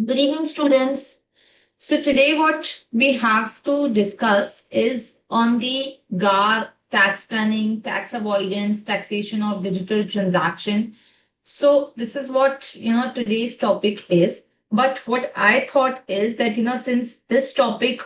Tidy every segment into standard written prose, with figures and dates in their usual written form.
Good evening, students. So today what we have to discuss is on the GAAR, tax planning, tax avoidance, taxation of digital transaction. So this is what, today's topic is. But what I thought is that, since this topic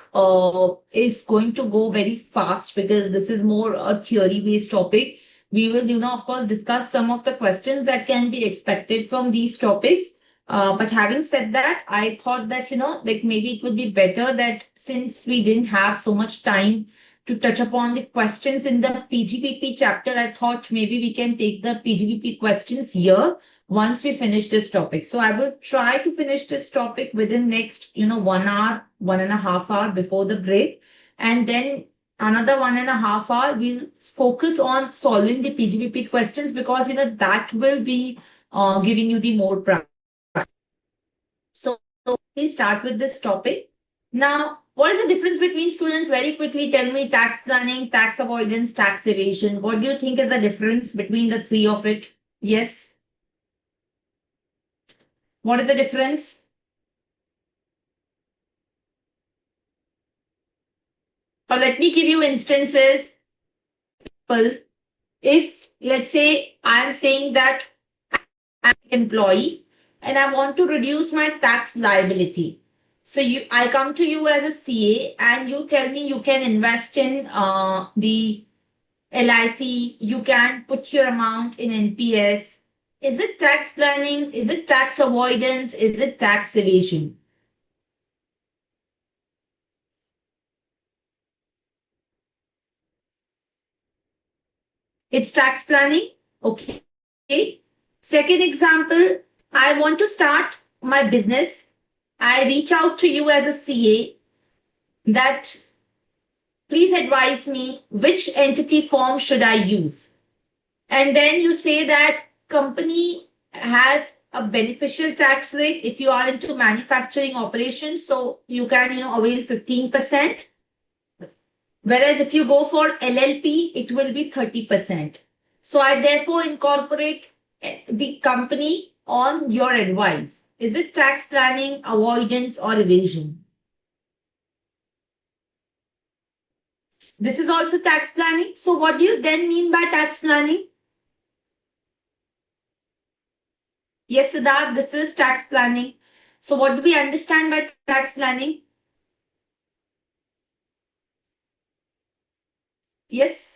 is going to go very fast because this is more a theory based topic, we will, of course, discuss some of the questions that can be expected from these topics. But having said that, I thought that, like maybe it would be better that since we didn't have so much time to touch upon the questions in the PGBP chapter, I thought maybe we can take the PGBP questions here once we finish this topic. So I will try to finish this topic within next, 1 hour, 1.5 hour before the break. And then another 1.5 hour, we'll focus on solving the PGBP questions because, that will be giving you the more practice. So please start with this topic. Now, what is the difference between students? Very quickly tell me tax planning, tax avoidance, tax evasion. What do you think is the difference between the three of it? Yes. What is the difference? Or let me give you instances. If let's say I am saying that I'm an employee and I want to reduce my tax liability. So I come to you as a CA and you tell me you can invest in the LIC, you can put your amount in NPS. Is it tax planning? Is it tax avoidance? Is it tax evasion? It's tax planning. Okay. Second example, I want to start my business. I reach out to you as a CA that please advise me which entity form should I use. And then you say that company has a beneficial tax rate if you are into manufacturing operations. So you can, avail 15%. Whereas if you go for LLP, it will be 30%. So I therefore incorporate the company on your advice. Is it tax planning, avoidance, or evasion? This is also tax planning. So what do you then mean by tax planning? Yes, Siddharth, this is tax planning. So what do we understand by tax planning? Yes.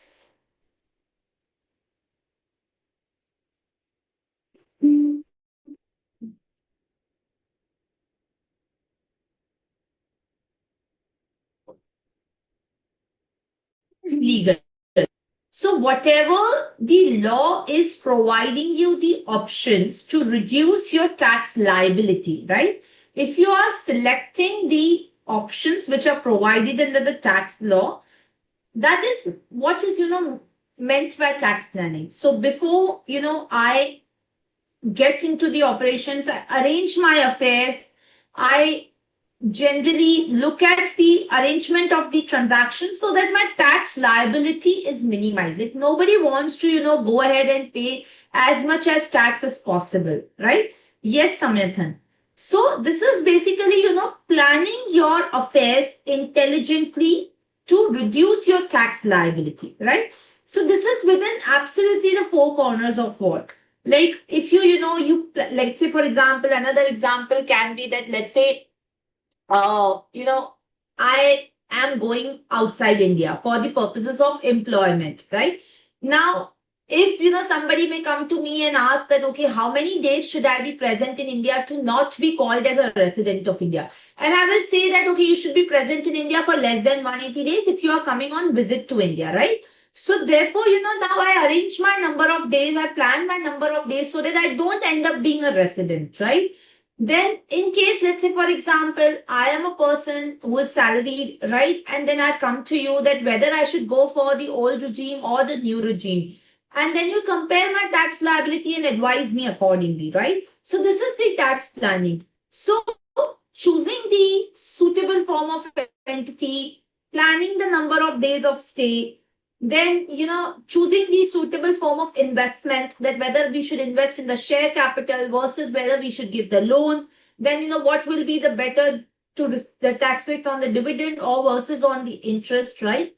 Is legal. So whatever the law is providing you the options to reduce your tax liability, right? If you are selecting the options which are provided under the tax law, that is what is, meant by tax planning. So before, I get into the operations, I arrange my affairs, I generally look at the arrangement of the transaction so that my tax liability is minimized. Like nobody wants to, go ahead and pay as much as tax as possible, right? Yes, Samyathan. So this is basically, planning your affairs intelligently to reduce your tax liability, right? So this is within absolutely the four corners of what? Like if let's say, for example, another example can be that, let's say, I am going outside India for the purposes of employment, right? Now, if, somebody may come to me and ask that, okay, how many days should I be present in India to not be called as a resident of India? And I will say that, okay, you should be present in India for less than 180 days if you are coming on visit to India, right? So therefore, now I arrange my number of days, I plan my number of days so that I don't end up being a resident, right? Then, in case, let's say, for example, I am a person who is salaried, right? And then I come to you that whether I should go for the old regime or the new regime. And then you compare my tax liability and advise me accordingly, right? So, this is the tax planning. So, choosing the suitable form of entity, planning the number of days of stay, then, choosing the suitable form of investment, that whether we should invest in the share capital versus whether we should give the loan, then what will be the better to the tax rate on the dividend or versus on the interest, right?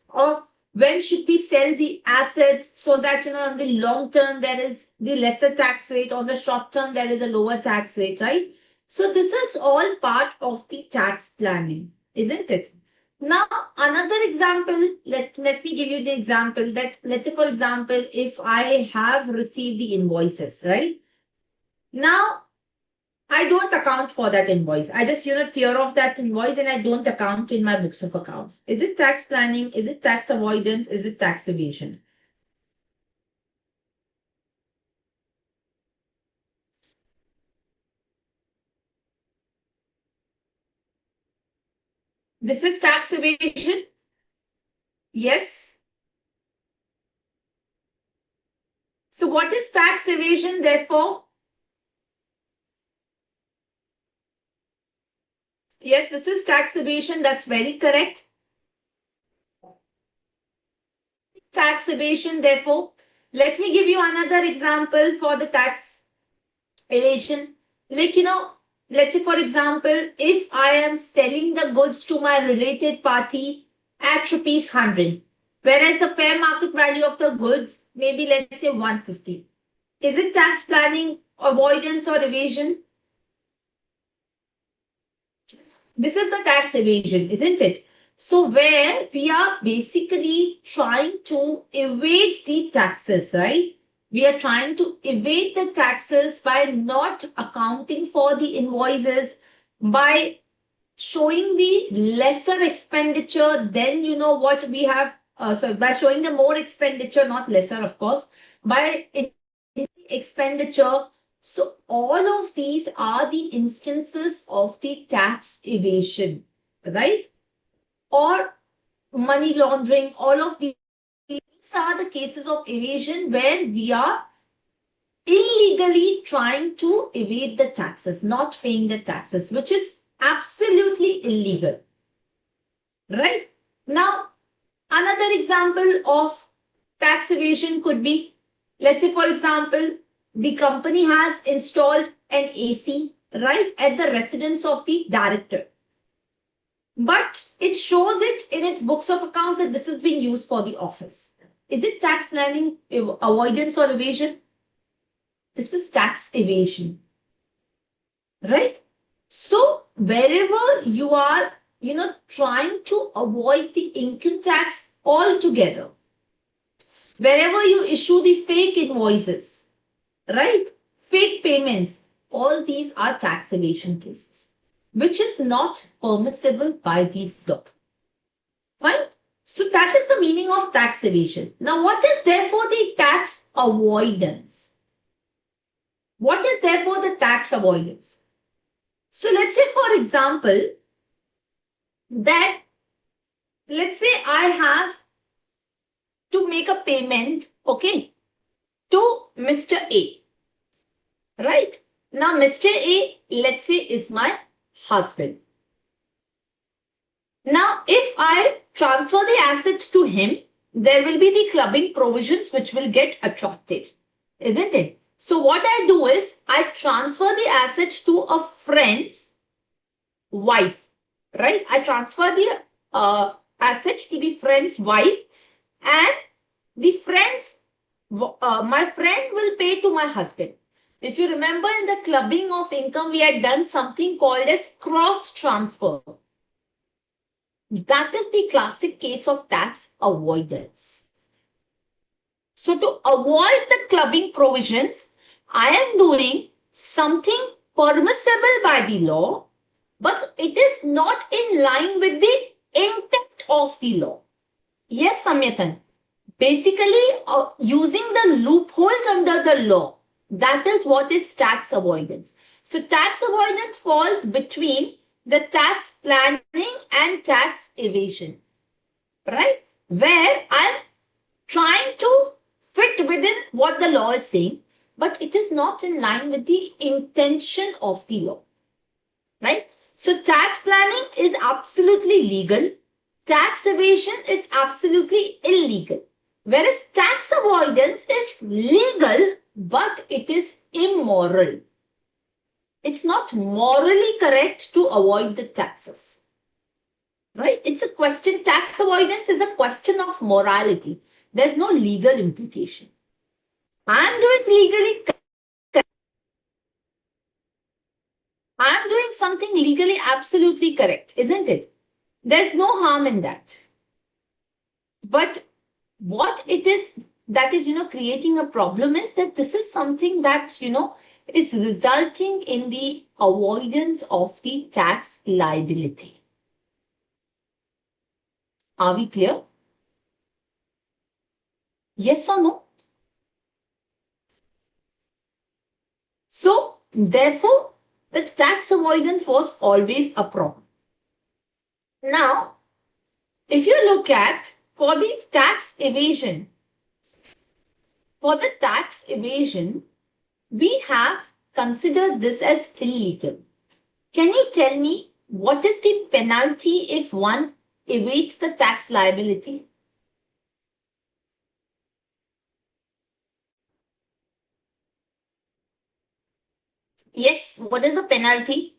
Or when should we sell the assets so that on the long term there is the lesser tax rate, on the short term there is a lower tax rate, right? So this is all part of the tax planning, isn't it? Now another example, let me give you the example that, let's say for example, if I have received the invoices, right? Now I don't account for that invoice. I just, tear off that invoice and I don't account in my books of accounts. Is it tax planning? Is it tax avoidance? Is it tax evasion? This is tax evasion. Yes. So what is tax evasion therefore? Yes, this is tax evasion. That's very correct. Tax evasion therefore. Let me give you another example for the tax evasion. Like, let's say for example, if I am selling the goods to my related party at rupees 100, whereas the fair market value of the goods may be, let's say, 150. Is it tax planning, avoidance or evasion? This is the tax evasion, isn't it? So where we are basically trying to evade the taxes, right? We are trying to evade the taxes by not accounting for the invoices, by showing the lesser expenditure than what we have. So by showing the more expenditure, not lesser, of course, by expenditure. So all of these are the instances of the tax evasion, right? Or money laundering. All of these are the cases of evasion where we are illegally trying to evade the taxes, not paying the taxes, which is absolutely illegal, right? Now, another example of tax evasion could be, let's say for example, the company has installed an AC, right, at the residence of the director. But it shows it in its books of accounts that this is being used for the office. Is it tax planning, avoidance or evasion? This is tax evasion, right? So wherever you are, trying to avoid the income tax altogether, wherever you issue the fake invoices, right? Fake payments, all these are tax evasion cases, which is not permissible by the law. Fine. So that is the meaning of tax evasion. Now, what is therefore the tax avoidance? What is therefore the tax avoidance? So let's say, for example, that let's say I have to make a payment, okay, to Mr. A, right? Now, Mr. A, let's say, is my husband. Now, if I transfer the assets to him, there will be the clubbing provisions which will get attracted, isn't it? So what I do is I transfer the assets to a friend's wife, right? I transfer the assets to the friend's wife, and the my friend will pay to my husband. If you remember, in the clubbing of income, we had done something called as cross transfer. That is the classic case of tax avoidance. So to avoid the clubbing provisions, I am doing something permissible by the law, but it is not in line with the intent of the law. Yes, Samyatan. Basically, using the loopholes under the law, that is what is tax avoidance. So tax avoidance falls between the tax planning and tax evasion, right? Where I'm trying to fit within what the law is saying, but it is not in line with the intention of the law, right? So tax planning is absolutely legal. Tax evasion is absolutely illegal. Whereas tax avoidance is legal, but it is immoral. It's not morally correct to avoid the taxes. Right? It's a question. Tax avoidance is a question of morality. There's no legal implication. I'm doing legally I'm doing something legally absolutely correct, isn't it? There's no harm in that. But what it is that is, creating a problem is that this is something that, is resulting in the avoidance of the tax liability. Are we clear? Yes or no? So, therefore, the tax avoidance was always a problem. Now, if you look at for the tax evasion, we have considered this as illegal. Can you tell me what is the penalty if one evades the tax liability? Yes, what is the penalty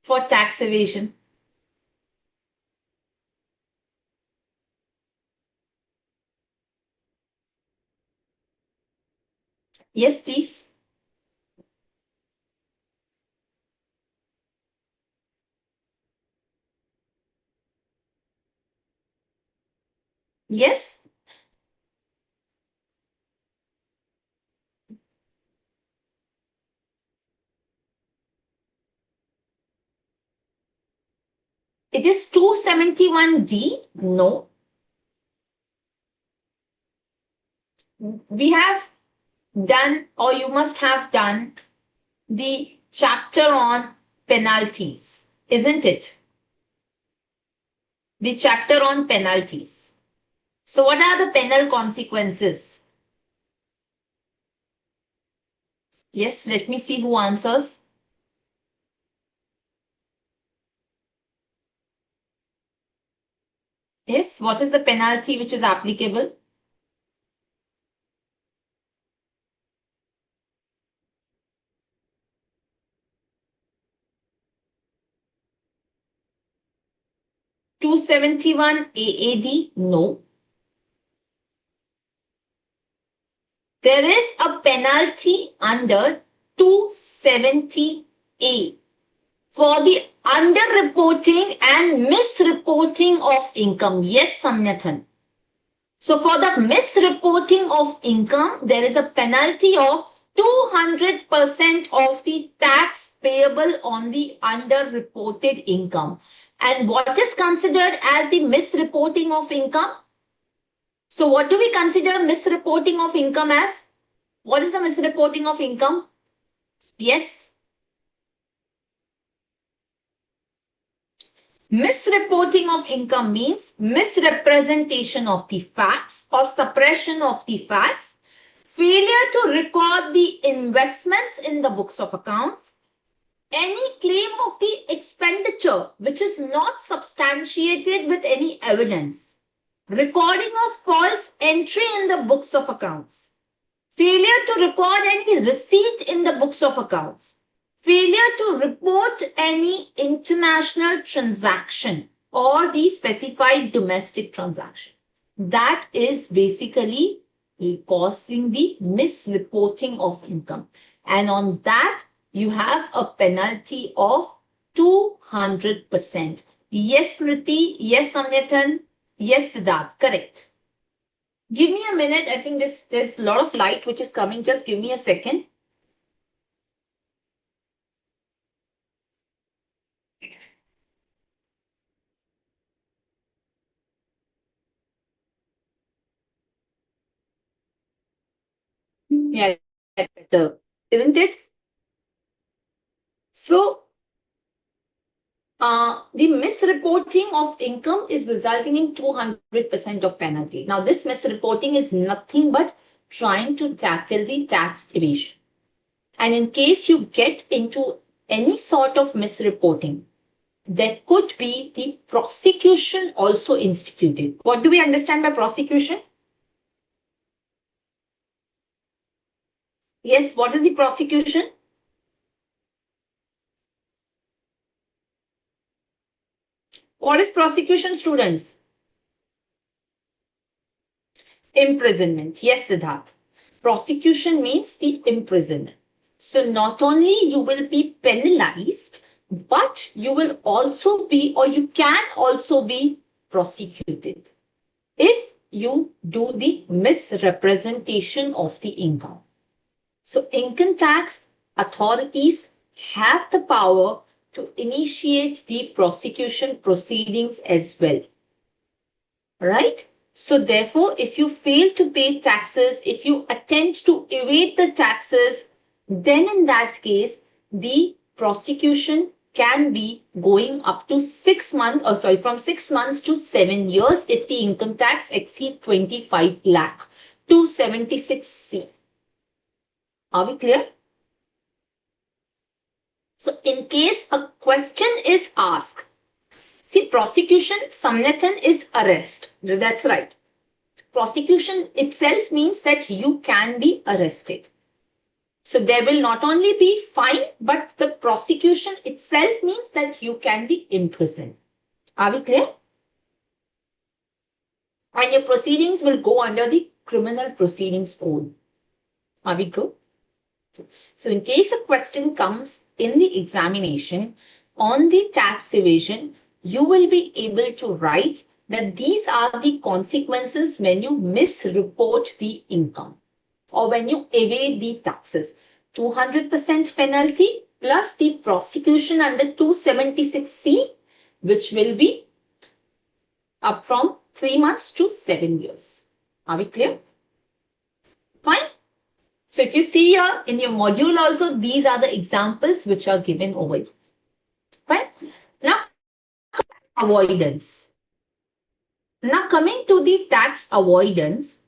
for tax evasion? Yes, please. Yes, it is 271D. No, we have done, or you must have done, the chapter on penalties, isn't it? The chapter on penalties. So, what are the penal consequences? Yes, let me see who answers. Yes, what is the penalty which is applicable? Two 271 AAD? No. There is a penalty under 270A for the underreporting and misreporting of income. Yes, Samyathan. So for the misreporting of income, there is a penalty of 200% of the tax payable on the underreported income. And what is considered as the misreporting of income? So what do we consider misreporting of income as? What is the misreporting of income? Yes. Misreporting of income means misrepresentation of the facts or suppression of the facts, failure to record the investments in the books of accounts, any claim of the expenditure which is not substantiated with any evidence, recording of false entry in the books of accounts, failure to record any receipt in the books of accounts, failure to report any international transaction or the specified domestic transaction. That is basically causing the misreporting of income. And on that, you have a penalty of 200%. Yes, Smriti. Yes, Samyathan. Yes, Siddharth. Correct. Give me a minute. I think there's a lot of light which is coming. Just give me a second. Yeah, better, isn't it? So, the misreporting of income is resulting in 200% of penalty. Now, this misreporting is nothing but trying to tackle the tax evasion. And in case you get into any sort of misreporting, there could be the prosecution also instituted. What do we understand by prosecution? Yes, what is the prosecution? What is prosecution, students? Imprisonment. Yes, Siddharth. Prosecution means the imprisonment. So not only you will be penalized, but you will also be, or you can also be prosecuted if you do the misrepresentation of the income. So income tax authorities have the power to initiate the prosecution proceedings as well. Right? So therefore, if you fail to pay taxes, if you attempt to evade the taxes, then in that case, the prosecution can be going up to 6 months, or sorry, from 6 months to 7 years if the income tax exceeds 25 lakh. 276C. Are we clear? So in case a question is asked, see, prosecution, Samnathan, is arrest. That's right. Prosecution itself means that you can be arrested. So there will not only be fine, but the prosecution itself means that you can be imprisoned. Are we clear? And your proceedings will go under the criminal proceedings code. Are we good? So in case a question comes in the examination on the tax evasion, you will be able to write that these are the consequences when you misreport the income or when you evade the taxes. 200% penalty plus the prosecution under 276C, which will be up from 3 months to 7 years. Are we clear? Fine. So if you see here in your module also, these are the examples which are given over here. Right? Now, avoidance. Now coming to the tax avoidance,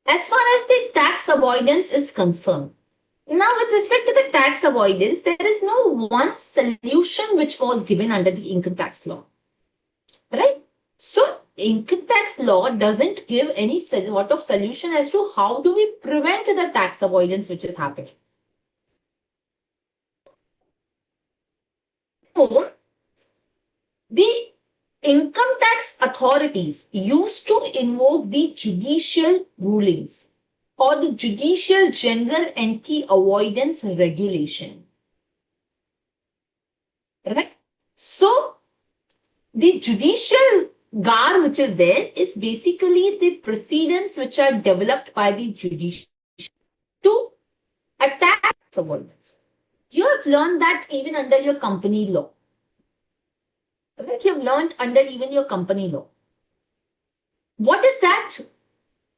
as far as the tax avoidance is concerned, now with respect to the tax avoidance, there is no one solution which was given under the income tax law. Right? So income tax law doesn't give any sort of solution as to how do we prevent the tax avoidance which is happening. So, the income tax authorities used to invoke the judicial rulings or the Judicial General Anti-Avoidance Regulation. Right? So, the judicial GAAR which is there is basically the precedents which are developed by the judiciary to attack tax avoidance. You have learned that even under your company law. Like you have learned under even your company law. What is that?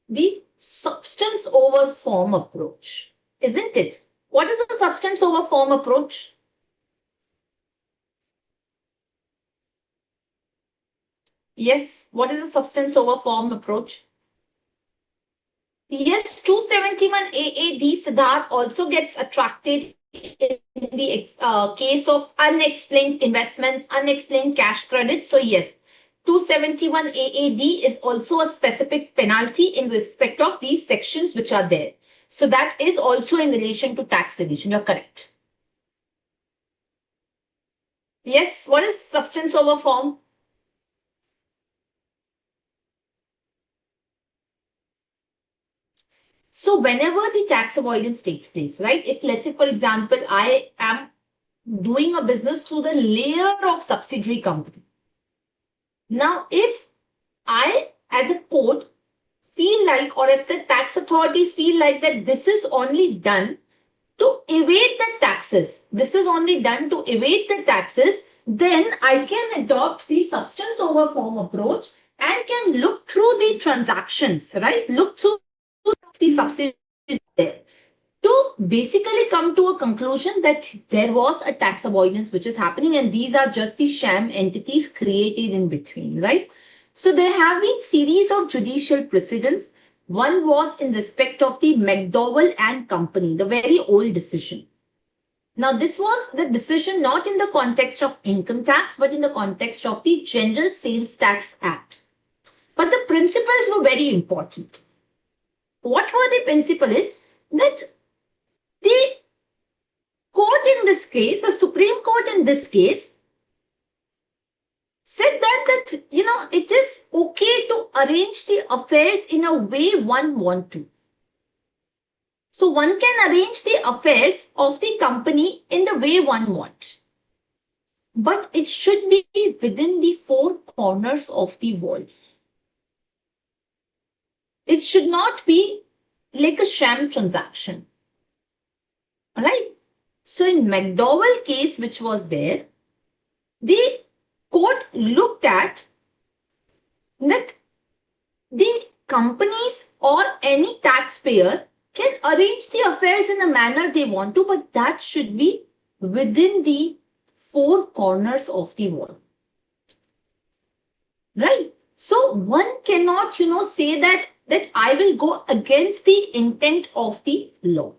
The substance over form approach, isn't it? What is the substance over form approach? Yes, what is the substance over form approach? Yes, 271 AAD, Siddharth, also gets attracted in the case of unexplained investments, unexplained cash credit. So yes, 271 AAD is also a specific penalty in respect of these sections which are there. So that is also in relation to tax evasion. You're correct. Yes, what is substance over form? So whenever the tax avoidance takes place, right? If let's say, for example, I am doing a business through the layer of subsidiary company. Now, if I, as a court, feel like, or if the tax authorities feel like that this is only done to evade the taxes, this is only done to evade the taxes, then I can adopt the substance over form approach and can look through the transactions, right? Look through the subsidiary there to basically come to a conclusion that there was a tax avoidance which is happening and these are just the sham entities created in between, right? So there have been series of judicial precedents. One was in respect of the McDowell and Company, the very old decision. Now this was the decision not in the context of income tax but in the context of the General Sales Tax Act. But the principles were very important. What were the principles is that the court in this case, the Supreme Court in this case, said that it is okay to arrange the affairs in a way one want to. So one can arrange the affairs of the company in the way one wants. But it should be within the four corners of the wall. It should not be like a sham transaction. Alright? So in McDowell case which was there, the court looked at that the companies or any taxpayer can arrange the affairs in a manner they want to, but that should be within the four corners of the wall. Right? So one cannot, say that I will go against the intent of the law.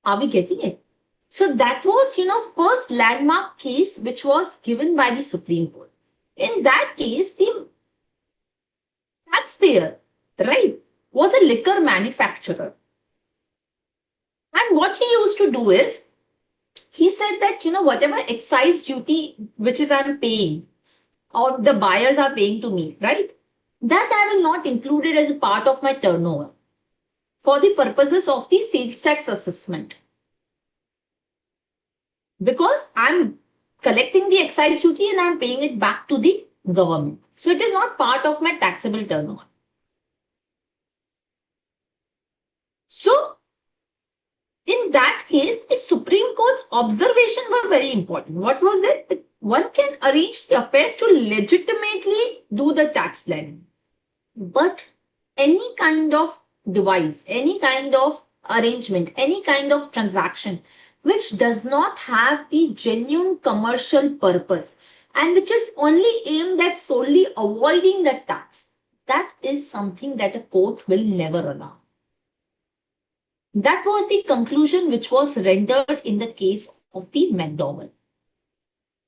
Are we getting it? So that was, first landmark case which was given by the Supreme Court. In that case, the taxpayer, right, was a liquor manufacturer. And what he used to do is, he said that, whatever excise duty which is I'm paying or the buyers are paying to me, right, that I will not include it as a part of my turnover for the purposes of the sales tax assessment. Because I'm collecting the excise duty and I'm paying it back to the government. So it is not part of my taxable turnover. So in that case, the Supreme Court's observations were very important. What was it? One can arrange the affairs to legitimately do the tax planning. But any kind of device, any kind of arrangement, any kind of transaction which does not have the genuine commercial purpose and which is only aimed at solely avoiding the tax, that is something that a court will never allow. That was the conclusion which was rendered in the case of the McDowell.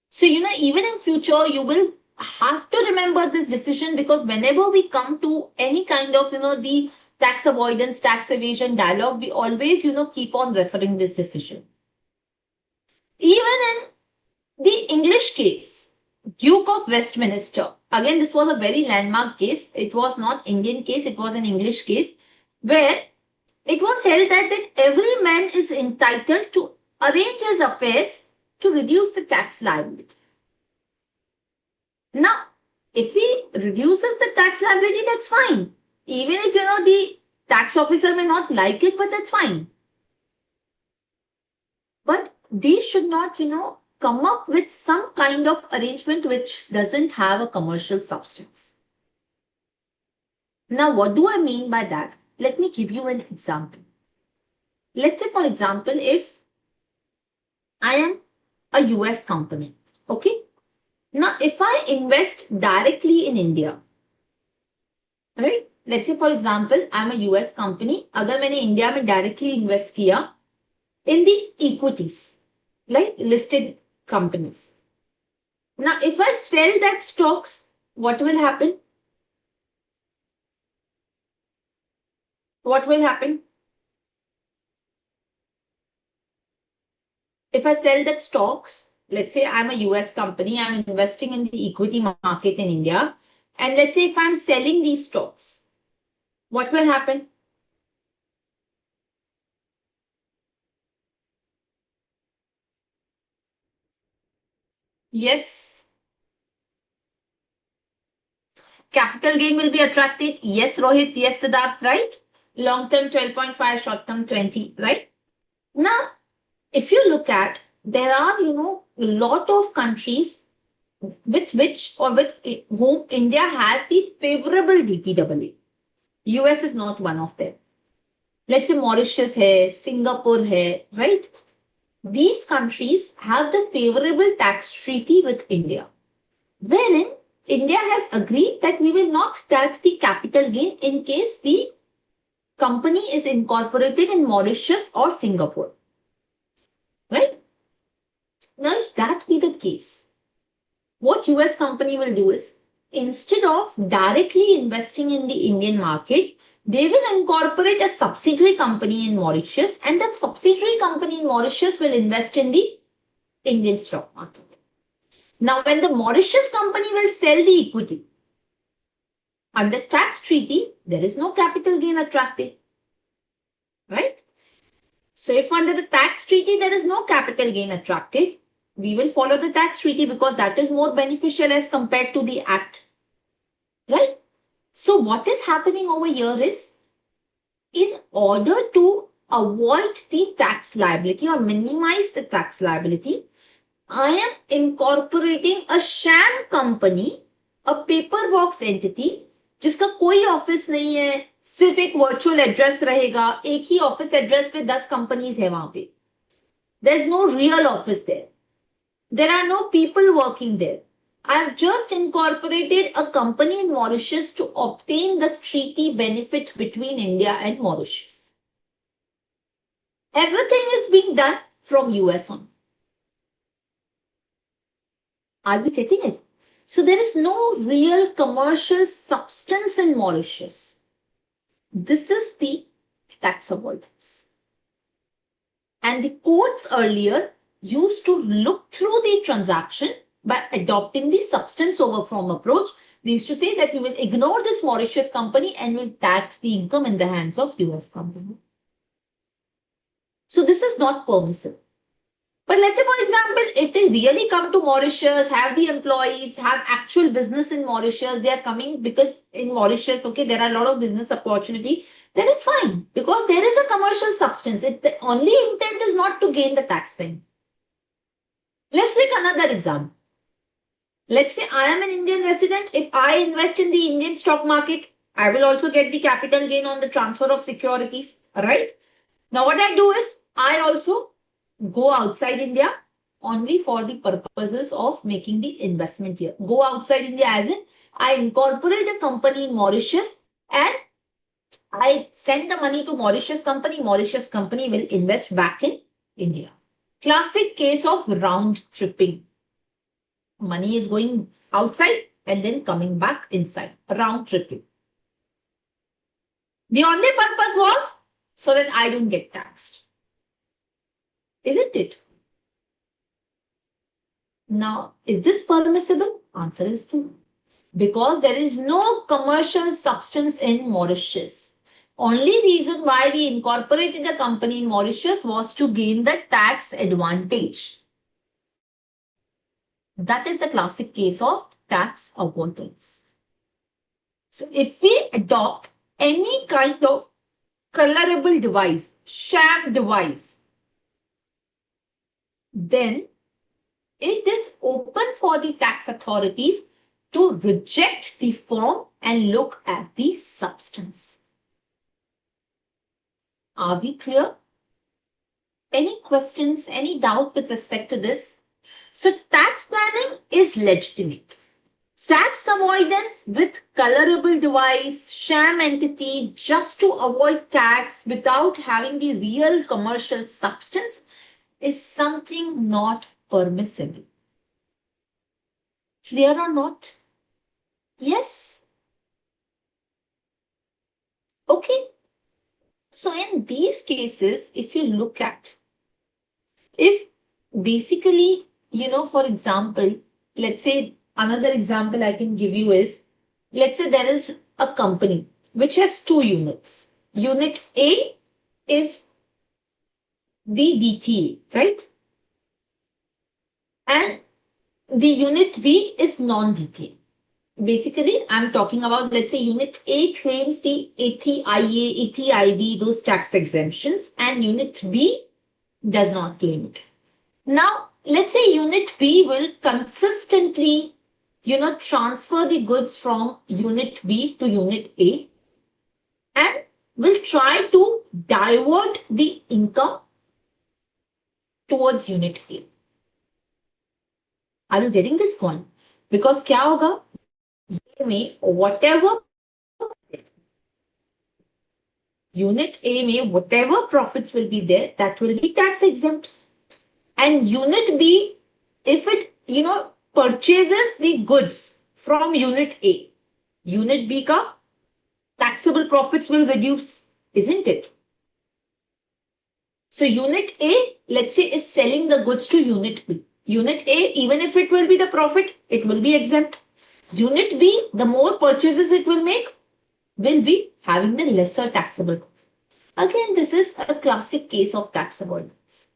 So, even in future, you will have to remember this decision, because whenever we come to any kind of, the tax avoidance, tax evasion dialogue, we always, keep on referring this decision. Even in the English case, Duke of Westminster, again, this was a very landmark case. It was not Indian case, it was an English case, where it was held that every man is entitled to arrange his affairs to reduce the tax liability. Now, if he reduces the tax liability, that's fine. Even if, the tax officer may not like it, but that's fine. But they should not, come up with some kind of arrangement which doesn't have a commercial substance. Now, what do I mean by that? Let me give you an example. Let's say, for example, if I am a US company, okay? Now, if I invest directly in India, right? Let's say, for example, I'm a US company. अगर मैंने India में directly invest किया in the equities, like listed companies. Now, if I sell that stocks, what will happen? What will happen? If I sell that stocks, let's say I'm a US company, I'm investing in the equity market in India. And let's say if I'm selling these stocks, what will happen? Yes. Capital gain will be attracted. Yes, Rohit. Yes, Siddharth, right? Long term 12.5, short term 20, right? Now, if you look at, there are, a lot of countries with which or with whom India has the favorable DPAA. US is not one of them. Let's say Mauritius hai, Singapore hai, right? These countries have the favorable tax treaty with India, wherein India has agreed that we will not tax the capital gain in case the company is incorporated in Mauritius or Singapore. Right? Now, if that be the case, what US company will do is, instead of directly investing in the Indian market, they will incorporate a subsidiary company in Mauritius, and that subsidiary company in Mauritius will invest in the Indian stock market. Now, when the Mauritius company will sell the equity, under tax treaty, there is no capital gain attracted, right? So if under the tax treaty, there is no capital gain attractive, we will follow the tax treaty because that is more beneficial as compared to the act, right? So what is happening over here is, in order to avoid the tax liability or minimize the tax liability, I am incorporating a sham company, a paper box entity, जिसका कोई office नहीं है, सिर्फ एक virtual address रहेगा, एक ही office address पे 10 companies है वहां पे. There is no real office there. There are no people working there. I have just incorporated a company in Mauritius to obtain the treaty benefit between India and Mauritius. Everything is being done from US on. Are we getting it? So there is no real commercial substance in Mauritius. This is the tax avoidance. And the courts earlier used to look through the transaction by adopting the substance over form approach. They used to say that we will ignore this Mauritius company and will tax the income in the hands of US company. So this is not permissible. But let's say, for example, if they really come to Mauritius, have the employees, have actual business in Mauritius, they are coming because in Mauritius, okay, there are a lot of business opportunity, then it's fine because there is a commercial substance. The only intent is not to gain the tax benefit. Let's take another example. Let's say I am an Indian resident. If I invest in the Indian stock market, I will also get the capital gain on the transfer of securities, right? Now what I do is I also go outside India only for the purposes of making the investment here. Go outside India as in I incorporate a company in Mauritius and I send the money to Mauritius company will invest back in India. Classic case of round tripping. Money is going outside and then coming back inside. Round tripping. The only purpose was so that I don't get taxed. Isn't it? Now, is this permissible? Answer is no. Because there is no commercial substance in Mauritius. Only reason why we incorporated a company in Mauritius was to gain the tax advantage. That is the classic case of tax avoidance. So if we adopt any kind of colorable device, sham device, then it is open for the tax authorities to reject the form and look at the substance. Are we clear? Any questions, any doubt with respect to this? So tax planning is legitimate. Tax avoidance with colorable device, sham entity, just to avoid tax without having the real commercial substance is something not permissible. Clear or not? Yes? Okay. So in these cases, if you look at, if basically, for example, let's say another example I can give you is, let's say there is a company which has 2 units. Unit A is the DTL, right? And the unit B is non-DTL. Basically, I'm talking about, let's say unit A claims the ATIA, ATIB, those tax exemptions, and unit B does not claim it. Now, let's say unit B will consistently, transfer the goods from unit B to unit A and will try to divert the income towards unit A. Are you getting this point? Because क्या होगा? में whatever unit A में whatever profits will be there, that will be tax exempt. And unit B, if it purchases the goods from unit A, unit B ka taxable profits will reduce, isn't it? So unit A, let's say, is selling the goods to unit B. Unit A, even if it will be the profit, it will be exempt. Unit B, the more purchases it will make, will be having the lesser taxable profit. Again, this is a classic case of tax avoidance.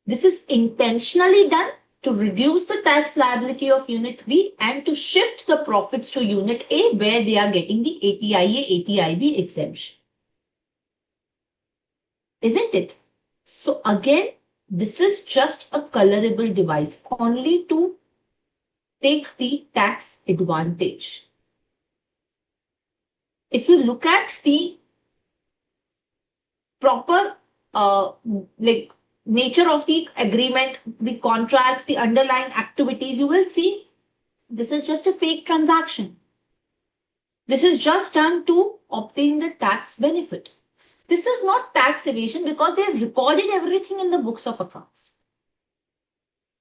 This is intentionally done to reduce the tax liability of Unit B and to shift the profits to Unit A where they are getting the ATIA, ATIB exemption. Isn't it? So again, this is just a colorable device only to take the tax advantage. If you look at the proper nature of the agreement, the contracts, the underlying activities, you will see this is just a fake transaction. This is just done to obtain the tax benefit. This is not tax evasion because they have recorded everything in the books of accounts.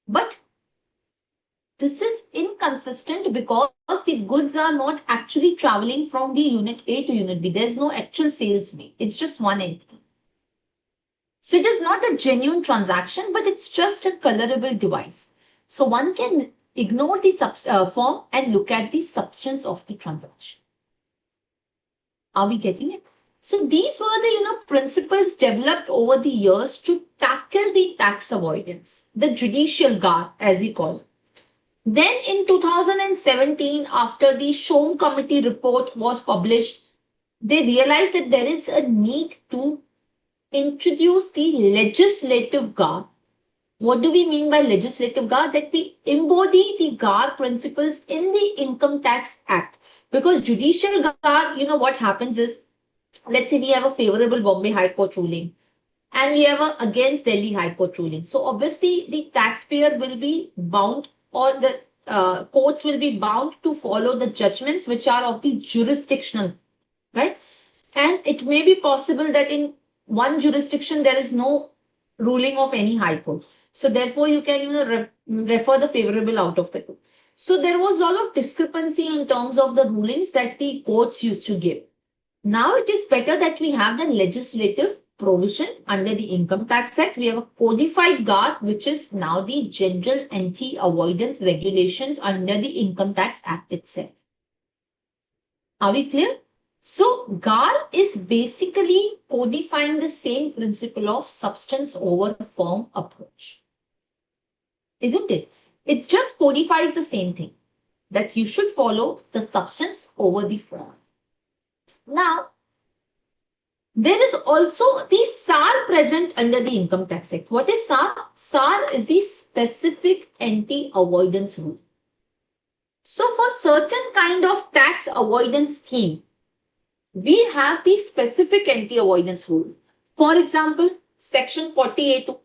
But this is inconsistent because the goods are not actually traveling from the Unit A to Unit B. There's no actual sales made. It's just one entity. So it is not a genuine transaction, but it's just a colorable device. So one can ignore the form and look at the substance of the transaction. Are we getting it? So these were the principles developed over the years to tackle the tax avoidance, the judicial GAAR as we call it. Then in 2017, after the Shom Committee report was published, they realized that there is a need to introduce the legislative GAAR. What do we mean by legislative GAAR? That we embody the GAAR principles in the Income Tax Act. Because judicial GAAR, what happens is, let's say we have a favorable Bombay High Court ruling and we have a against Delhi High Court ruling. So obviously the taxpayer will be bound, or the courts will be bound to follow the judgments which are of the jurisdictional, right? And it may be possible that in one jurisdiction there is no ruling of any high court. So therefore you can refer the favorable out of the two. So there was a lot of discrepancy in terms of the rulings that the courts used to give. Now it is better that we have the legislative provision under the Income Tax Act. We have a codified GAAR, which is now the General Anti-Avoidance Regulations under the Income Tax Act itself. Are we clear? So GAAR is basically codifying the same principle of substance over form approach. Isn't it? It just codifies the same thing, that you should follow the substance over the form. Now, there is also the SAAR present under the Income Tax Act. What is SAAR? SAAR is the Specific Anti-Avoidance Rule. So for certain kind of tax avoidance scheme, we have the Specific Anti-Avoidance Rule. For example, Section 40A2.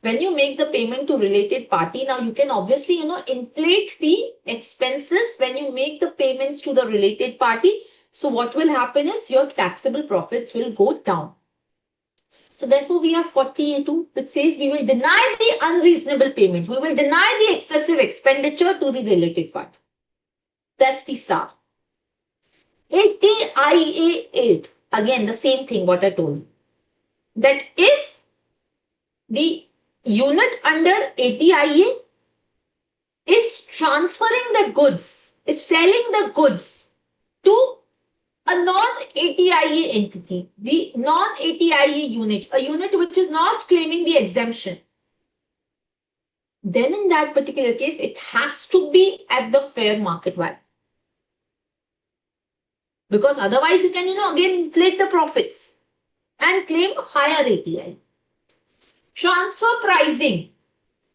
When you make the payment to related party, now you can obviously, inflate the expenses when you make the payments to the related party. So what will happen is your taxable profits will go down. So therefore we have 40A2, which says we will deny the unreasonable payment. We will deny the excessive expenditure to the related party. That's the SAAR. ATIA 8, again the same thing what I told you. That if the unit under ATIA is transferring the goods, is selling the goods to a non-ATIA entity, the non-ATIA unit, a unit which is not claiming the exemption, then in that particular case, it has to be at the fair market value. Because otherwise you can, again inflate the profits and claim higher ATI. Transfer pricing.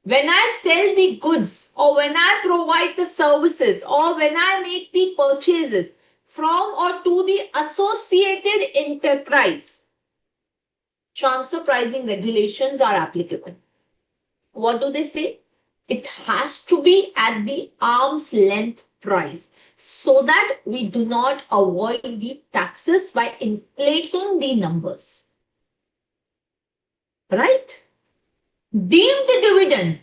When I sell the goods or when I provide the services or when I make the purchases from or to the associated enterprise, transfer pricing regulations are applicable. What do they say? It has to be at the arm's length price so that we do not avoid the taxes by inflating the numbers. Right? Deemed dividend.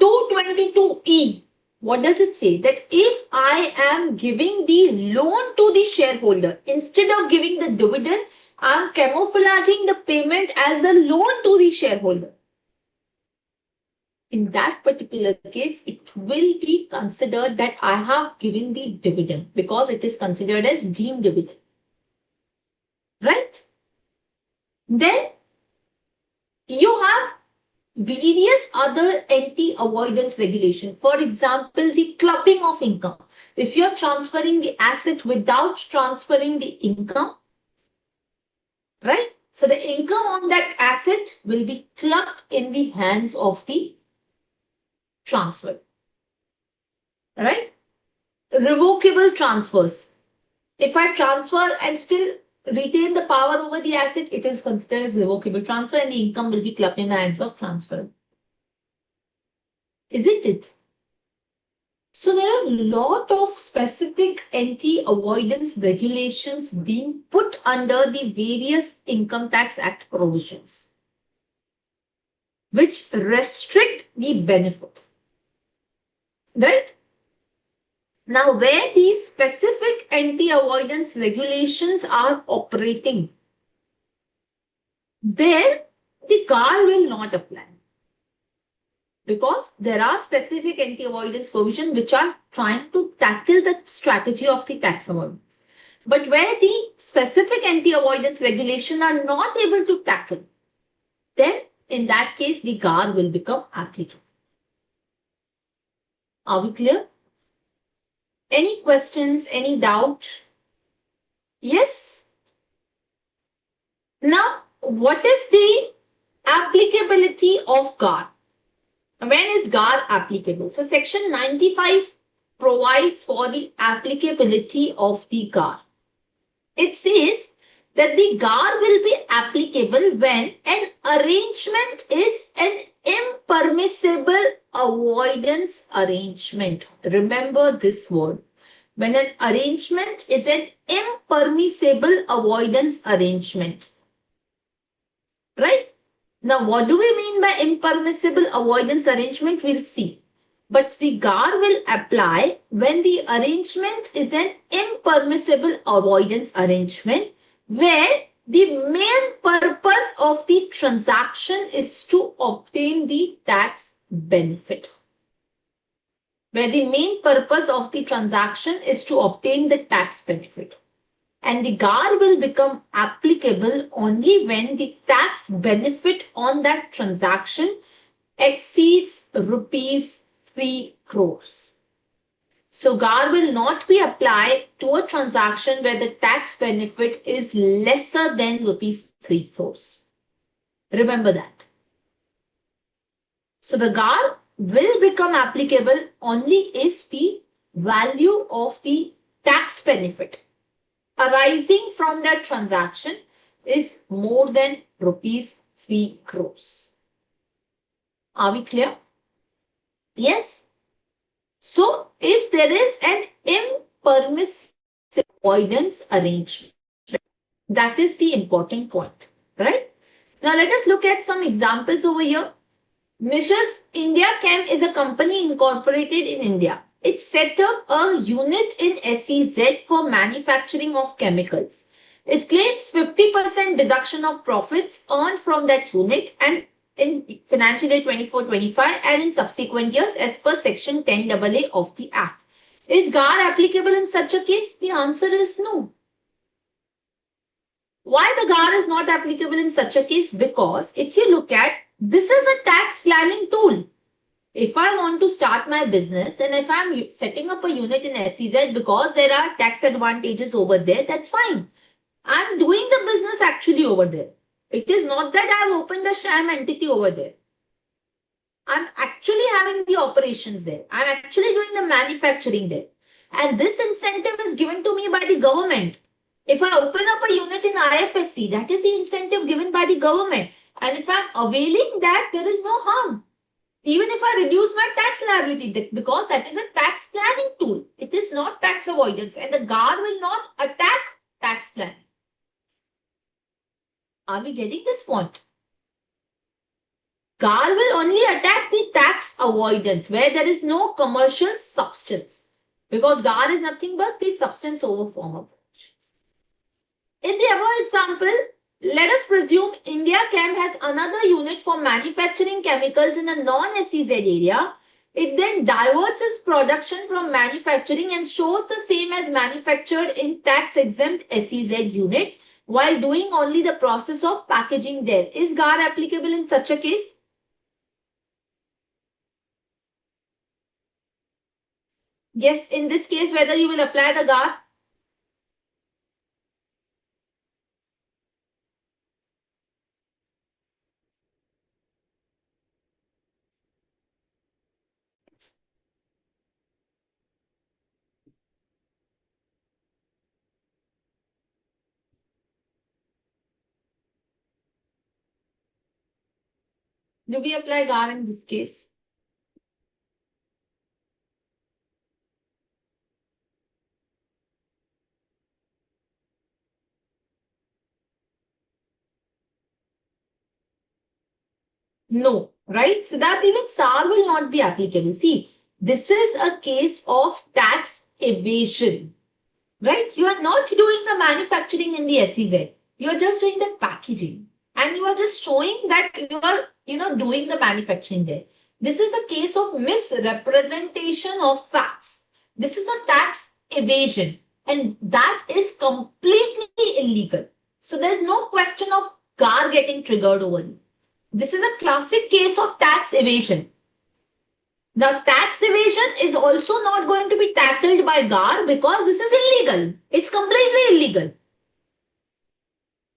222E. What does it say? That if I am giving the loan to the shareholder, instead of giving the dividend, I am camouflaging the payment as the loan to the shareholder. in that particular case, it will be considered that I have given the dividend because it is considered as deemed dividend. Right? Then you have various other anti-avoidance regulation. For example, the clubbing of income. If you're transferring the asset without transferring the income, right? So the income on that asset will be clubbed in the hands of the transfer, right? Revocable transfers. If I transfer and still retain the power over the asset, it is considered as revocable transfer and the income will be clubbed in the hands of transfer. Isn't it? So there are a lot of specific anti-avoidance regulations being put under the various Income Tax Act provisions, which restrict the benefit. Right? Now, where these specific anti-avoidance regulations are operating, there the GAAR will not apply. Because there are specific anti-avoidance provisions which are trying to tackle the strategy of the tax avoidance. But where the specific anti-avoidance regulations are not able to tackle, then in that case the GAAR will become applicable. Are we clear? Any questions, any doubt? Yes? Now, what is the applicability of GAAR? When is GAAR applicable? So section 95 provides for the applicability of the GAAR. It says that the GAAR will be applicable when an arrangement is an impermissible avoidance arrangement. Remember this word. When an arrangement is an impermissible avoidance arrangement. Right? Now, what do we mean by impermissible avoidance arrangement? We'll see. But the GAAR will apply when the arrangement is an impermissible avoidance arrangement where the main purpose of the transaction is to obtain the tax benefit. Where the main purpose of the transaction is to obtain the tax benefit. And the GAAR will become applicable only when the tax benefit on that transaction exceeds rupees 3 crores. So GAAR will not be applied to a transaction where the tax benefit is lesser than rupees 3 crores. Remember that. So the GAAR will become applicable only if the value of the tax benefit arising from that transaction is more than rupees 3 crores. Are we clear? Yes. So if there is an impermissible avoidance arrangement, that is the important point, right? Now let us look at some examples over here. Mrs. India Chem is a company incorporated in India. It set up a unit in SEZ for manufacturing of chemicals. It claims 50% deduction of profits earned from that unit and in financial year 24-25 and in subsequent years as per section 10AA of the Act. Is GAAR applicable in such a case? The answer is no. Why the GAAR is not applicable in such a case? Because if you look at, this is a tax planning tool. If I want to start my business and if I'm setting up a unit in SEZ because there are tax advantages over there, that's fine. I'm doing the business actually over there. It is not that I've opened a sham entity over there. I'm actually having the operations there. I'm actually doing the manufacturing there. And this incentive is given to me by the government. If I open up a unit in IFSC, that is the incentive given by the government. And if I'm availing that, there is no harm. Even if I reduce my tax liability, because that is a tax planning tool. It is not tax avoidance and the GAAR will not attack tax planning. Are we getting this point? GAAR will only attack the tax avoidance where there is no commercial substance. Because GAAR is nothing but the substance over form approach. In the above example, Let us presume India Chem has another unit for manufacturing chemicals in a non-SEZ area. It then diverts its production from manufacturing and shows the same as manufactured in tax-exempt SEZ unit while doing only the process of packaging there. Is GAAR applicable in such a case? Yes, in this case, whether you will apply the GAAR. Do we apply GAAR in this case? No, right? So that even SAAR will not be applicable. See, this is a case of tax evasion, right? You are not doing the manufacturing in the SEZ. You are just doing the packaging and you are just showing that you are, doing the manufacturing there. This is a case of misrepresentation of facts. This is a tax evasion and that is completely illegal. So there's no question of GAAR getting triggered over you. This is a classic case of tax evasion. Now, tax evasion is also not going to be tackled by GAAR because this is illegal. It's completely illegal.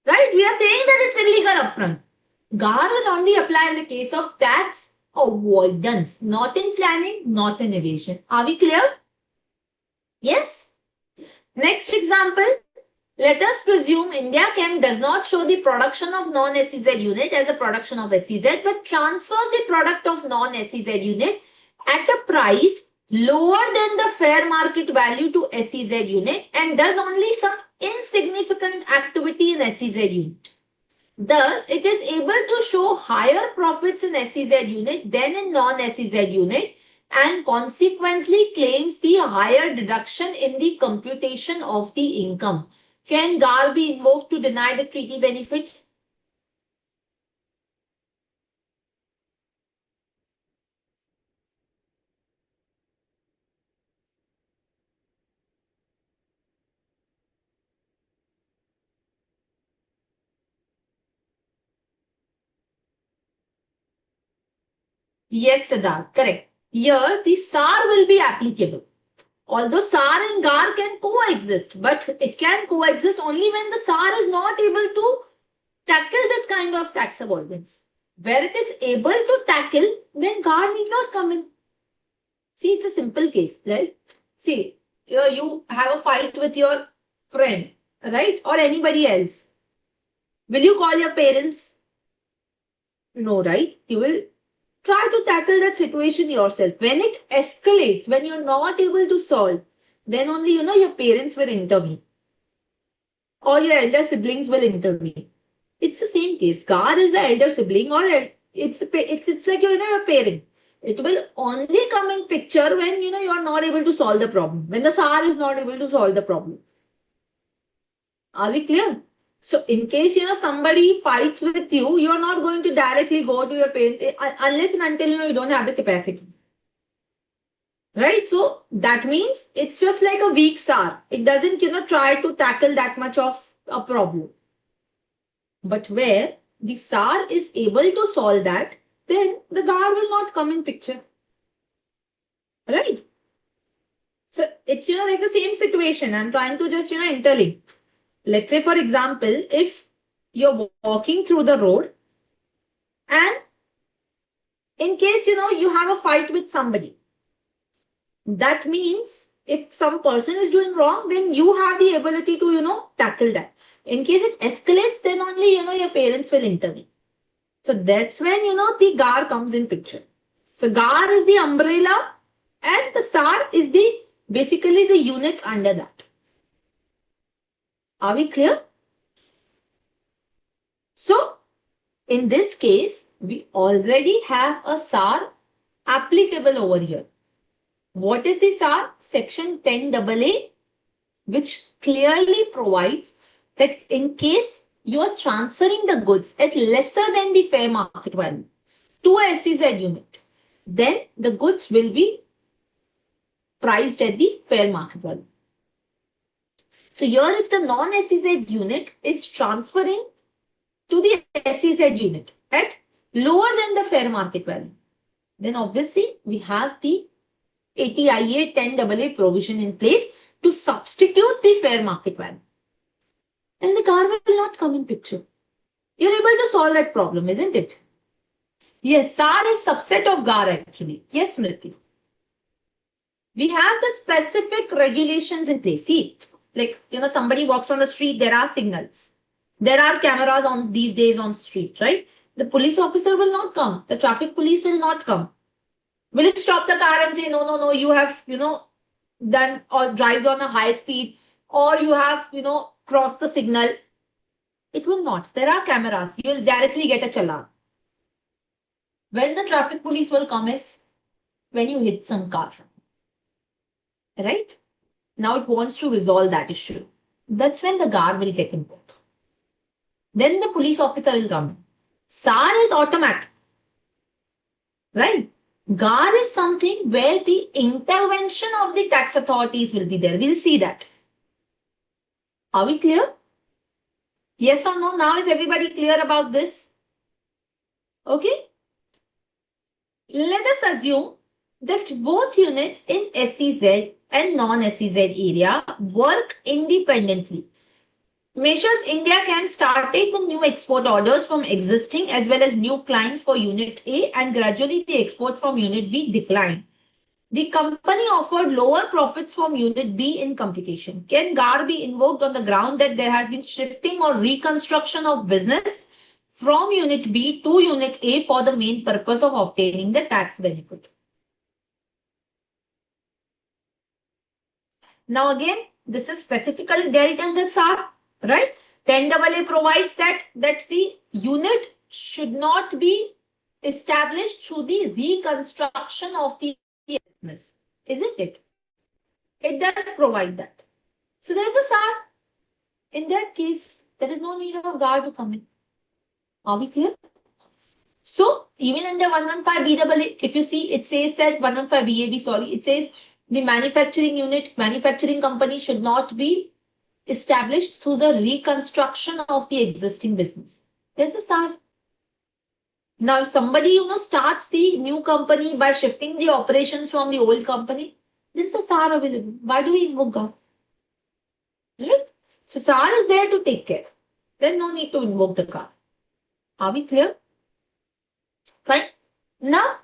Right? We are saying that it's illegal upfront. GAAR will only apply in the case of tax avoidance, not in planning, not in evasion. Are we clear? Yes? Next example. Let us presume India Chem does not show the production of non-SEZ unit as a production of SEZ, but transfers the product of non-SEZ unit at a price lower than the fair market value to SEZ unit and does only some insignificant activity in SEZ unit. Thus, it is able to show higher profits in SEZ unit than in non-SEZ unit and consequently claims the higher deduction in the computation of the income. Can GAAR be invoked to deny the treaty benefit? Yes, Siddharth, correct. Here, the SAAR will be applicable. Although SAAR and GAAR can coexist, but it can coexist only when the SAAR is not able to tackle this kind of tax avoidance. Where it is able to tackle, then GAAR need not come in. See, it's a simple case, right? See, you have a fight with your friend, right? Or anybody else. Will you call your parents? No, right? You will try to tackle that situation yourself. When it escalates, when you're not able to solve, then only, your parents will intervene. Or your elder siblings will intervene. It's the same case. GAAR is the elder sibling or it's like, your parent. It will only come in picture when, you are not able to solve the problem. When the SAAR is not able to solve the problem. Are we clear? So in case, somebody fights with you, you're not going to directly go to your parents unless and until, you don't have the capacity. Right? So that means it's just like a weak SAAR. It doesn't, try to tackle that much of a problem. But where the SAAR is able to solve that, then the GAAR will not come in picture. Right? So it's, like the same situation. I'm trying to just, interlink. Let's say, for example, if you're walking through the road and in case, you have a fight with somebody, that means if some person is doing wrong, then you have the ability to, tackle that. In case it escalates, then only, your parents will intervene. So that's when, the GAAR comes in picture. So GAAR is the umbrella and the SAAR is basically the units under that. Are we clear? So in this case, we already have a SAAR applicable over here. What is the SAAR? Section 10AA, which clearly provides that in case you are transferring the goods at lesser than the fair market value to a SEZ unit, then the goods will be priced at the fair market value. So here if the non-SEZ unit is transferring to the SEZ unit at lower than the fair market value, then obviously we have the ATIA 10AA provision in place to substitute the fair market value. And the GAAR will not come in picture. You're able to solve that problem, isn't it? Yes, SAAR is subset of GAAR actually. Yes, Smriti. We have the specific regulations in place. See, like, somebody walks on the street, there are signals. There are cameras on these days on street, right? The police officer will not come. The traffic police will not come. Will it stop the car and say, no, you have, done or drive on a high speed, or you have, crossed the signal? It will not. There are cameras. You will directly get a challan. When the traffic police will come is when you hit some car. Right? Now it wants to resolve that issue. That's when the GAAR will get involved. Then the police officer will come in. SAAR is automatic. Right? GAAR is something where the intervention of the tax authorities will be there. We'll see that. Are we clear? Yes or no? Now is everybody clear about this? Okay. Let us assume that both units in SEZ and non-SEZ area work independently. Measures India can start taking new export orders from existing as well as new clients for Unit A, and gradually the export from Unit B decline. The company offered lower profits from Unit B in computation. Can GAAR be invoked on the ground that there has been shifting or reconstruction of business from Unit B to Unit A for the main purpose of obtaining the tax benefit? Now again, this is specifically dealt under SAAR, right? 10AA provides that the unit should not be established through the reconstruction of the business, isn't it? It does provide that. So there is a SAAR. In that case, there is no need of GAAR to come in. Are we clear? So even in the 115 BAA, if you see, it says that 115 BAB, sorry, it says the manufacturing company should not be established through the reconstruction of the existing business. There's a SAAR. Now, if somebody, starts the new company by shifting the operations from the old company, there's a SAAR available. Why do we invoke GAAR? Right? So SAAR is there to take care. Then no need to invoke the GAAR. Are we clear? Fine. Now,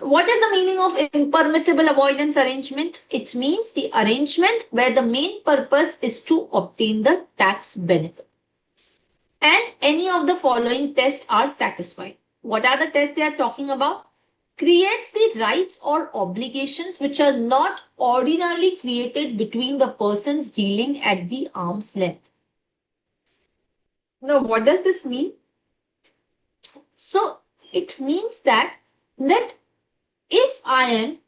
what is the meaning of impermissible avoidance arrangement? It means the arrangement where the main purpose is to obtain the tax benefit. And any of the following tests are satisfied. What are the tests they are talking about? Creates the rights or obligations which are not ordinarily created between the persons dealing at the arm's length. Now, what does this mean? So, it means that if I am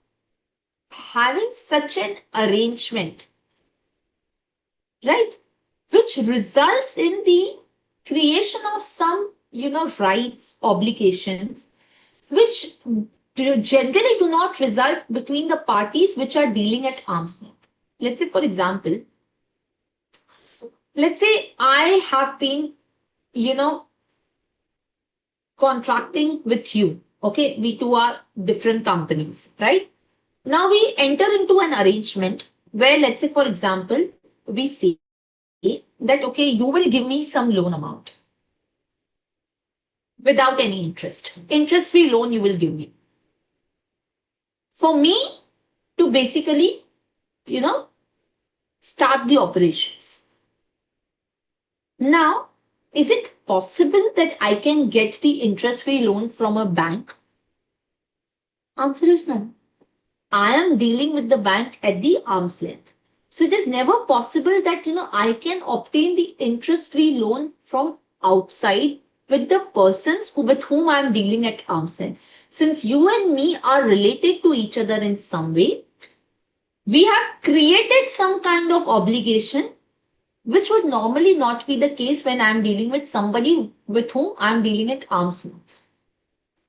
having such an arrangement, right, which results in the creation of some, rights, obligations, which generally do not result between the parties which are dealing at arm's length. Let's say, for example, let's say I have been, contracting with you. Okay, we two are different companies, right? Now we enter into an arrangement where, let's say, for example, we say that, okay, you will give me some loan amount without any interest. Interest-free loan you will give me. For me to basically, start the operations. Now, is it possible that I can get the interest-free loan from a bank? Answer is no. I am dealing with the bank at the arm's length. So it is never possible that, I can obtain the interest-free loan from outside with the persons with whom I am dealing at arm's length. Since you and me are related to each other in some way, we have created some kind of obligation which would normally not be the case when I'm dealing with somebody with whom I'm dealing at arm's length.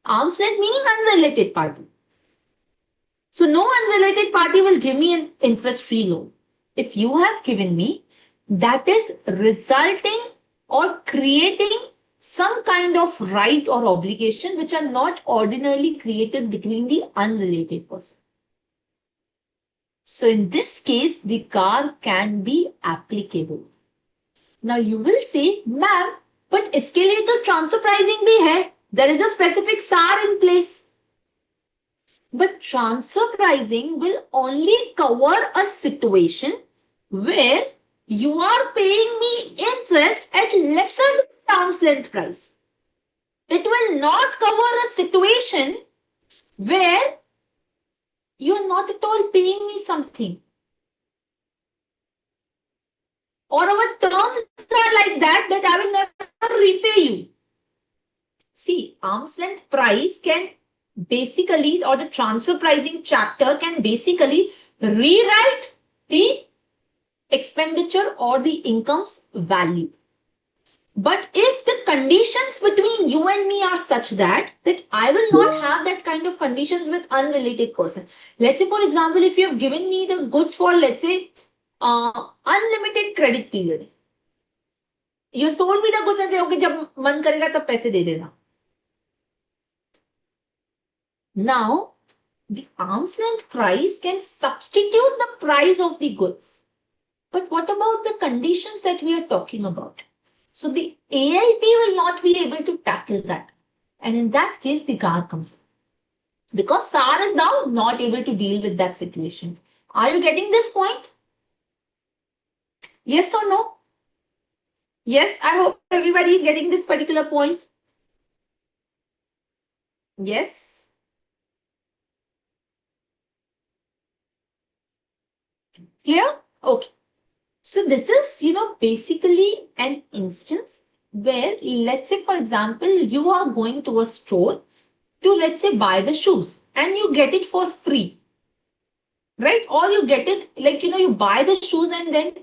Arm's length meaning unrelated party. So no unrelated party will give me an interest-free loan. If you have given me, that is resulting or creating some kind of right or obligation which are not ordinarily created between the unrelated person. So in this case, the GAAR can be applicable. Now you will say, ma'am, but इसके लिए तो transfer pricing भी है. There is a specific SAAR in place. But transfer pricing will only cover a situation where you are paying me interest at lesser than arm's length price. It will not cover a situation where you are not at all paying me something. Or our terms are like that I will never repay you. See, arm's length price can basically, or the transfer pricing chapter can basically rewrite the expenditure or the income's value. But if the conditions between you and me are such that I will not have that kind of conditions with unrelated person. Let's say, for example, if you have given me the goods for, let's say, unlimited credit period. You sold me the goods and say, okay, जब मन करेगा तब पैसे दे देना. Now, the arm's length price can substitute the price of the goods. But what about the conditions that we are talking about? So the ALP will not be able to tackle that. And in that case, the GAAR comes in. Because SAAR is now not able to deal with that situation. Are you getting this point? Yes or no? Yes, I hope everybody is getting this particular point. Yes. Clear? Okay. So this is, basically an instance where, let's say, for example, you are going to a store to, let's say, buy the shoes and you get it for free. Right? Or you get it, like, you buy the shoes and then,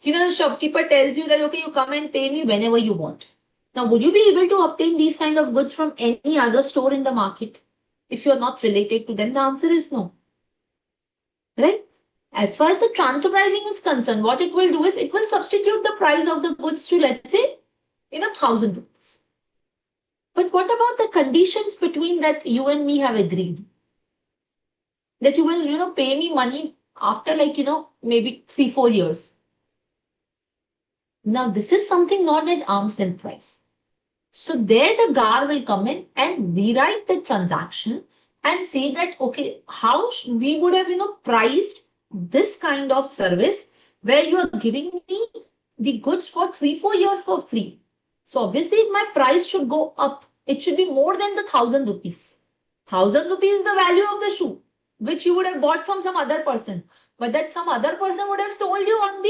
the shopkeeper tells you that, okay, you come and pay me whenever you want. Now, would you be able to obtain these kind of goods from any other store in the market? If you're not related to them, the answer is no. Right? As far as the transfer pricing is concerned, what it will do is it will substitute the price of the goods to, let's say, 1,000 rupees. But what about the conditions between that you and me have agreed? That you will, pay me money after like, maybe 3-4 years. Now, this is something not at arm's length price. So there the GAAR will come in and rewrite the transaction and say that, okay, how we would have, priced this kind of service where you are giving me the goods for 3-4 years for free. So obviously my price should go up. It should be more than the 1,000 rupees. 1,000 rupees is the value of the shoe, which you would have bought from some other person. But that some other person would have sold you on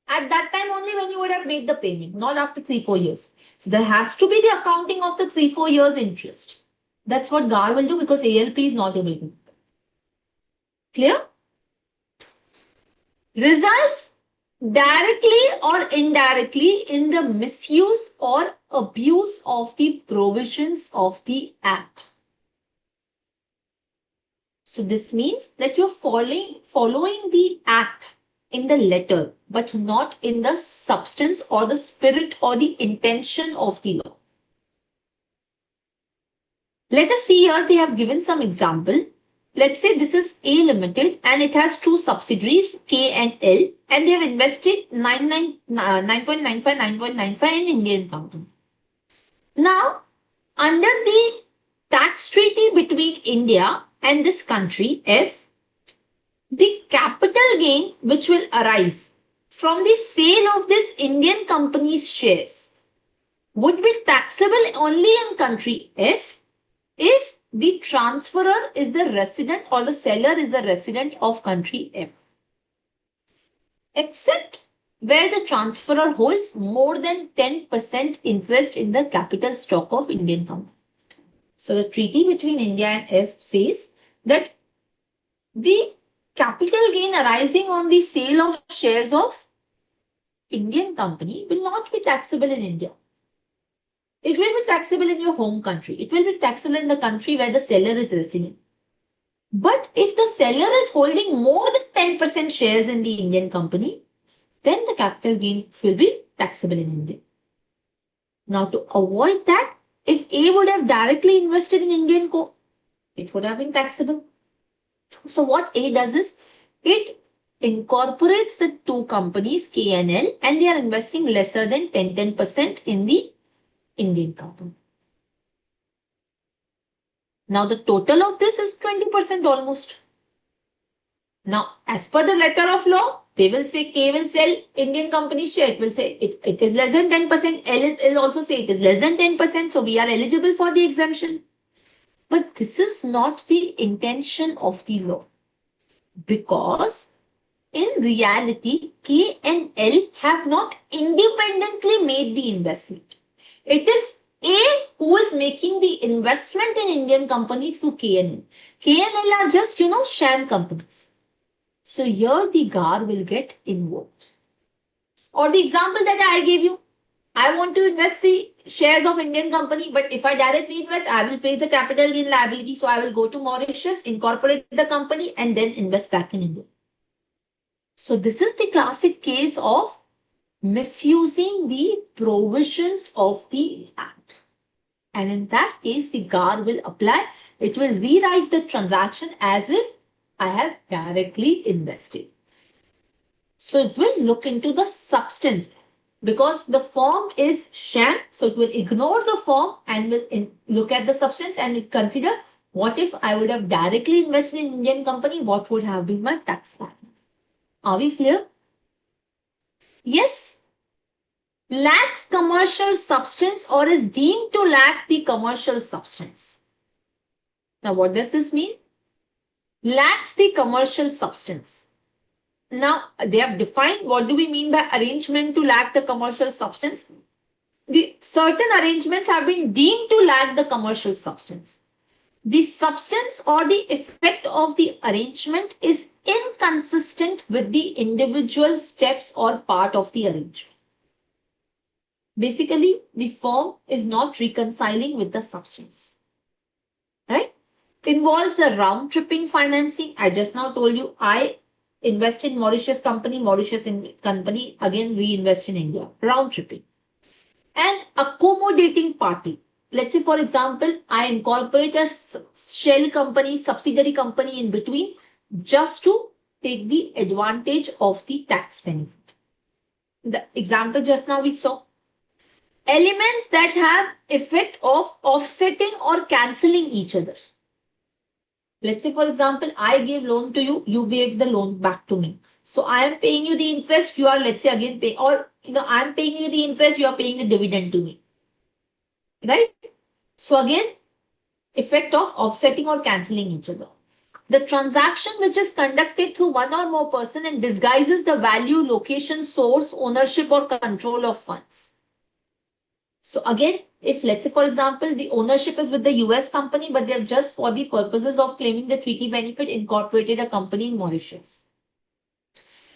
at that time only when you would have made the payment, not after 3-4 years. So there has to be the accounting of the 3-4 years interest. That's what GAAR will do because ALP is not able to do. Clear? Results directly or indirectly in the misuse or abuse of the provisions of the Act. So this means that you're following the Act in the letter, but not in the substance or the spirit or the intention of the law. Let us see here, they have given some example. Let's say this is A Limited and it has two subsidiaries, K and L, and they have invested 9.95 in Indian company. Now, under the tax treaty between India and this country, F, the capital gain which will arise from the sale of this Indian company's shares would be taxable only in country F if the transferor is the resident or the seller is the resident of country F, except where the transferor holds more than 10% interest in the capital stock of Indian company. So the treaty between India and F says that the capital gain arising on the sale of shares of Indian company will not be taxable in India. It will be taxable in your home country. It will be taxable in the country where the seller is resident. But if the seller is holding more than 10% shares in the Indian company, then the capital gain will be taxable in India. Now, to avoid that, if A would have directly invested in Indian co, it would have been taxable. So what A does is, it incorporates the two companies, K and L, and they are investing lesser than 10% in the Indian company. Now, the total of this is 20% almost. Now, as per the letter of law, they will say K will sell Indian company share. It will say it is less than 10%. L will also say it is less than 10%. So we are eligible for the exemption. But this is not the intention of the law. Because in reality, K and L have not independently made the investment. It is A who is making the investment in Indian company through K and L. K and L are just, sham companies. So here the GAAR will get invoked. Or the example that I gave you, I want to invest the shares of Indian company, but if I directly invest, I will face the capital gain liability. So I will go to Mauritius, incorporate the company, and then invest back in India. So this is the classic case of misusing the provisions of the Act. And in that case, the GAAR will apply. It will rewrite the transaction as if I have directly invested. So it will look into the substance because the form is sham. So it will ignore the form and will look at the substance and will consider what if I would have directly invested in Indian company, what would have been my tax plan. Are we clear? Yes. Lacks commercial substance or is deemed to lack the commercial substance. Now what does this mean? Lacks the commercial substance. Now they have defined what do we mean by arrangement to lack the commercial substance. The certain arrangements have been deemed to lack the commercial substance. The substance or the effect of the arrangement is inconsistent with the individual steps or part of the arrangement. Basically, the form is not reconciling with the substance. Right? Involves a round tripping financing. I just now told you I invest in Mauritius company, company again reinvest in India. Round tripping. And accommodating party. Let's say, for example, I incorporate a shell company, subsidiary company in between just to take the advantage of the tax benefit. The example just now we saw. Elements that have effect of offsetting or cancelling each other. Let's say, for example, I gave loan to you, you gave the loan back to me. So I am paying you the interest, you are, let's say, again paying, or I am paying you the interest, you are paying the dividend to me. Right? So again, effect of offsetting or cancelling each other. The transaction which is conducted through one or more person and disguises the value, location, source, ownership or control of funds. So again, if let's say, for example, the ownership is with the US company, but they have just for the purposes of claiming the treaty benefit incorporated a company in Mauritius.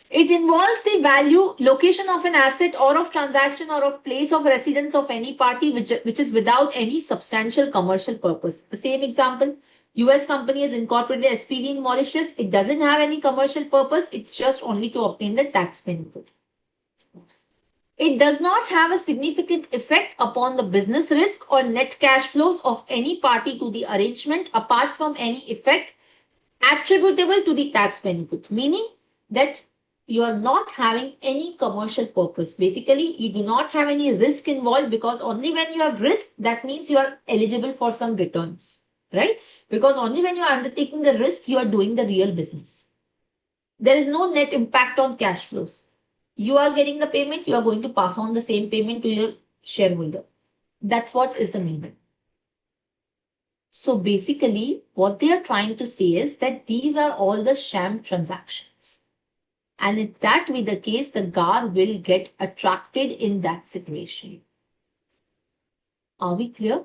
It involves the value, location of an asset or of transaction or of place of residence of any party which is without any substantial commercial purpose. The same example, US company is incorporated SPV in Mauritius. It doesn't have any commercial purpose. It's just only to obtain the tax benefit. It does not have a significant effect upon the business risk or net cash flows of any party to the arrangement apart from any effect attributable to the tax benefit, meaning that you are not having any commercial purpose. Basically, you do not have any risk involved because only when you have risk, that means you are eligible for some returns, right? Because only when you are undertaking the risk, you are doing the real business. There is no net impact on cash flows. You are getting the payment, you are going to pass on the same payment to your shareholder. That's what is the meaning. So basically, what they are trying to say is that these are all the sham transactions. And if that be the case, the GAAR will get attracted in that situation. Are we clear?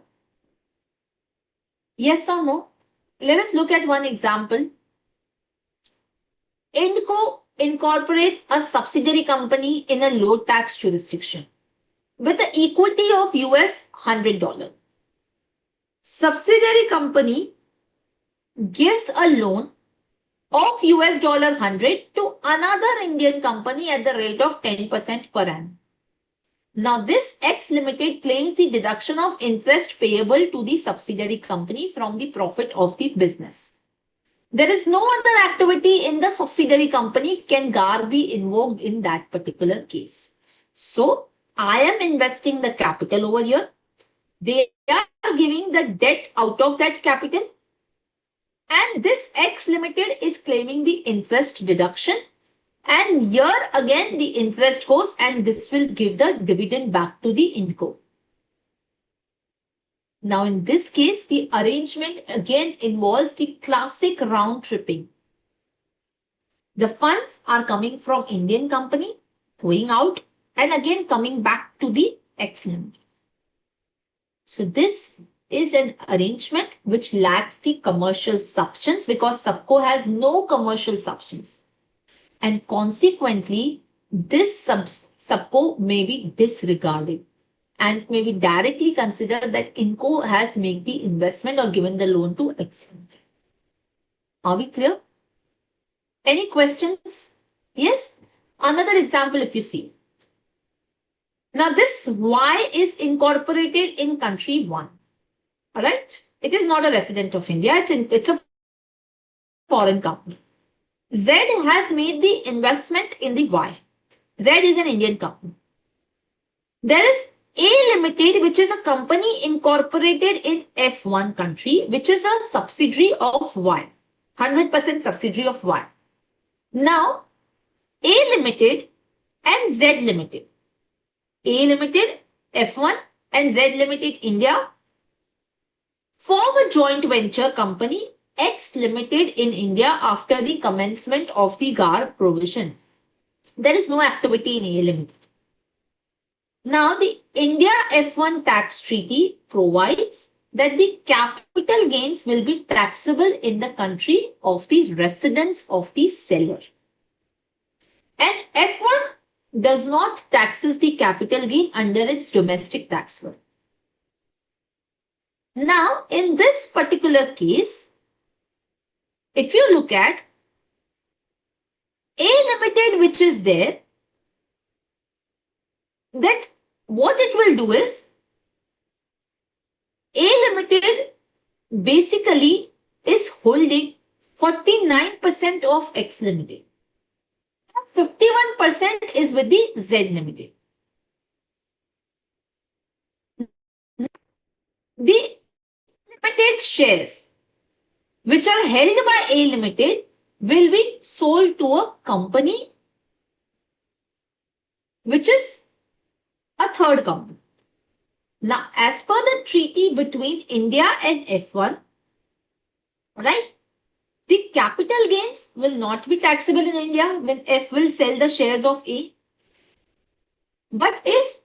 Yes or no? Let us look at one example. Indco incorporates a subsidiary company in a low tax jurisdiction with an equity of US $100. Subsidiary company gives a loan of US $100 to another Indian company at the rate of 10% per annum. Now, this X Limited claims the deduction of interest payable to the subsidiary company from the profit of the business. There is no other activity in the subsidiary company can GAAR be invoked in that particular case. So, I am investing the capital over here. They are giving the debt out of that capital. And this X Limited is claiming the interest deduction. And here again the interest goes and this will give the dividend back to the INCO. Now in this case, the arrangement again involves the classic round tripping. The funds are coming from Indian company, going out and again coming back to the X Limited. So this is an arrangement which lacks the commercial substance because subco has no commercial substance. And consequently, this subco may be disregarded and may be directly considered that INCO has made the investment or given the loan to X Limited. Are we clear? Any questions? Yes? Another example if you see. Now this Y is incorporated in country 1. Alright? It is not a resident of India. It's a foreign company. Z has made the investment in the Y. Z is an Indian company. There is A Limited, which is a company incorporated in F1 country, which is a subsidiary of Y. 100% subsidiary of Y. Now, A Limited and Z Limited. A Limited, F1 and Z Limited, India, form a joint venture company X Limited in India after the commencement of the GAAR provision. There is no activity in A Limited. Now, the India F1 tax treaty provides that the capital gains will be taxable in the country of the residence of the seller. And F1 does not taxes the capital gain under its domestic tax law. Now, in this particular case, if you look at A Limited, which is there, that what it will do is A Limited basically is holding 49% of X Limited. 51% is with the Z Limited. The limited shares which are held by A Limited will be sold to a company which is a third company. Now, as per the treaty between India and F1, right, the capital gains will not be taxable in India when F will sell the shares of A. But if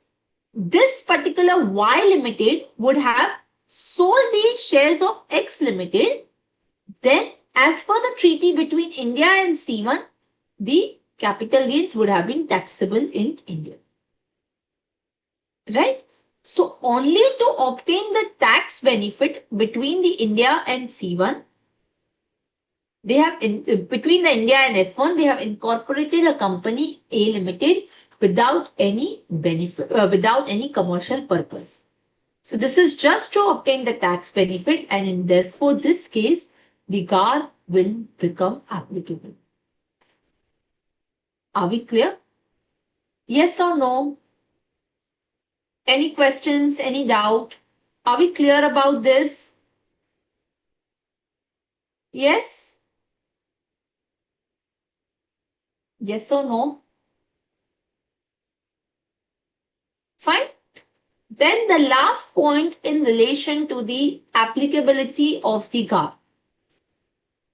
this particular Y Limited would have sold the shares of X Limited, then as per the treaty between India and C1, the capital gains would have been taxable in India. Right? So only to obtain the tax benefit between the India and C1, they have between the India and F1, they have incorporated a company A Limited without any benefit, without any commercial purpose. So this is just to obtain the tax benefit, and in therefore this case, the GAAR will become applicable. Are we clear? Yes or no? Any questions? Any doubt? Are we clear about this? Yes? Yes or no? Fine. Then the last point in relation to the applicability of the GAAR.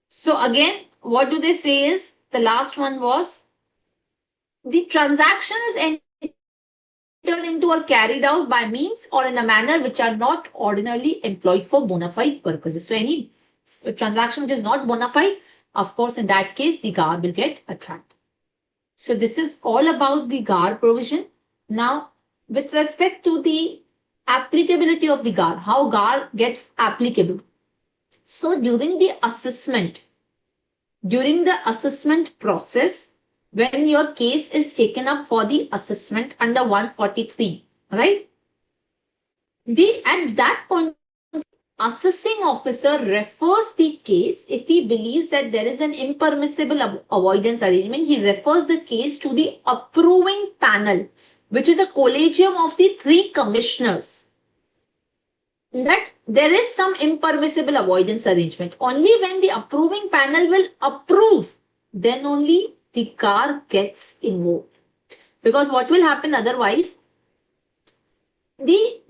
So again, what do they say is, the last one was, the transactions entered into or carried out by means or in a manner which are not ordinarily employed for bona fide purposes. So any transaction which is not bona fide, of course, in that case, the GAAR will get attracted. So this is all about the GAAR provision. Now, with respect to the applicability of the GAAR, how GAAR gets applicable. So during the assessment process, when your case is taken up for the assessment under 143, right? At that point, assessing officer refers the case if he believes that there is an impermissible avoidance arrangement. He refers the case to the approving panel, which is a collegium of the three commissioners, that there is some impermissible avoidance arrangement. Only when the approving panel will approve, then only the GAAR gets invoked. Because what will happen otherwise, the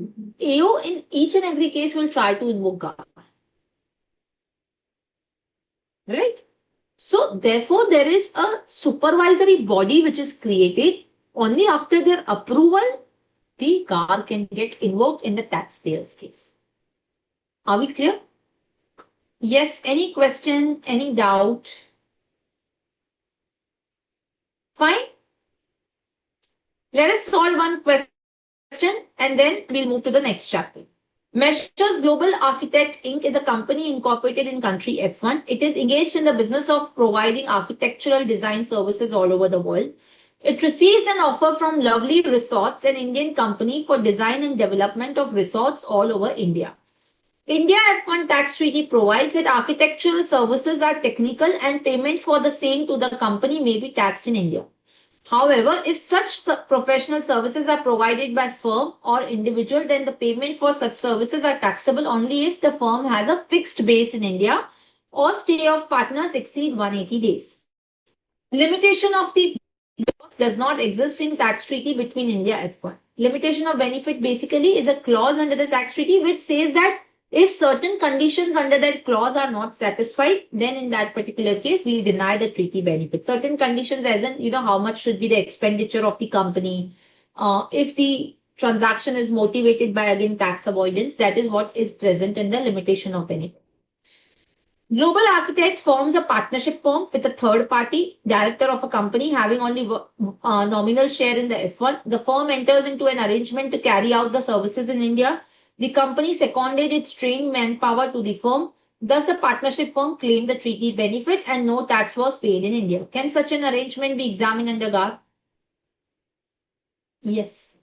AO in each and every case will try to invoke GAAR. Right? So therefore, there is a supervisory body which is created. Only after their approval, the GAAR can get invoked in the taxpayer's case. Are we clear? Yes, any question, any doubt? Fine. Let us solve one question and then we'll move to the next chapter. Measures Global Architect Inc. is a company incorporated in country F1. It is engaged in the business of providing architectural design services all over the world. It receives an offer from Lovely Resorts, an Indian company for design and development of resorts all over India. India F1 tax treaty provides that architectural services are technical and payment for the same to the company may be taxed in India. However, if such professional services are provided by firm or individual, then the payment for such services are taxable only if the firm has a fixed base in India or stay of partners exceed 180 days. Limitation of the does not exist in tax treaty between India F1. Limitation of benefit basically is a clause under the tax treaty which says that if certain conditions under that clause are not satisfied, then in that particular case, we'll deny the treaty benefit. Certain conditions as in, how much should be the expenditure of the company. If the transaction is motivated by, again, tax avoidance, that is what is present in the limitation of benefit. Global Architect forms a partnership firm with a third party, director of a company having only nominal share in the F1. The firm enters into an arrangement to carry out the services in India. The company seconded its trained manpower to the firm. Thus, the partnership firm claimed the treaty benefit and no tax was paid in India. Can such an arrangement be examined under GAAR? Yes.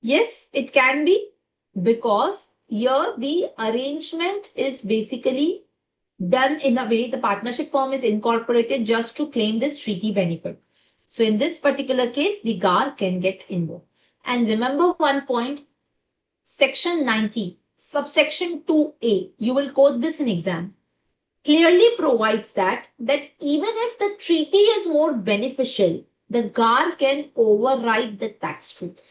Yes, it can be, because here the arrangement is basically done in a way the partnership firm is incorporated just to claim this treaty benefit. So in this particular case, the GAAR can get invoked. And remember one point, section 90, subsection 2A, you will quote this in exam, clearly provides that even if the treaty is more beneficial, the GAAR can override the tax treaty.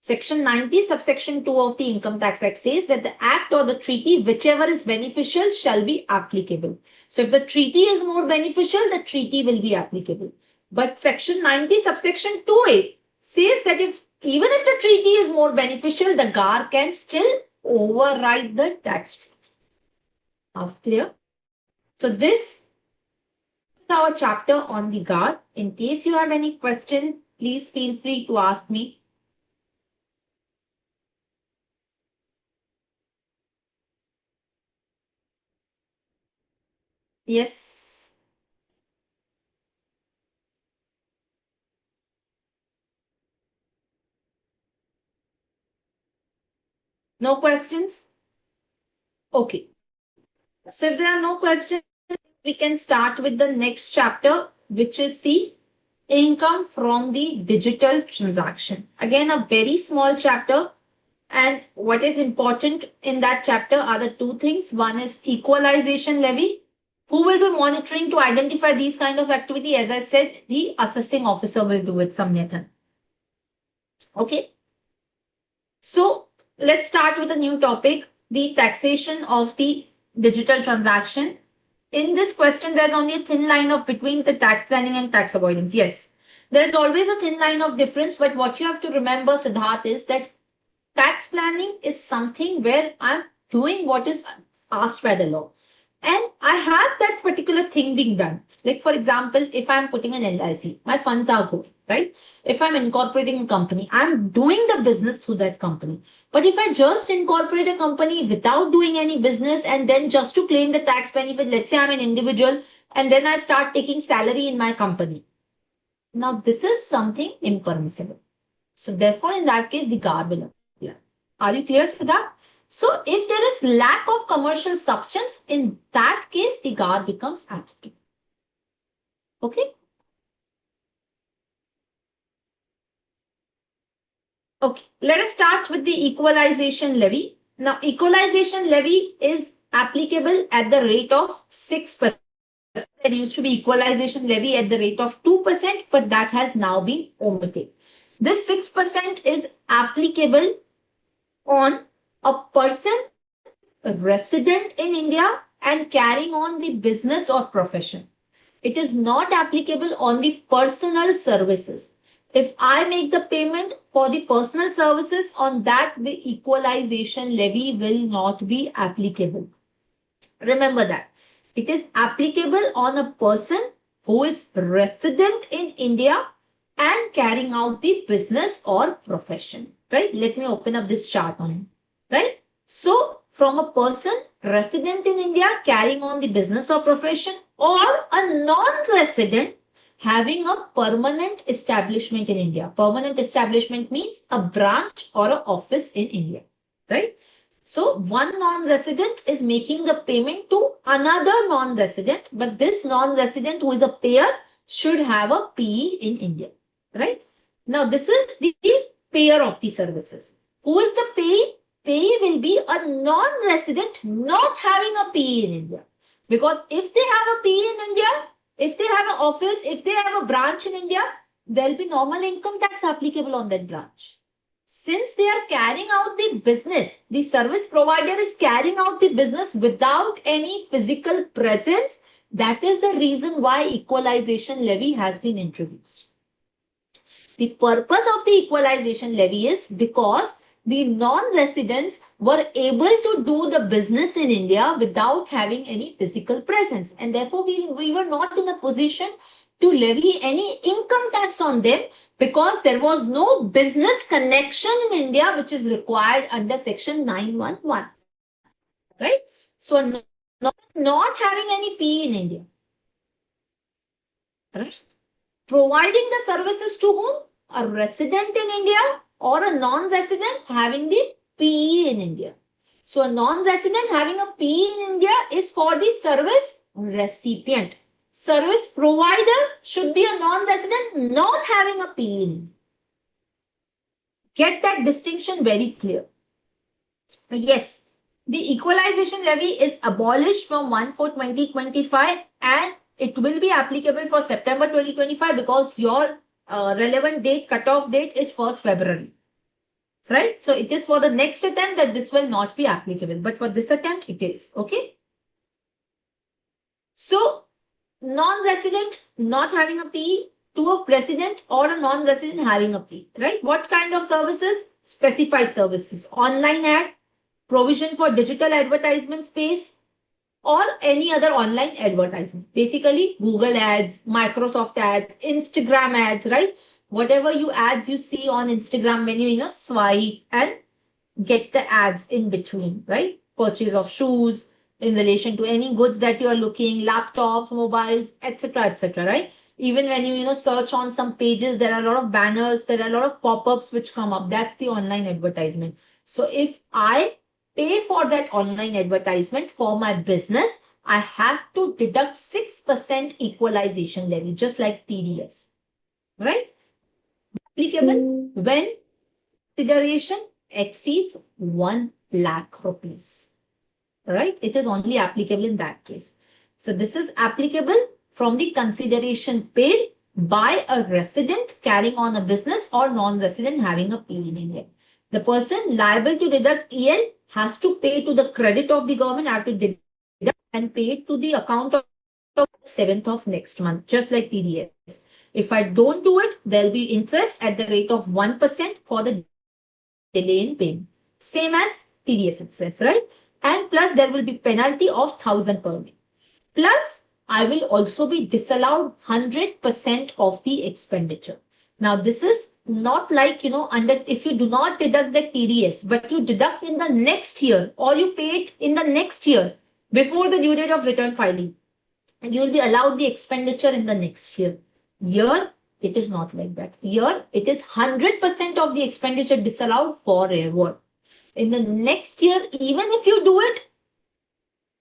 Section 90, subsection 2 of the Income Tax Act says that the act or the treaty, whichever is beneficial, shall be applicable. So if the treaty is more beneficial, the treaty will be applicable. But section 90, subsection 2A says that even if the treaty is more beneficial, the GAAR can still override the tax treaty. Are clear? So this is our chapter on the GAAR. In case you have any question, please feel free to ask me. Yes. No questions? Okay. So if there are no questions, we can start with the next chapter, which is the income from the digital transaction. Again, a very small chapter. And what is important in that chapter are the two things. One is equalization levy. Who will be monitoring to identify these kind of activity? As I said, the assessing officer will do it, Samyatan. Okay. So let's start with a new topic, the taxation of the digital transaction. In this question, there's only a thin line of between the tax planning and tax avoidance. Yes. There is always a thin line of difference, but what you have to remember, Siddharth, is that tax planning is something where I'm doing what is asked by the law. And I have that particular thing being done. Like, for example, if I'm putting an LIC, my funds are going, right? If I'm incorporating a company, I'm doing the business through that company. But if I just incorporate a company without doing any business and then just to claim the tax benefit, let's say I'm an individual and then I start taking salary in my company. Now, this is something impermissible. So therefore, in that case, the GAAR will apply. Are you clear, Siddharth? So if there is lack of commercial substance, in that case, the GAAR becomes applicable. Okay? Okay, let us start with the equalization levy. Now, equalization levy is applicable at the rate of 6%. There used to be equalization levy at the rate of 2%, but that has now been omitted. This 6% is applicable on a person resident in India and carrying on the business or profession. It is not applicable on the personal services. If I make the payment for the personal services, on that the equalization levy will not be applicable. Remember that. It is applicable on a person who is resident in India and carrying out the business or profession. Right? Let me open up this chart on it. Right? So, from a person resident in India carrying on the business or profession, or a non-resident having a permanent establishment in India. Permanent establishment means a branch or an office in India. Right? So one non-resident is making the payment to another non-resident, but this non-resident who is a payer should have a PE in India, right? Now this is the payer of the services. Who is the payee? Payee will be a non-resident not having a PE in India. Because if they have a PE in India, if they have an office, if they have a branch in India, there will be normal income tax applicable on that branch. Since they are carrying out the business, the service provider is carrying out the business without any physical presence. That is the reason why equalization levy has been introduced. The purpose of the equalization levy is because the non-residents were able to do the business in India without having any physical presence. And therefore, we were not in a position to levy any income tax on them because there was no business connection in India which is required under section 911. Right? So not having any P in India. Right? Providing the services to whom? A resident in India or a non-resident having the PE in India. So a non-resident having a PE in India is for the service recipient. Service provider should be a non-resident not having a PE in India. Get that distinction very clear. Yes, the equalization levy is abolished from 1/4/2025 and it will be applicable for September 2025 because your relevant date, cutoff date is 1st February. Right? So it is for the next attempt that this will not be applicable. But for this attempt, it is. Okay? So, non-resident not having a PE to a resident or a non-resident having a PE. Right? What kind of services? Specified services. Online ad, provision for digital advertisement space, or any other online advertisement. Basically, Google ads, Microsoft ads, Instagram ads, right? Whatever you ads you see on Instagram when you swipe and get the ads in between, right? Purchase of shoes in relation to any goods that you are looking, laptops, mobiles, etc., right? Even when you search on some pages, there are a lot of banners, there are a lot of pop-ups which come up. That's the online advertisement. So if I pay for that online advertisement for my business, I have to deduct 6% equalization levy, just like TDS, right? Applicable when consideration exceeds 1 lakh rupees, right? It is only applicable in that case. So this is applicable from the consideration paid by a resident carrying on a business or non-resident having a PE in India. The person liable to deduct EL has to pay to the credit of the government, have to deduct and pay it to the account of 7th of next month, just like TDS. If I don't do it, there'll be interest at the rate of 1% for the delay in payment. Same as TDS itself, right? And plus there will be penalty of 1,000 per day. Plus, I will also be disallowed 100% of the expenditure. Now, this is not like, under if you do not deduct the TDS, but you deduct in the next year or you pay it in the next year before the due date of return filing, and you will be allowed the expenditure in the next year. Here, it is not like that. Here, it is 100% of the expenditure disallowed forever. In the next year, even if you do it,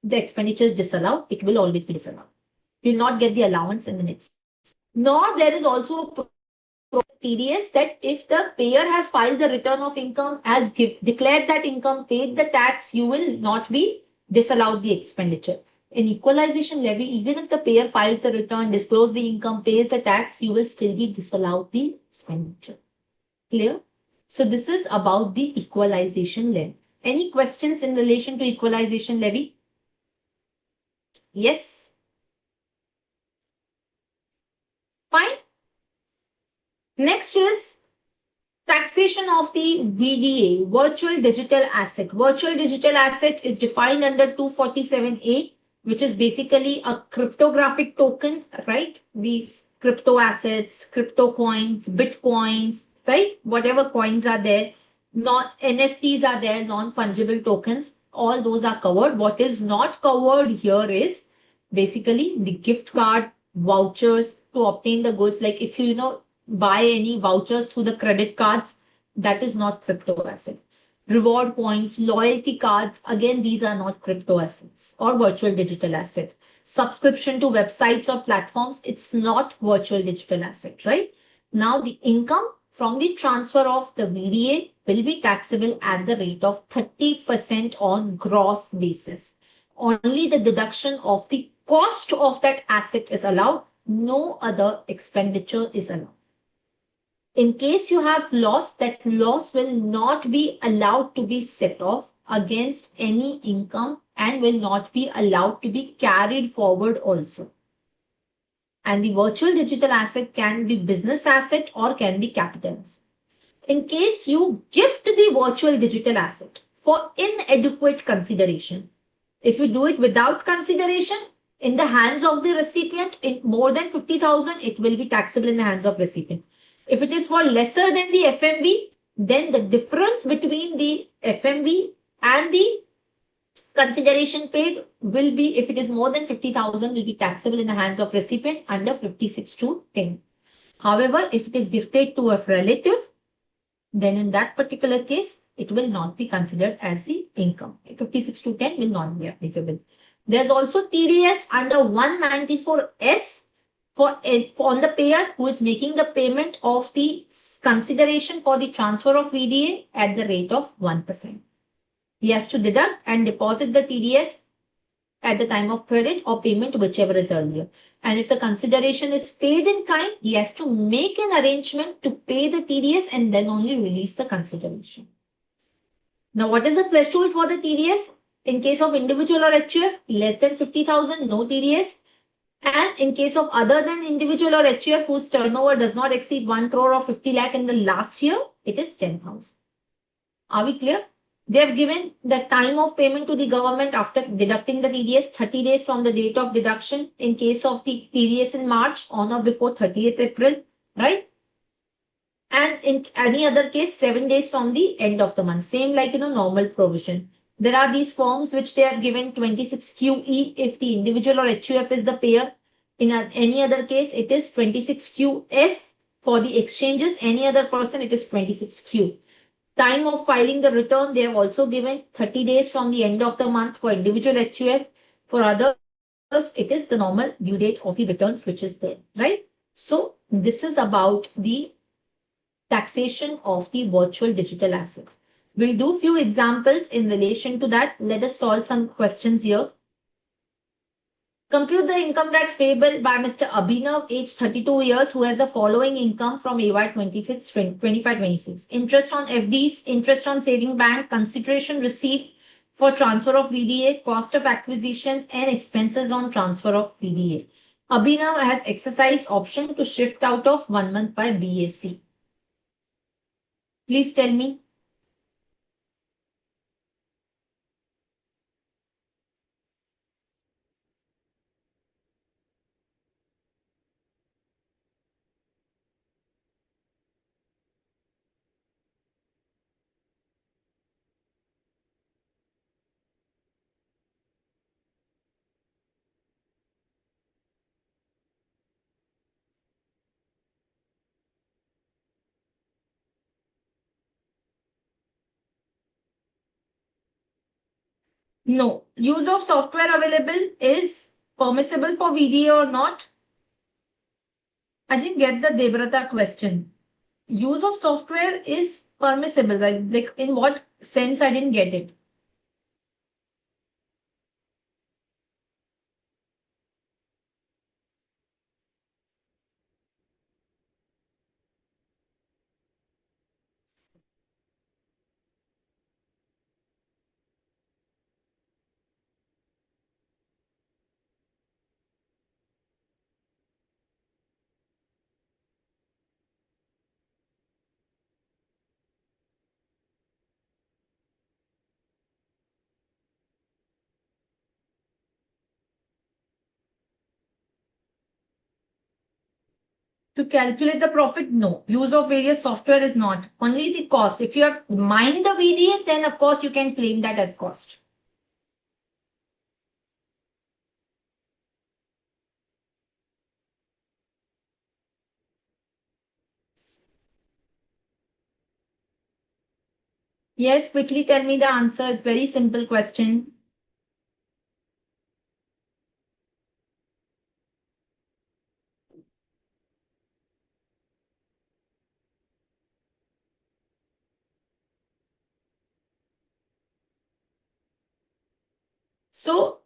the expenditure is disallowed. It will always be disallowed. You will not get the allowance in the next. Nor there is also a TDS that if the payer has filed the return of income, has declared that income, paid the tax, you will not be disallowed the expenditure. In equalization levy, even if the payer files the return, disclose the income, pays the tax, you will still be disallowed the expenditure. Clear? So this is about the equalization levy. Any questions in relation to equalization levy? Yes? Fine. Next is taxation of the VDA, virtual digital asset. Virtual digital asset is defined under 247A, which is basically a cryptographic token, right? These crypto assets, crypto coins, bitcoins, right? Whatever coins are there, not NFTs are there, non-fungible tokens, all those are covered. What is not covered here is basically the gift card, vouchers to obtain the goods. Like if you buy any vouchers through the credit cards, that is not crypto asset. Reward points, loyalty cards, again, these are not crypto assets or virtual digital asset. Subscription to websites or platforms, it's not virtual digital asset, right? Now the income from the transfer of the VDA will be taxable at the rate of 30% on gross basis. Only the deduction of the cost of that asset is allowed. No other expenditure is allowed. In case you have loss, that loss will not be allowed to be set off against any income and will not be allowed to be carried forward also. And the virtual digital asset can be business asset or can be capital asset. In case you gift the virtual digital asset for inadequate consideration, if you do it without consideration in the hands of the recipient, in more than 50,000, it will be taxable in the hands of recipient. If it is for lesser than the FMV, then the difference between the FMV and the consideration paid will be, if it is more than 50,000, will be taxable in the hands of recipient under 56 to 10. However, if it is gifted to a relative, then in that particular case, it will not be considered as the income. 56 to 10 will not be applicable. There's also TDS under 194S on the payer who is making the payment of the consideration for the transfer of VDA at the rate of 1%. He has to deduct and deposit the TDS at the time of credit or payment, whichever is earlier. And if the consideration is paid in kind, he has to make an arrangement to pay the TDS and then only release the consideration. Now, what is the threshold for the TDS? In case of individual or HUF, less than 50,000, no TDS. And in case of other than individual or HUF whose turnover does not exceed 1 crore or 50 lakh in the last year, it is 10,000. Are we clear? They have given the time of payment to the government after deducting the TDS 30 days from the date of deduction. In case of the TDS in March, on or before 30th April, right? And in any other case, 7 days from the end of the month. Same like, normal provision. There are these forms which they have given 26QE if the individual or HUF is the payer. In any other case, it is 26QF for the exchanges. Any other person, it is 26Q. Time of filing the return, they have also given 30 days from the end of the month for individual HUF. For others, it is the normal due date of the returns which is there, right? So this is about the taxation of the virtual digital asset. We'll do few examples in relation to that. Let us solve some questions here. Compute the income tax payable by Mr. Abhinav, age 32 years, who has the following income from AY 25-26. Interest on FDs, interest on saving bank, consideration received for transfer of VDA, cost of acquisitions, and expenses on transfer of VDA. Abhinav has exercised option to shift out of 115 BAC. Please tell me. No. Use of software available is permissible for VDA or not? I didn't get the Devrata question. Use of software is permissible. Like in what sense? I didn't get it. To calculate the profit, no. Use of various software is not. Only the cost. If you have mined the VDA, then of course you can claim that as cost. Yes, quickly tell me the answer. It's very simple question. So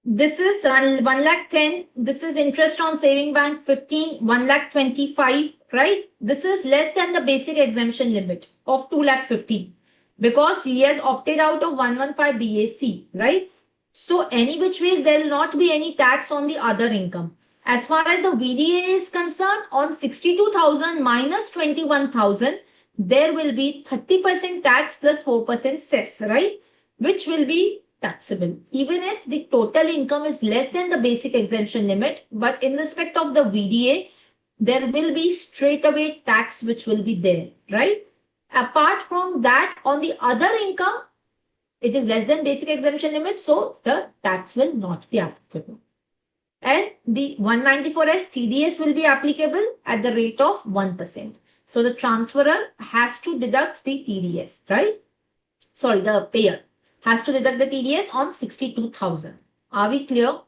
this is 1 lakh 10. This is interest on saving bank 15, 1 lakh 25, right? This is less than the basic exemption limit of 2 lakh 15 because he has opted out of 115 BAC, right? So any which ways there will not be any tax on the other income. As far as the VDA is concerned, on 62,000 minus 21,000, there will be 30% tax plus 4% cess, right? Which will be taxable even if the total income is less than the basic exemption limit, but in respect of the VDA there will be straight away tax which will be there, right? Apart from that, on the other income it is less than basic exemption limit, so the tax will not be applicable. And the 194S TDS will be applicable at the rate of 1%. So the transferor has to deduct the TDS, right? Sorry, the payer has to deduct the TDS on 62,000. Are we clear?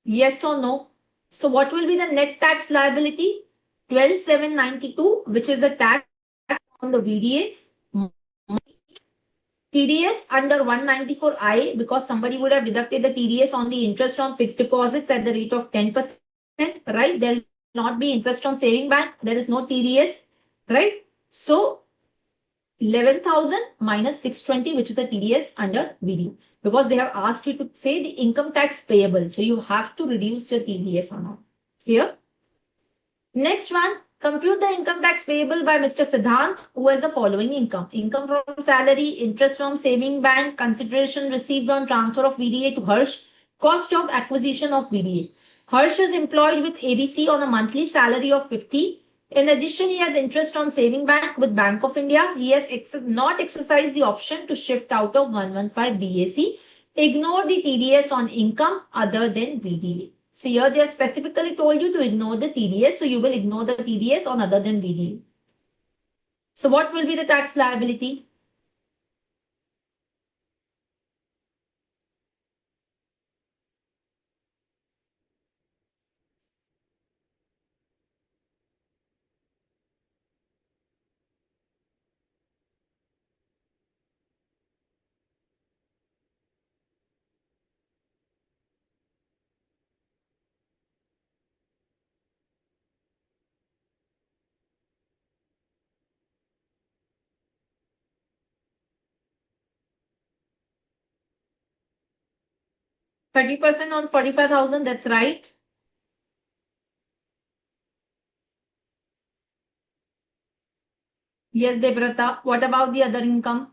Yes or no? So what will be the net tax liability? 12,792, which is a tax on the VDA. TDS under 194I, because somebody would have deducted the TDS on the interest on fixed deposits at the rate of 10%, right? There will not be interest on saving bank. There is no TDS, right? So 11,000 minus 620, which is the TDS under VD, because they have asked you to say the income tax payable. So you have to reduce your TDS amount. Here. Next one, compute the income tax payable by Mr. Siddhant, who has the following income. Income from salary, interest from saving bank, consideration received on transfer of VDA to Harsh, cost of acquisition of VDA. Harsh is employed with ABC on a monthly salary of 50. In addition, he has interest on saving bank with Bank of India. He has not exercised the option to shift out of 115 BAC. Ignore the TDS on income other than VDA. So here they have specifically told you to ignore the TDS. So you will ignore the TDS on other than VDA. So what will be the tax liability? %30 on 45,000. That's right. Yes, Debrata. What about the other income?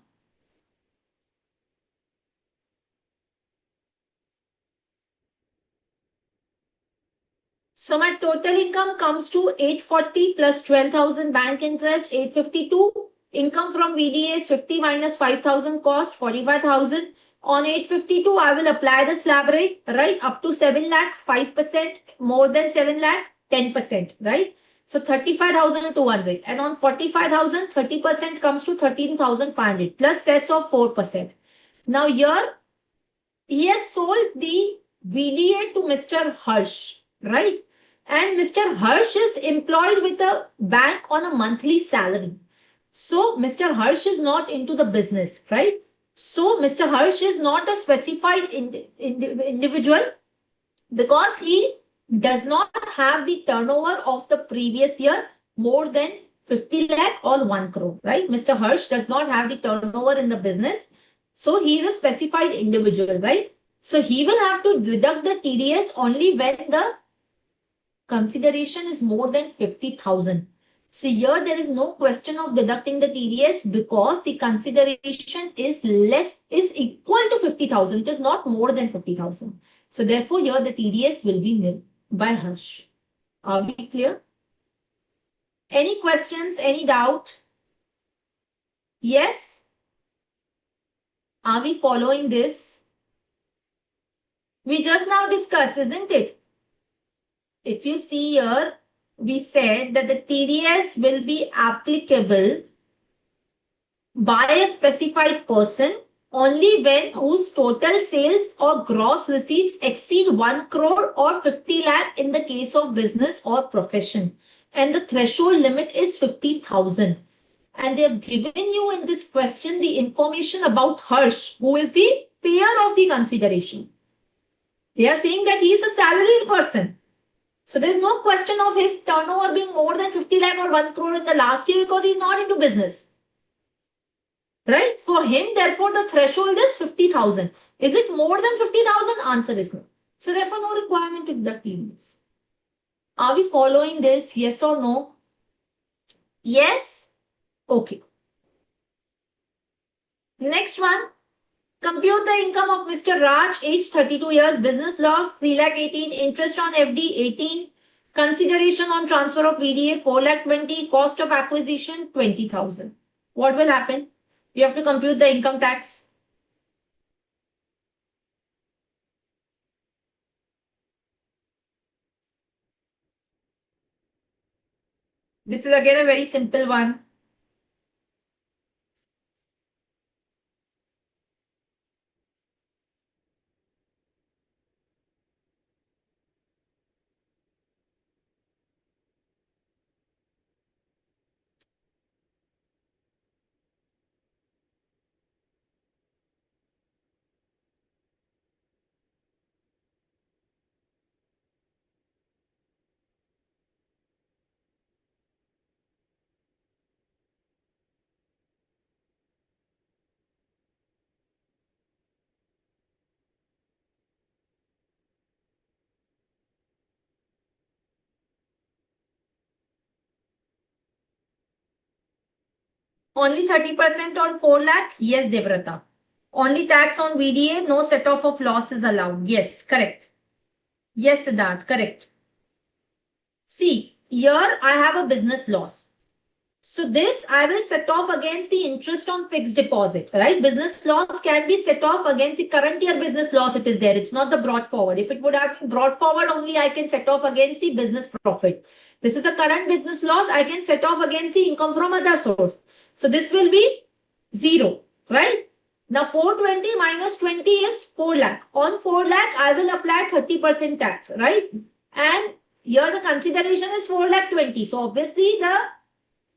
So my total income comes to 840 plus 12,000 bank interest, 852. Income from VDA is 50 minus 5,000 cost, 45,000. On 852, I will apply the slab rate, right? Up to 7 lakh, 5%, more than 7 lakh, 10%, right? So 35,200. And on 45,000, 30% comes to 13,500 plus cess of 4%. Now here, he has sold the VDA to Mr. Harsh, right? And Mr. Harsh is employed with the bank on a monthly salary. So Mr. Harsh is not into the business, right? So Mr. Harsh is not a specified individual because he does not have the turnover of the previous year more than 50 lakh or 1 crore, right? Mr. Harsh does not have the turnover in the business. So he is a specified individual, right? So he will have to deduct the TDS only when the consideration is more than 50,000. So here there is no question of deducting the TDS because the consideration is equal to 50,000. It is not more than 50,000. So therefore here the TDS will be nil by Harsh. Are we clear? Any questions? Any doubt? Yes? Are we following this? We just now discussed, isn't it? If you see here, we said that the TDS will be applicable by a specified person only when whose total sales or gross receipts exceed 1 crore or 50 lakh in the case of business or profession. And the threshold limit is 50,000. And they have given you in this question the information about Harsh, who is the payer of the consideration. They are saying that he is a salaried person. So there is no question of his turnover being more than 50 lakh or 1 crore in the last year because he is not into business. Right? For him, therefore, the threshold is 50,000. Is it more than 50,000? Answer is no. So therefore, no requirement to deduct TDS. Are we following this? Yes or no? Yes? Okay. Next one. Compute the income of Mr. Raj, age 32 years, business loss 3 lakh 18, interest on FD 18, consideration on transfer of VDA 4 lakh 20, cost of acquisition 20,000. What will happen? You have to compute the income tax. This is again a very simple one. Only 30% on 4 lakh? Yes, Devrata. Only tax on VDA, no set off of loss is allowed. Yes, correct. Yes, Siddharth, correct. See, here I have a business loss. So this I will set off against the interest on fixed deposit, right? Business loss can be set off against the current year business loss. It is there. It's not the brought forward. If it would have been brought forward only, I can set off against the business profit. This is the current business loss. I can set off against the income from other source. So this will be 0, right? Now 420 minus 20 is 4 lakh. On 4 lakh, I will apply 30% tax, right? And here the consideration is 4 lakh 20. So obviously the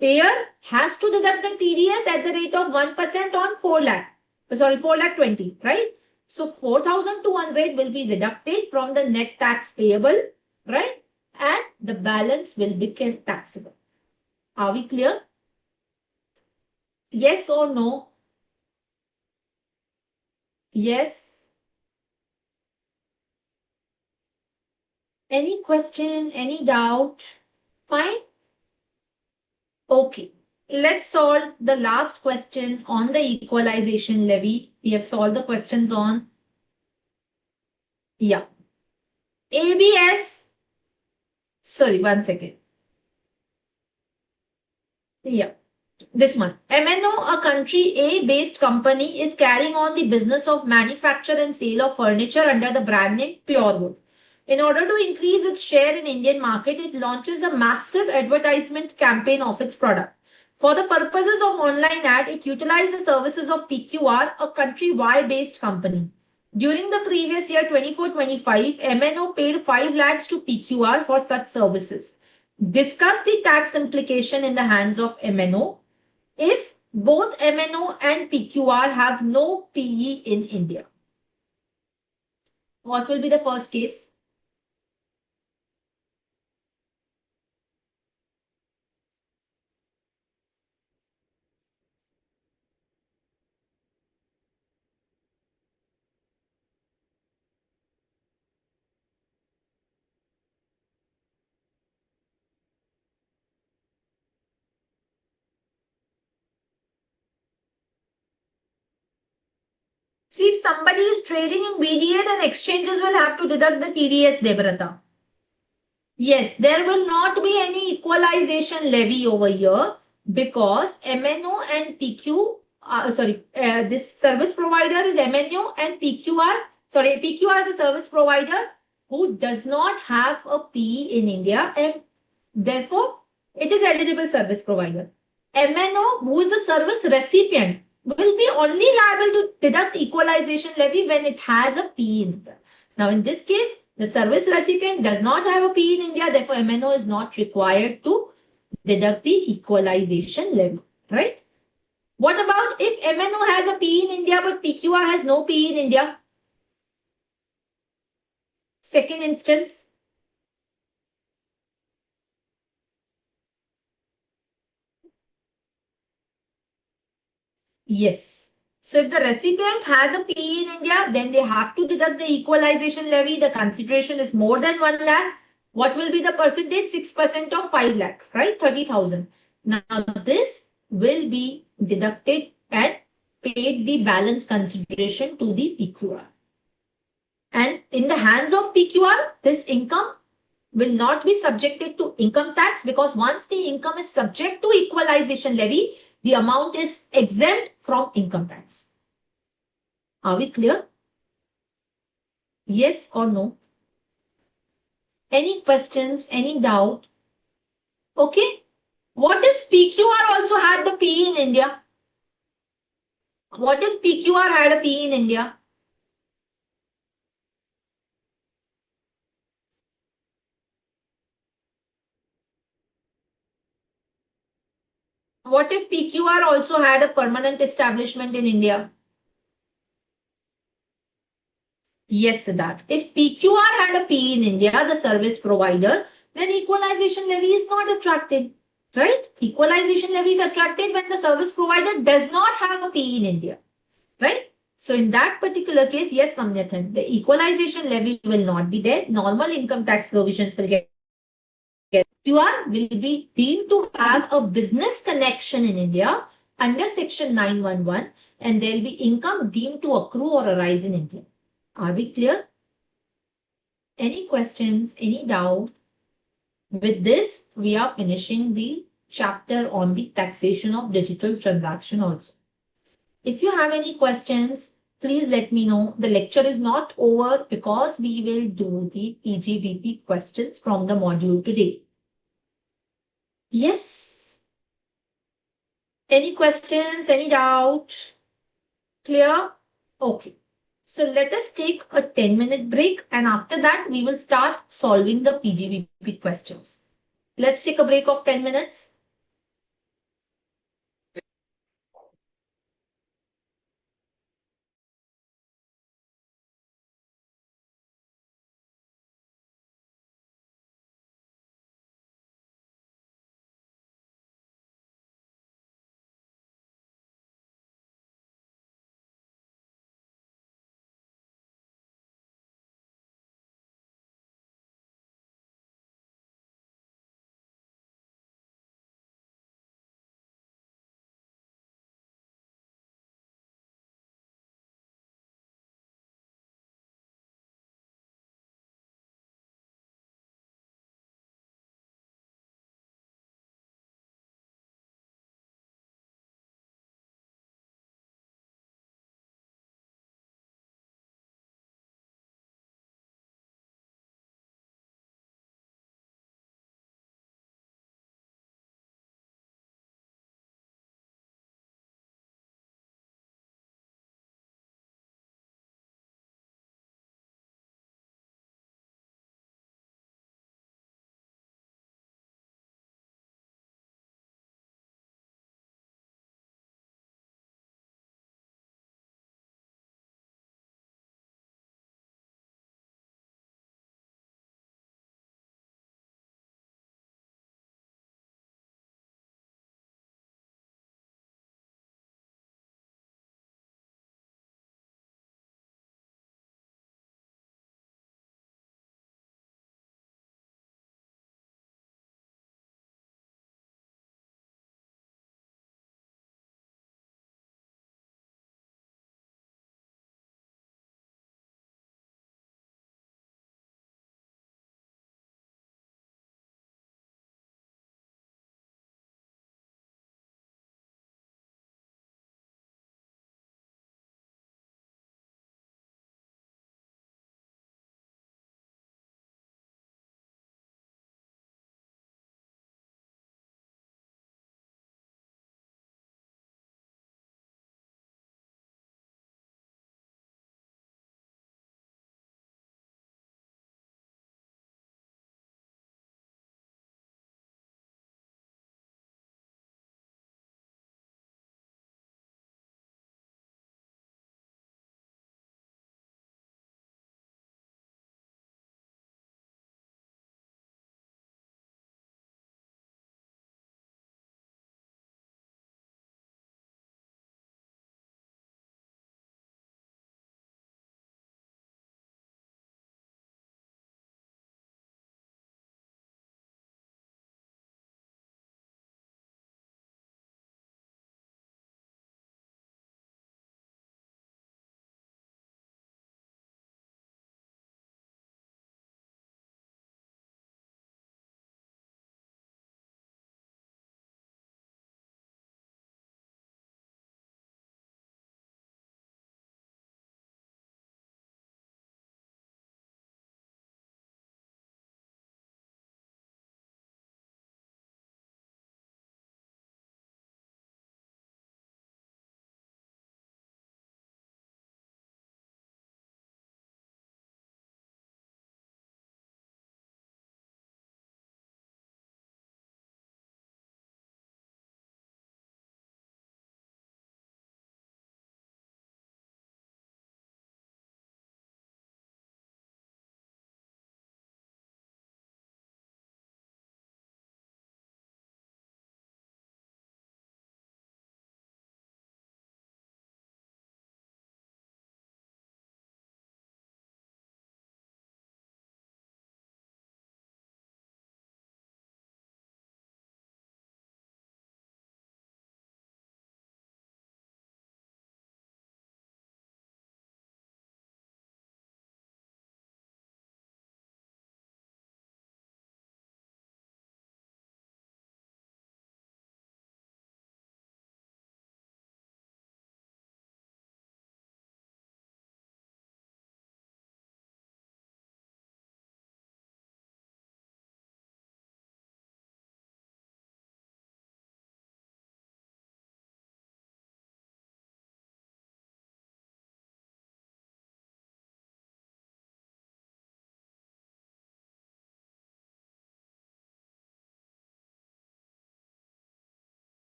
payer has to deduct the TDS at the rate of 1% on 4 lakh. Sorry, 4 lakh 20, right? So 4,200 will be deducted from the net tax payable, right? And the balance will become taxable. Are we clear? Yes or no? Yes. Any question? Any doubt? Fine. Okay. let's solve the last question on the equalization levy. We have solved the questions on, yeah, ABS. Sorry, one second. Yeah. This one. MNO, a country A based company, is carrying on the business of manufacture and sale of furniture under the brand name Purewood. In order to increase its share in Indian market, it launches a massive advertisement campaign of its product. For the purposes of online ad, it utilizes the services of PQR, a country Y based company. During the previous year 24-25, MNO paid 5 lakhs to PQR for such services. Discuss the tax implication in the hands of MNO if both MNO and PQR have no PE in India. What will be the first case? See, if somebody is trading in BDA, then exchanges will have to deduct the TDS, Devrata. Yes, there will not be any equalization levy over here because MNO and PQ, this service provider is MNO and PQR. Sorry, PQR is a service provider who does not have a PE in India and therefore it is eligible service provider. MNO, who is the service recipient, will be only liable to deduct equalization levy when it has a PE in India. Now, in this case, the service recipient does not have a PE in India, therefore MNO is not required to deduct the equalization levy, right? What about if MNO has a PE in India but PQR has no PE in India? Second instance, yes. So if the recipient has a PE in India, then they have to deduct the equalization levy. The consideration is more than 1 lakh. What will be the percentage? 6% of 5 lakh, right? 30,000. Now this will be deducted and paid the balance consideration to the PQR. And in the hands of PQR, this income will not be subjected to income tax because once the income is subject to equalization levy, the amount is exempt from income tax. Are we clear? Yes or no? Any questions? Any doubt? Okay. What if PQR also had the PE in India? What if PQR had a PE in India? What if PQR also had a permanent establishment in India? Yes, Siddharth. If PQR had a PE in India, the service provider, then equalization levy is not attracted, right? Equalization levy is attracted when the service provider does not have a PE in India, right? So in that particular case, yes, Samyathan, the equalization levy will not be there. Normal income tax provisions will get. PQR will be deemed to have a business connection in India under section 911 and there will be income deemed to accrue or arise in India. Are we clear? Any questions? Any doubt? With this, we are finishing the chapter on the taxation of digital transaction also. If you have any questions, please let me know. The lecture is not over because we will do the PGBP questions from the module today. Yes. Any questions? Any doubt? Clear? Okay. So let us take a 10-minute break and after that we will start solving the PGBP questions. Let's take a break of 10 minutes.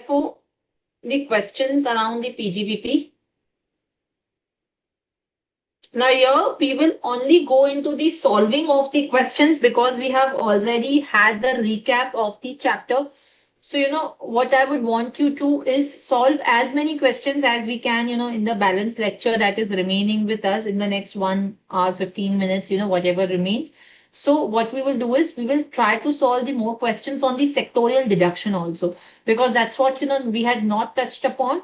for the questions around the PGBP. Now here we will only go into the solving of the questions because we have already had the recap of the chapter. So, what I would want you to is solve as many questions as we can, in the balance lecture that is remaining with us in the next 1 hour, 15 minutes, whatever remains. So, what we will do is we will try to solve the more questions on the sectorial deduction also, because that's what, we had not touched upon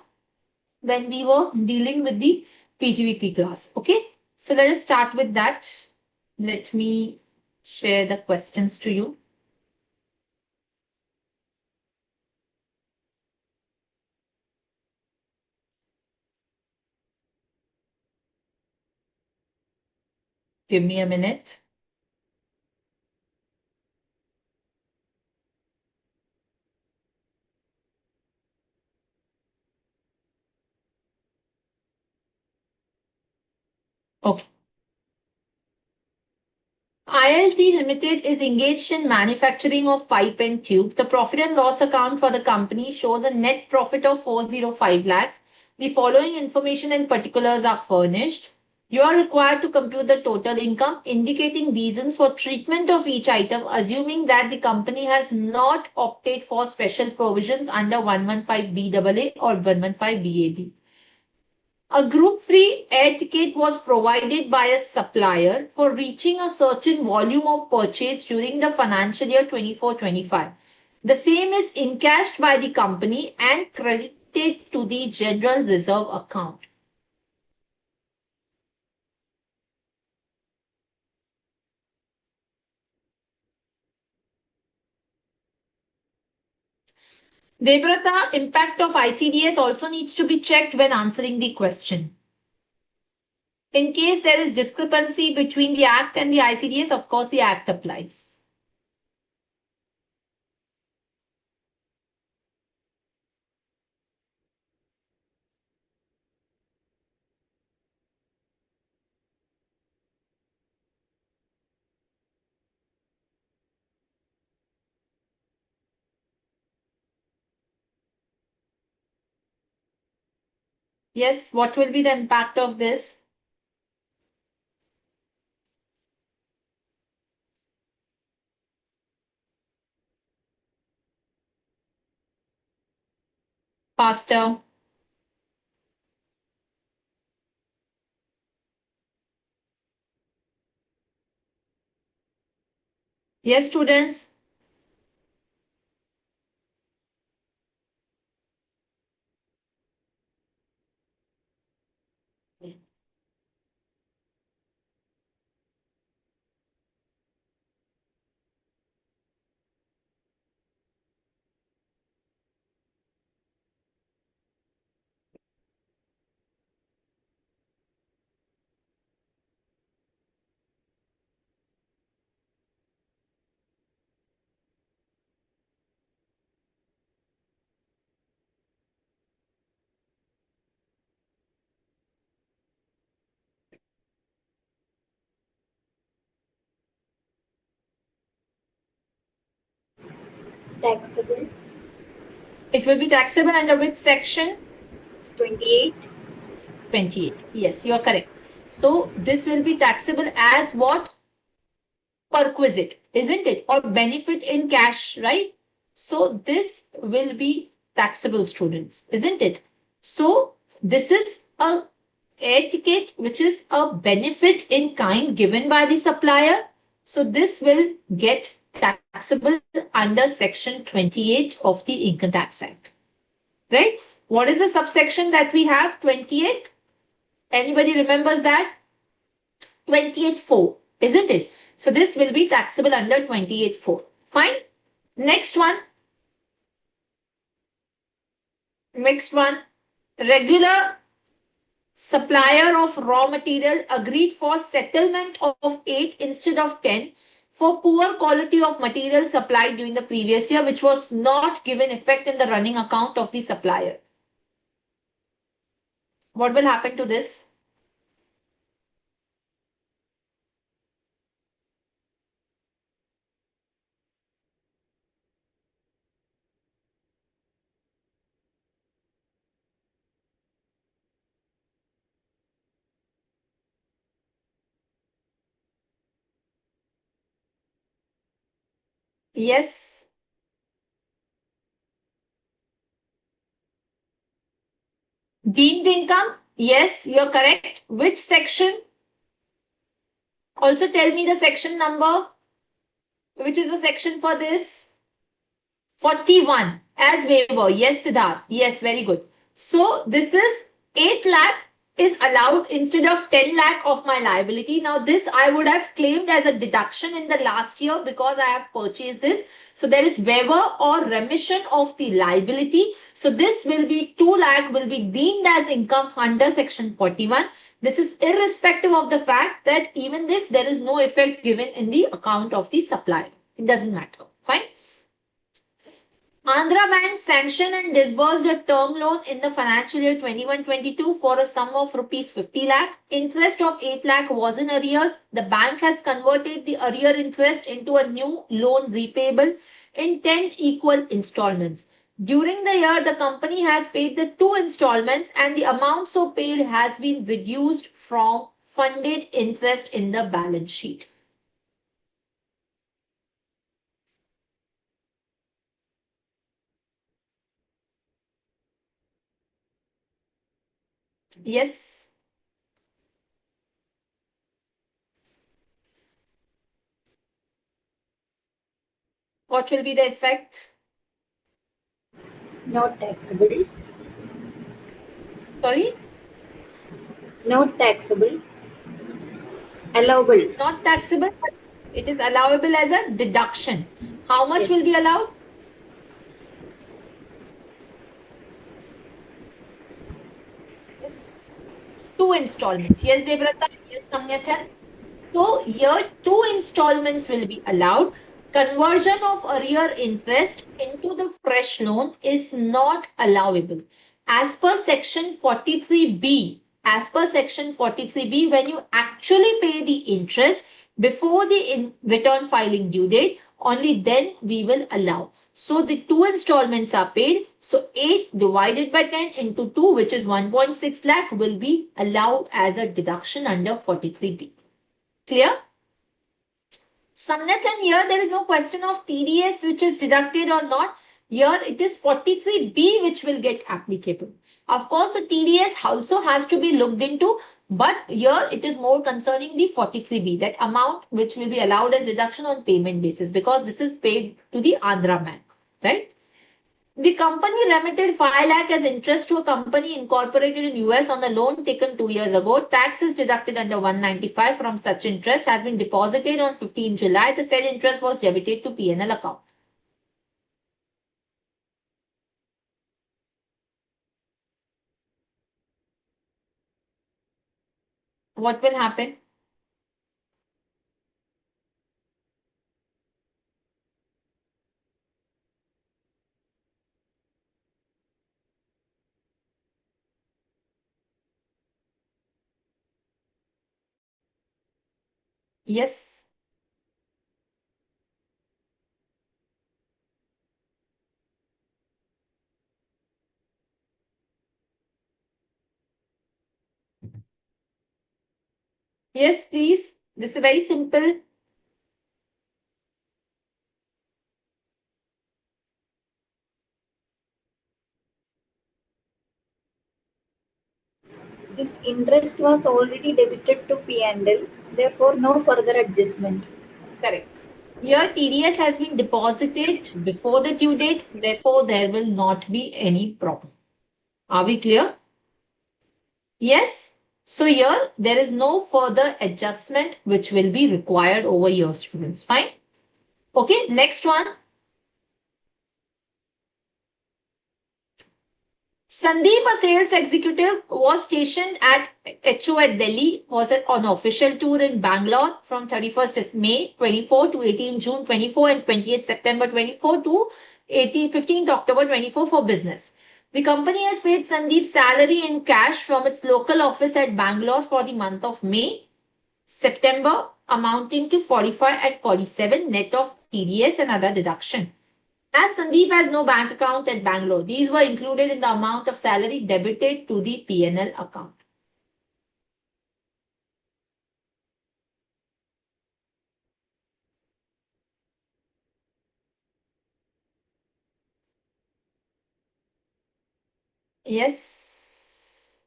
when we were dealing with the PGBP class. Okay. So, let us start with that. Let me share the questions to you. Give me a minute. Okay. ILT Limited is engaged in manufacturing of pipe and tube. The profit and loss account for the company shows a net profit of 405 lakhs. The following information and particulars are furnished. You are required to compute the total income, indicating reasons for treatment of each item, assuming that the company has not opted for special provisions under 115 BAA or 115 BAB. A group-free air ticket was provided by a supplier for reaching a certain volume of purchase during the financial year 24-25. The same is encashed by the company and credited to the general reserve account. Devrata, impact of ICDS also needs to be checked when answering the question. In case there is discrepancy between the Act and the ICDS, of course, the Act applies. Yes, what will be the impact of this? Faster. Yes, students. Taxable. It will be taxable under which section? 28. 28. Yes, you are correct. So this will be taxable as what? Perquisite, isn't it? Or benefit in cash, right? So this will be taxable, students, isn't it? So this is a air ticket which is a benefit in kind given by the supplier. So this will get taxable under section 28 of the Income Tax Act. Right? What is the subsection that we have? 28. Anybody remembers that? 28.4, isn't it? So this will be taxable under 28.4. Fine. Next one. Next one. Regular supplier of raw material agreed for settlement of 8 instead of 10 for poor quality of material supplied during the previous year, which was not given effect in the running account of the supplier. What will happen to this? Yes. Deemed income? Yes, you're correct. Which section? Also tell me the section number. Which is the section for this? 41 as waiver. Yes, Siddharth. Yes, very good. So this is 8 lakh is allowed instead of 10 lakh of my liability. Now this I would have claimed as a deduction in the last year because I have purchased this. So there is waiver or remission of the liability. So this will be 2 lakh will be deemed as income under section 41. This is irrespective of the fact that even if there is no effect given in the account of the supplier. It doesn't matter. Fine. Andhra Bank sanctioned and disbursed a term loan in the financial year 21-22 for a sum of rupees 50 lakh. Interest of 8 lakh was in arrears. The bank has converted the arrear interest into a new loan repayable in 10 equal installments. During the year, the company has paid the 2 installments and the amount so paid has been reduced from funded interest in the balance sheet. Yes. What will be the effect? Not taxable. Sorry? Not taxable. Allowable. Not taxable, but it is allowable as a deduction. How much Yes. will be allowed? Yes. 2 installments. Yes, Devrata. Yes, Samyathan. So here 2 installments will be allowed. Conversion of arrear interest into the fresh loan is not allowable. As per section 43B, when you actually pay the interest before the return filing due date, only then we will allow. So the 2 installments are paid. So 8 divided by 10 into 2, which is 1.6 lakh, will be allowed as a deduction under 43B. Clear? Samnathan, here there is no question of TDS which is deducted or not. Here it is 43B which will get applicable. Of course, the TDS also has to be looked into, but here it is more concerning the 43B, that amount which will be allowed as deduction on payment basis, because this is paid to the Andhra Bank, right? The company remitted 5 lakh as interest to a company incorporated in US on the loan taken 2 years ago. Tax is deducted under 195 from such interest has been deposited on 15 July. The said interest was debited to P&L account. What will happen? Yes. Yes, please. This is very simple. This interest was already debited to P&L, therefore no further adjustment. Correct. Here TDS has been deposited before the due date. Therefore, there will not be any problem. Are we clear? Yes. So here there is no further adjustment which will be required over here, students. Fine. Okay, next one. Sandeep, a sales executive, was stationed at HO at Delhi, was on official tour in Bangalore from 31st May 24 to 18 June 24 and 28 September 24 to 15th October 24 for business. The company has paid Sandeep's salary in cash from its local office at Bangalore for the month of May, September, amounting to 45 and 47 net of TDS and other deduction. As Sandeep has no bank account at Bangalore, these were included in the amount of salary debited to the P&L account. Yes.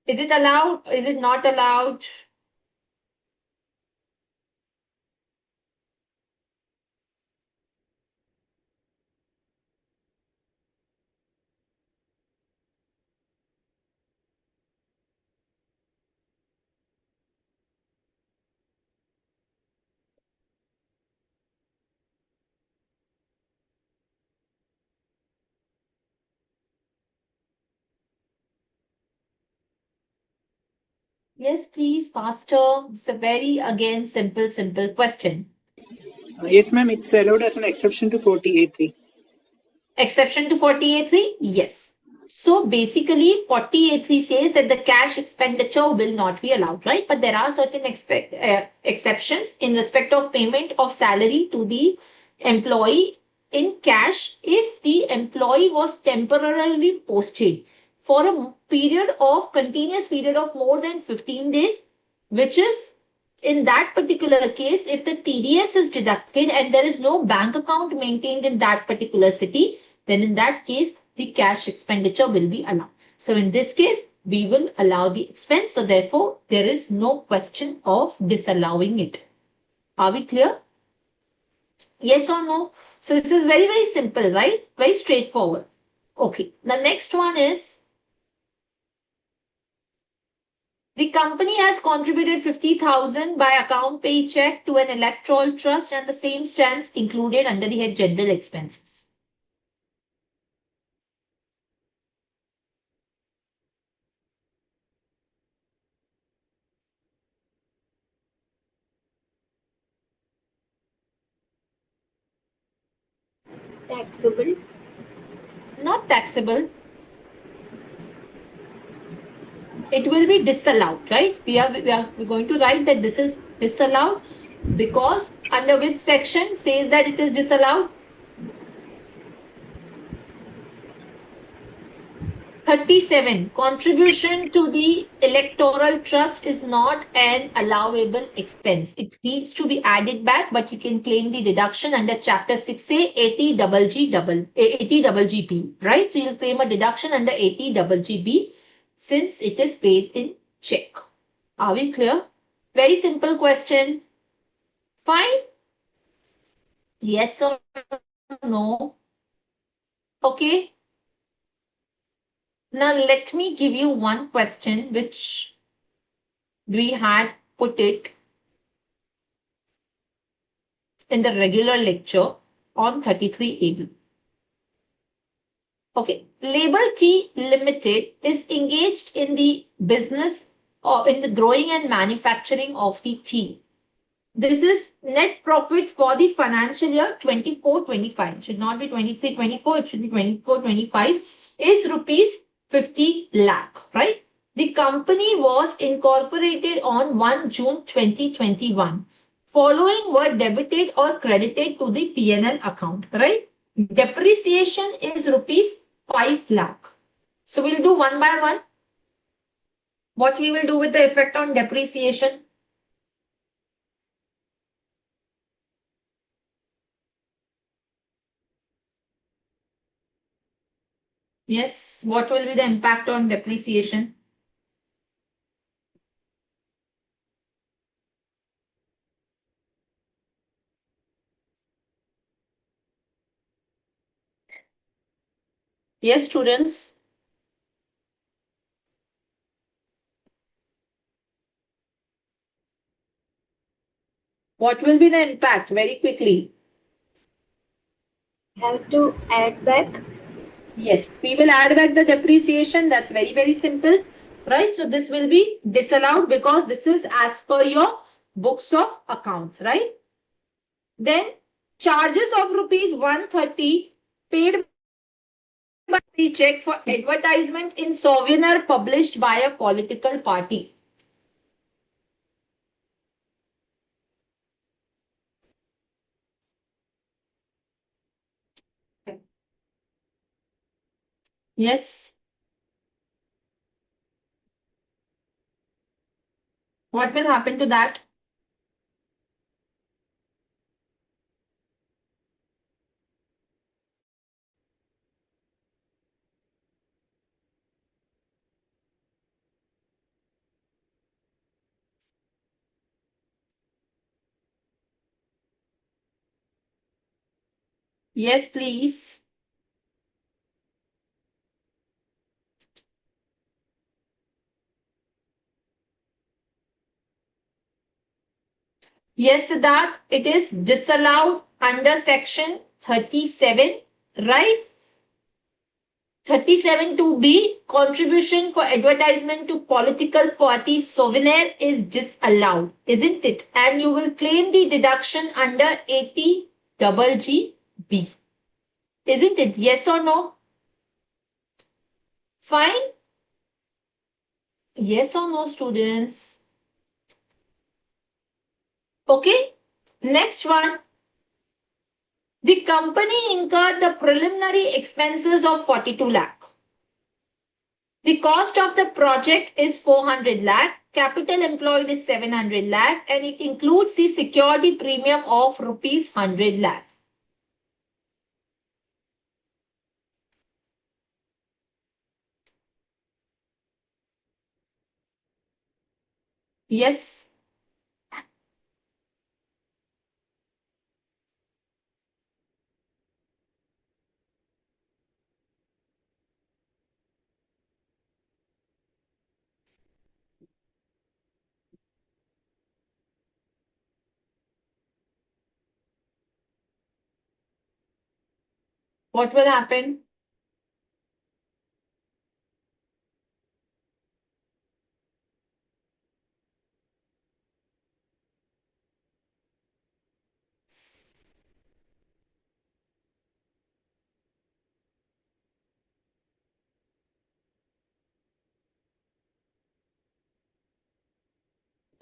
Is it allowed? Is it not allowed? Yes, please, faster. It's a very, again, simple question. Yes, ma'am, it's allowed as an exception to 40A3. Exception to 40A3? Yes. So basically, 40A3 says that the cash expenditure will not be allowed, right? But there are certain exceptions in respect of payment of salary to the employee in cash if the employee was temporarily posted for a continuous period of more than 15 days, which is in that particular case, if the TDS is deducted and there is no bank account maintained in that particular city, then in that case, the cash expenditure will be allowed. So in this case, we will allow the expense. So therefore, there is no question of disallowing it. Are we clear? Yes or no? So this is very simple, right? Very straightforward. Okay. The next one is the company has contributed 50,000 by account pay check to an electoral trust and the same stands included under the head general expenses. Taxable. Not taxable. It will be disallowed, right? We're going to write that this is disallowed because under which section says that it is disallowed? 37. Contribution to the electoral trust is not an allowable expense. It needs to be added back, but you can claim the deduction under Chapter 6A 80GGP, right? So you'll claim a deduction under 80GGB since it is paid in check. Are we clear? Very simple question. Fine. Yes or no? Okay. Now let me give you one question which we had put it in the regular lecture on 33AB. Okay. Label T Limited is engaged in the business or in the growing and manufacturing of the tea. This is net profit for the financial year 24-25. It should not be 23-24. It should be 24-25. Is rupees 50 lakh, right? The company was incorporated on 1 June 2021. Following were debited or credited to the P&L account, right? Depreciation is rupees 5 lakh. So we'll do one by one. What we will do with the effect on depreciation? Yes, what will be the impact on depreciation? Yes, students. What will be the impact? Very quickly. Have to add back. Yes, we will add back the depreciation. That's very simple, right? So this will be disallowed because this is as per your books of accounts, right? Then charges of rupees 130 paid by paycheck for advertisement in souvenir published by a political party. Yes. What will happen to that? Yes, please. Yes, Siddharth, it is disallowed under section 37, right? 37 to B, contribution for advertisement to political party souvenir is disallowed, isn't it? And you will claim the deduction under 80 double G B. Isn't it? Yes or no? Fine. Yes or no, students? Okay. Next one. The company incurred the preliminary expenses of 42 lakh. The cost of the project is 400 lakh. Capital employed is 700 lakh and it includes the security premium of rupees 100 lakh. Yes. What will happen?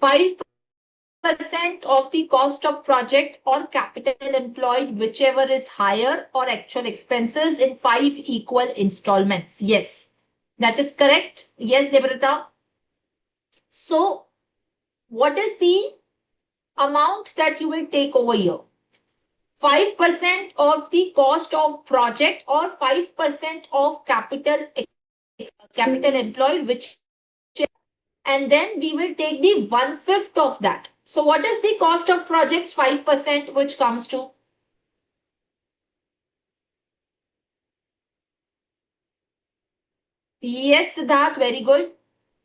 Five percent of the cost of project or capital employed, whichever is higher, or actual expenses in 5 equal installments. Yes, that is correct. Yes, Debrita. So, what is the amount that you will take over here? 5% of the cost of project or 5% of capital employed, which, and then we will take the 1/5 of that. So what is the cost of projects? 5%, which comes to? Yes, Siddharth, very good.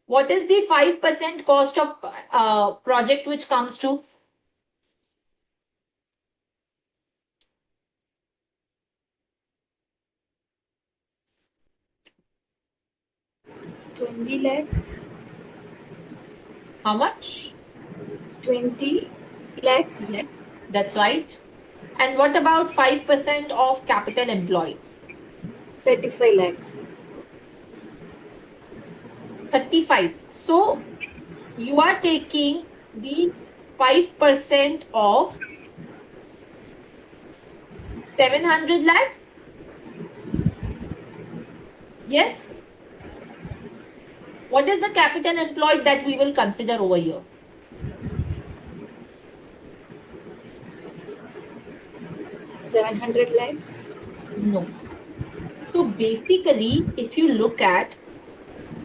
What is the 5% cost of project which comes to? 20 lakhs. How much? 20 lakhs. Yes, that's right. And what about 5% of capital employed? 35 lakhs. 35. So you are taking the 5% of 700 lakh? Yes. What is the capital employed that we will consider over here? 700 lakhs. No. So basically, if you look at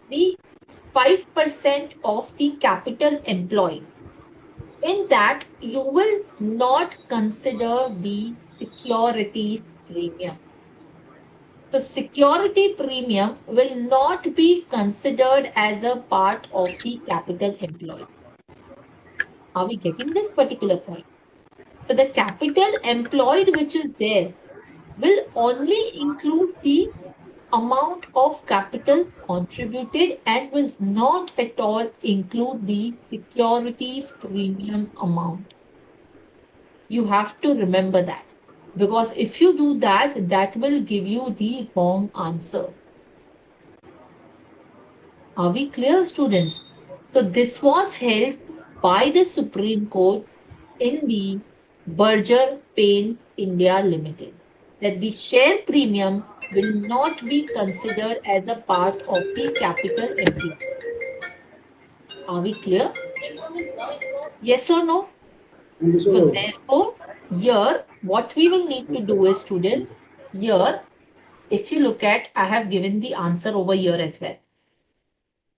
the 5% of the capital employed, in that you will not consider the securities premium. The security premium will not be considered as a part of the capital employed. Are we getting this particular point? So the capital employed which is there will only include the amount of capital contributed and will not at all include the securities premium amount. You have to remember that, because if you do that, that will give you the wrong answer. Are we clear, students? So this was held by the Supreme Court in the Berger Paints India Limited, that the share premium will not be considered as a part of the capital employed. Are we clear? Yes or no? So therefore, here what we will need to do is, students, here if you look at, I have given the answer over here as well.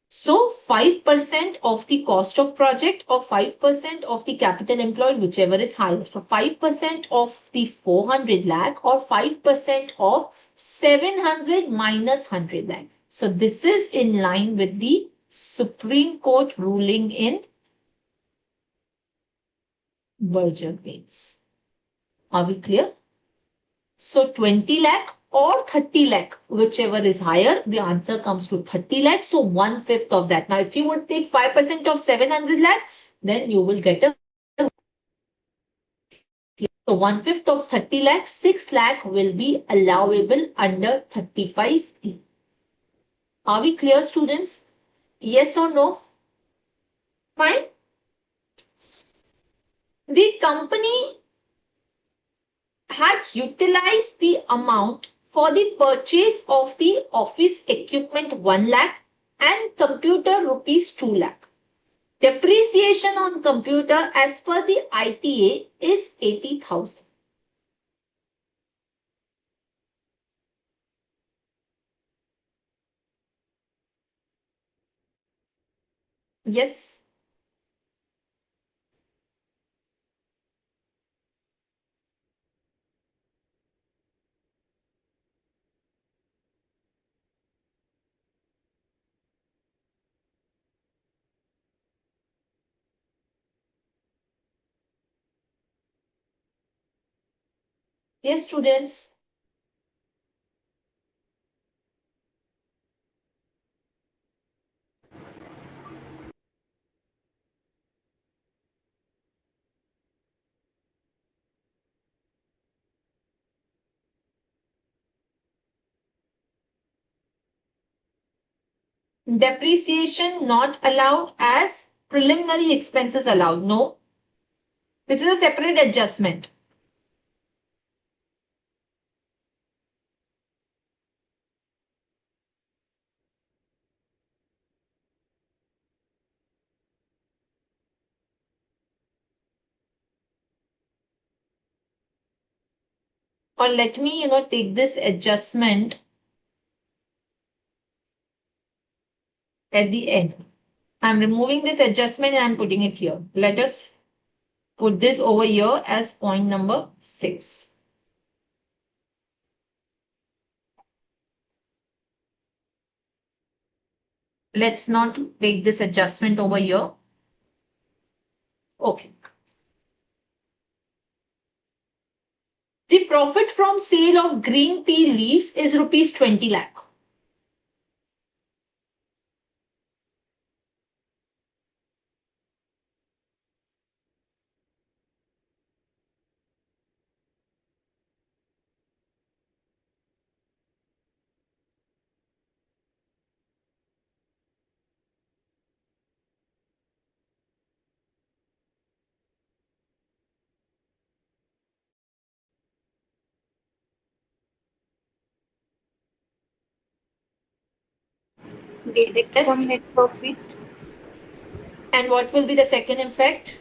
So 5% of the cost of project or 5% of the capital employed, whichever is higher. So 5% of the 400 lakh or 5% of 700 minus 100 lakh. So this is in line with the Supreme Court ruling in Berger Bates. Are we clear? So 20 lakh or 30 lakh, whichever is higher, the answer comes to 30 lakh. So 1/5 of that. Now, if you would take 5% of 700 lakh, then you will get a. So 1/5 of 30 lakh, 6 lakh will be allowable under 35E. Are we clear, students? Yes or no? Fine. The company had utilized the amount for the purchase of the office equipment 1 lakh and computer rupees 2 lakh. Depreciation on computer as per the ITA is 80,000. Yes. Yes, students. Depreciation not allowed as preliminary expenses allowed. No. This is a separate adjustment. Or let me, take this adjustment at the end. I'm removing this adjustment and I'm putting it here. Let us put this over here as point number 6. Let's not take this adjustment over here. Okay. The profit from sale of green tea leaves is rupees 20 lakh. Deduct Yes. from net profit. And what will be the second effect?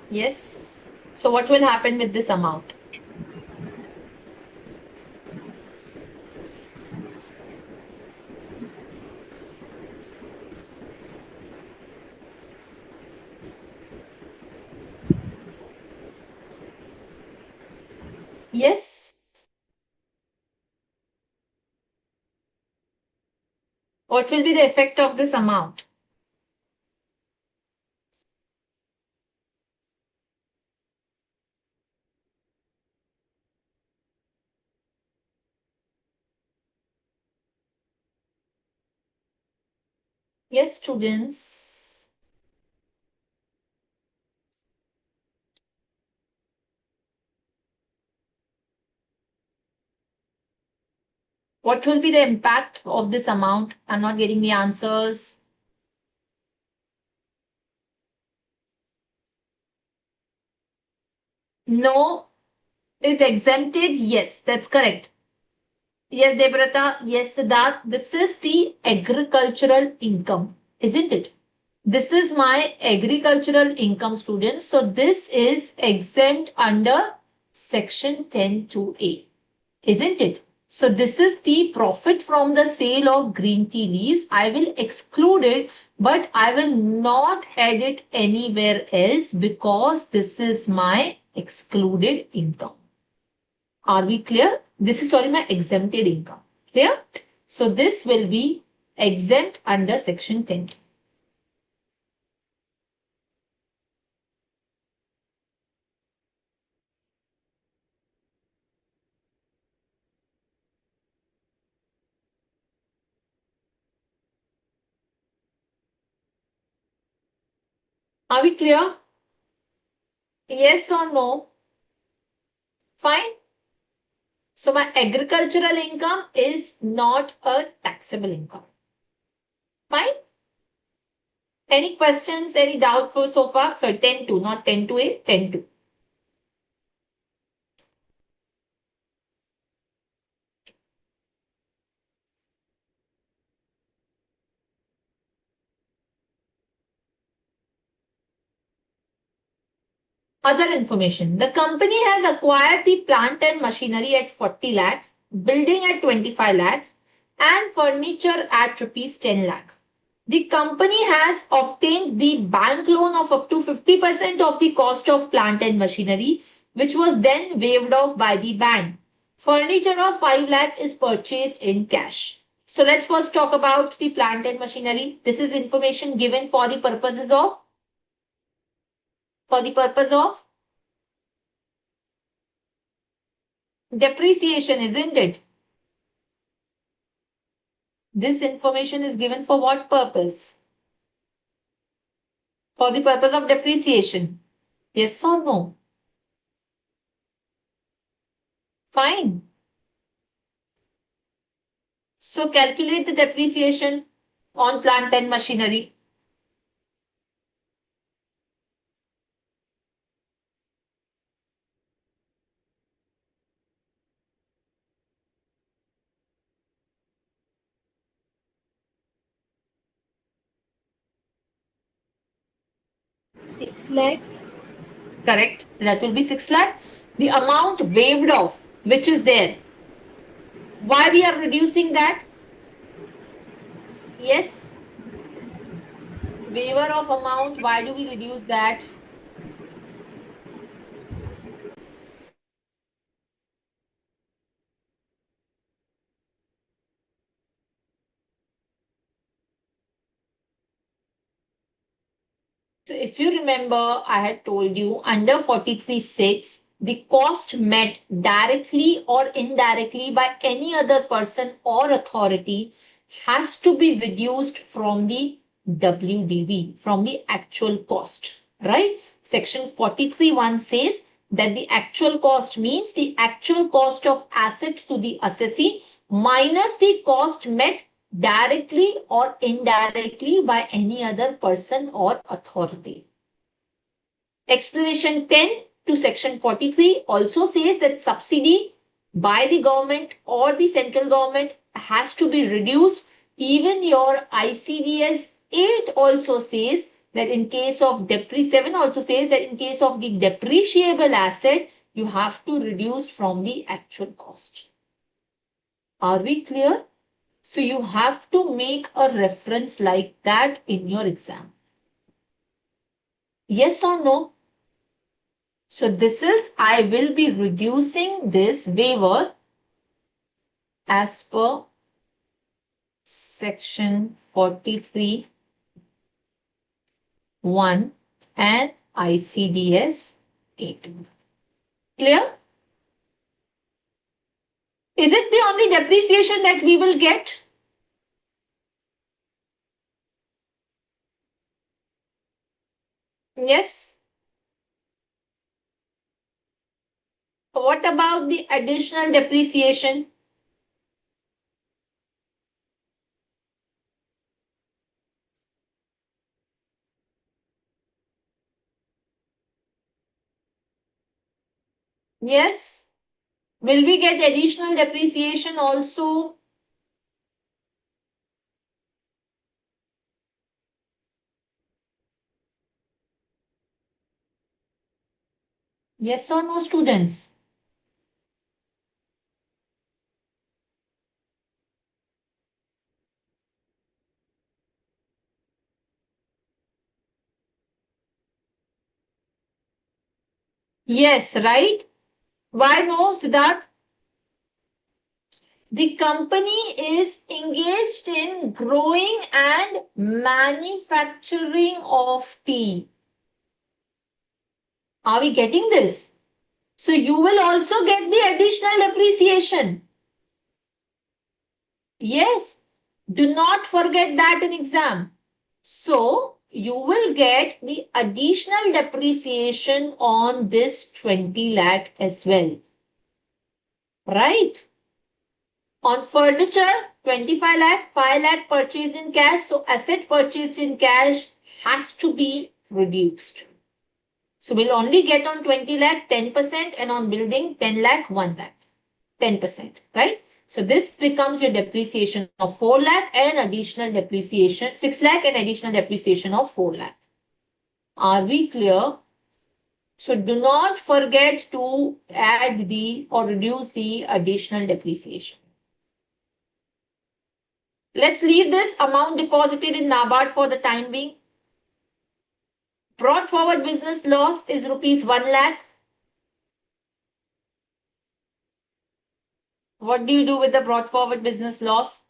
Yes. So what will happen with this amount? Yes. What will be the effect of this amount? Yes, students. What will be the impact of this amount? I'm not getting the answers. No is exempted. Yes, that's correct. Yes, Debrata. Yes, Siddharth. This is the agricultural income, isn't it? This is my agricultural income, students. So this is exempt under section 10(2)(a), isn't it? So this is the profit from the sale of green tea leaves. I will exclude it, but I will not add it anywhere else because this is my excluded income. Are we clear? This is, sorry, my exempted income. Clear? So this will be exempt under section 10. Are we clear? Yes or no? Fine. So my agricultural income is not a taxable income. Fine. Any questions, any doubt for so far? Sorry, 10(2), not 10(2)(a), 10(2). Other information. The company has acquired the plant and machinery at 40 lakhs, building at 25 lakhs, and furniture at rupees 10 lakh. The company has obtained the bank loan of up to 50% of the cost of plant and machinery, which was then waived off by the bank. Furniture of 5 lakh is purchased in cash. So let's first talk about the plant and machinery. This is information given for the purposes of depreciation, isn't it? This information is given for what purpose? For the purpose of depreciation. Yes or no? Fine. So calculate the depreciation on plant and machinery. Six lakhs. Correct. That will be 6 lakh. The amount waived off, which is there. Why we are reducing that? Yes. Waiver of amount. Why do we reduce that? So if you remember, I had told you under 43(6), the cost met directly or indirectly by any other person or authority has to be reduced from the WDV, from the actual cost, right? Section 43(1) says that the actual cost means the actual cost of asset to the assessee minus the cost met directly or indirectly by any other person or authority. Explanation 10 to section 43 also says that subsidy by the government or the central government has to be reduced. Even your ICDS 8 also says that in case of 7 also says that in case of the depreciable asset, you have to reduce from the actual cost. Are we clear? So you have to make a reference like that in your exam. Yes or no? So this is, I will be reducing this waiver as per section 43(1) and ICDS 8. Clear? Is it the only depreciation that we will get? Yes. What about the additional depreciation? Yes. Will we get additional depreciation also? Yes or no, students? Yes, right? Why no, Siddharth? The company is engaged in growing and manufacturing of tea. Are we getting this? So you will also get the additional depreciation. Yes, do not forget that in exam. So you will get the additional depreciation on this 20 lakh as well. Right? On furniture, 25 lakh, 5 lakh purchased in cash. So asset purchased in cash has to be reduced. So we'll only get on 20 lakh 10% and on building 10 lakh 1 lakh 10%, right? So this becomes your depreciation of 4 lakh and additional depreciation 6 lakh and additional depreciation of 4 lakh. Are we clear? So do not forget to add the or reduce the additional depreciation. Let's leave this amount deposited in NABARD for the time being. Brought forward business loss is rupees 1 lakh. What do you do with the brought forward business loss?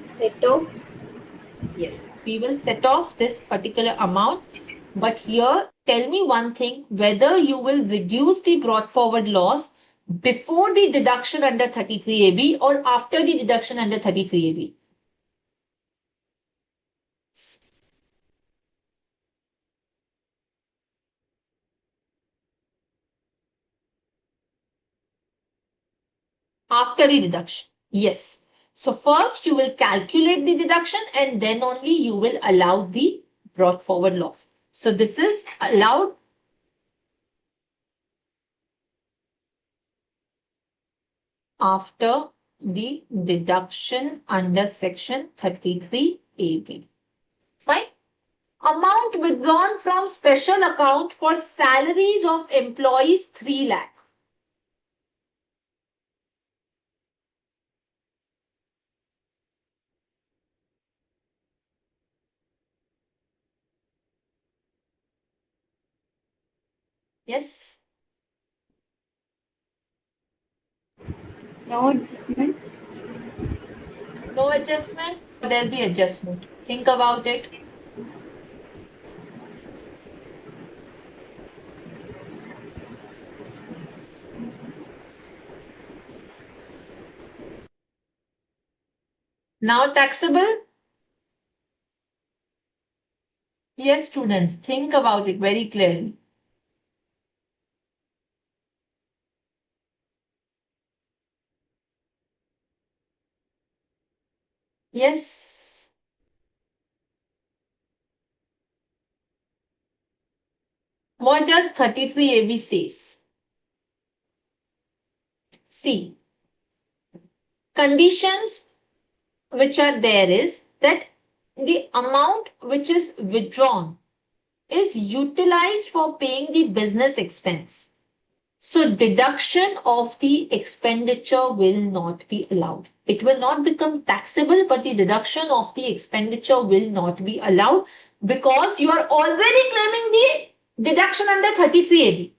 Set off. Yes, we will set off this particular amount. But here, tell me one thing, whether you will reduce the brought forward loss before the deduction under 33AB or after the deduction under 33AB. After the deduction. Yes. So first you will calculate the deduction and then only you will allow the brought forward loss. So this is allowed after the deduction under section 33AB. Fine. Amount withdrawn from special account for salaries of employees 3 lakh. Yes. No adjustment. No adjustment. There'll be adjustment. Think about it. Now taxable. Yes, students, think about it very clearly. Yes. What does 33AB says? See, conditions which are there is that the amount which is withdrawn is utilized for paying the business expense. So deduction of the expenditure will not be allowed. It will not become taxable, but the deduction of the expenditure will not be allowed because you are already claiming the deduction under 33AB.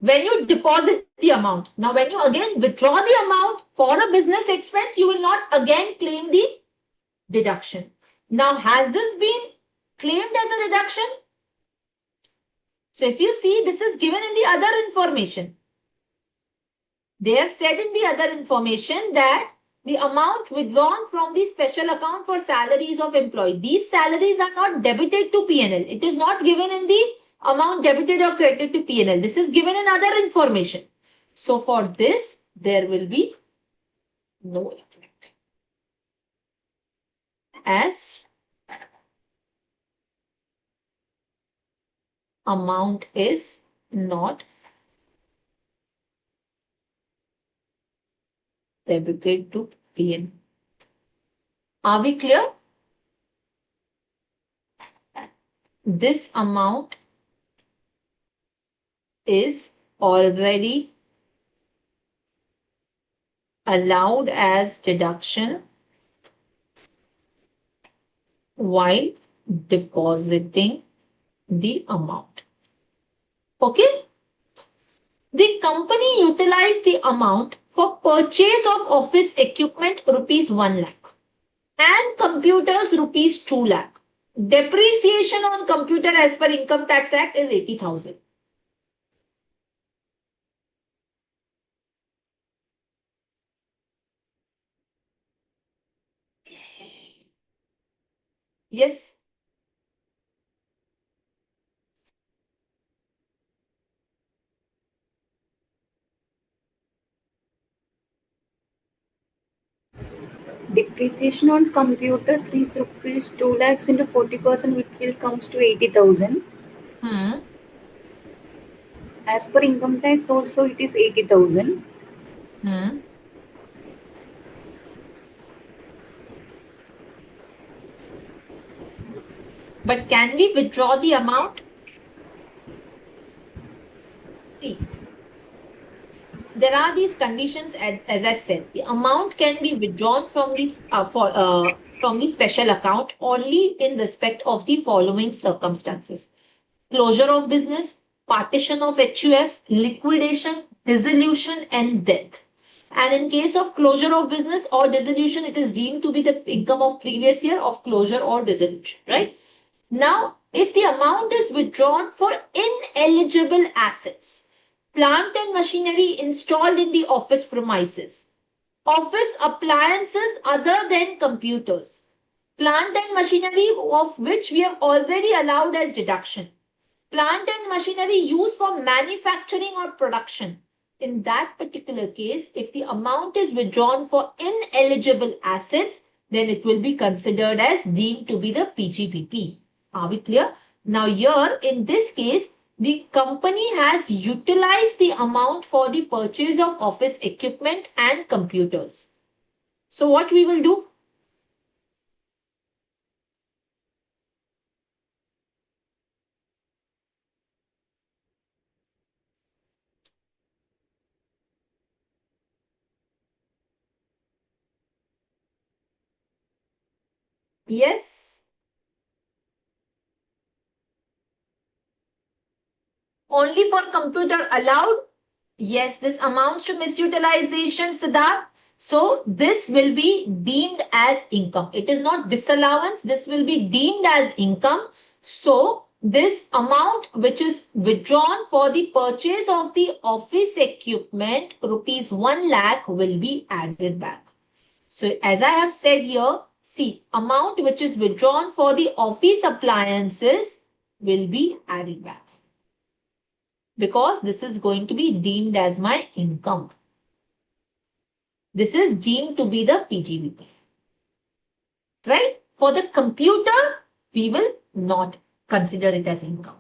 When you deposit the amount. Now, when you again withdraw the amount for a business expense, you will not again claim the deduction. Now, has this been claimed as a deduction? So, if you see, this is given in the other information. They have said in the other information that the amount withdrawn from the special account for salaries of employee. These salaries are not debited to P&L. It is not given in the amount debited or credited to P&L. This is given in other information. So for this, there will be no effect. As amount is not debited to P&L. Are we clear? This amount is already allowed as deduction while depositing the amount. Okay? The company utilized the amount for purchase of office equipment rupees 1 lakh and computers rupees 2 lakh. Depreciation on computer as per Income Tax Act is 80,000. Yes. Depreciation on computers is rupees 2 lakhs into 40%, which will comes to 80,000. As per income tax, also it is 80,000. But can we withdraw the amount? See, there are these conditions as I said. The amount can be withdrawn from this from the special account only in respect of the following circumstances: closure of business, partition of HUF, liquidation, dissolution, and death. And in case of closure of business or dissolution, it is deemed to be the income of previous year of closure or dissolution, right? Now, if the amount is withdrawn for ineligible assets, plant and machinery installed in the office premises, office appliances other than computers, plant and machinery of which we have already allowed as deduction, plant and machinery used for manufacturing or production. In that particular case, if the amount is withdrawn for ineligible assets, then it will be considered as deemed to be the PGBP. Are we clear? Now here in this case, the company has utilized the amount for the purchase of office equipment and computers. So what we will do? Yes. Only for computer allowed? Yes, this amounts to misutilization, Siddharth. So this will be deemed as income. It is not disallowance. This will be deemed as income. So this amount which is withdrawn for the purchase of the office equipment, rupees 1 lakh, will be added back. So as I have said here, see, amount which is withdrawn for the office appliances will be added back, because this is going to be deemed as my income. This is deemed to be the PGBP. Right? For the computer, we will not consider it as income.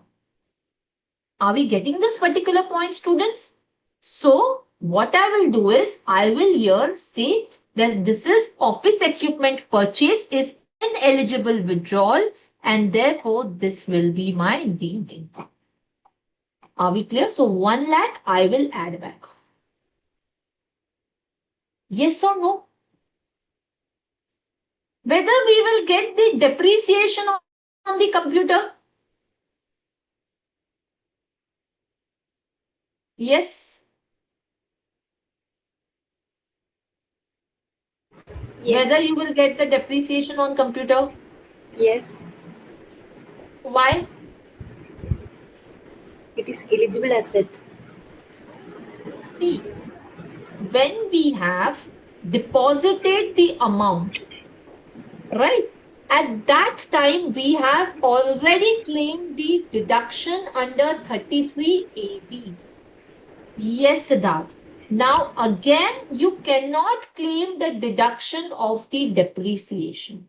Are we getting this particular point, students? So, what I will do is, I will here say that this is office equipment purchase is ineligible withdrawal, and therefore this will be my deemed income. Are we clear? So 1 lakh I will add back. Yes or no? Whether we will get the depreciation on the computer? Yes. Yes. Whether you will get the depreciation on computer? Yes. Why? It is eligible asset. See, when we have deposited the amount, right? At that time, we have already claimed the deduction under 33AB. Yes, Siddharth. Now, again, you cannot claim the deduction of the depreciation.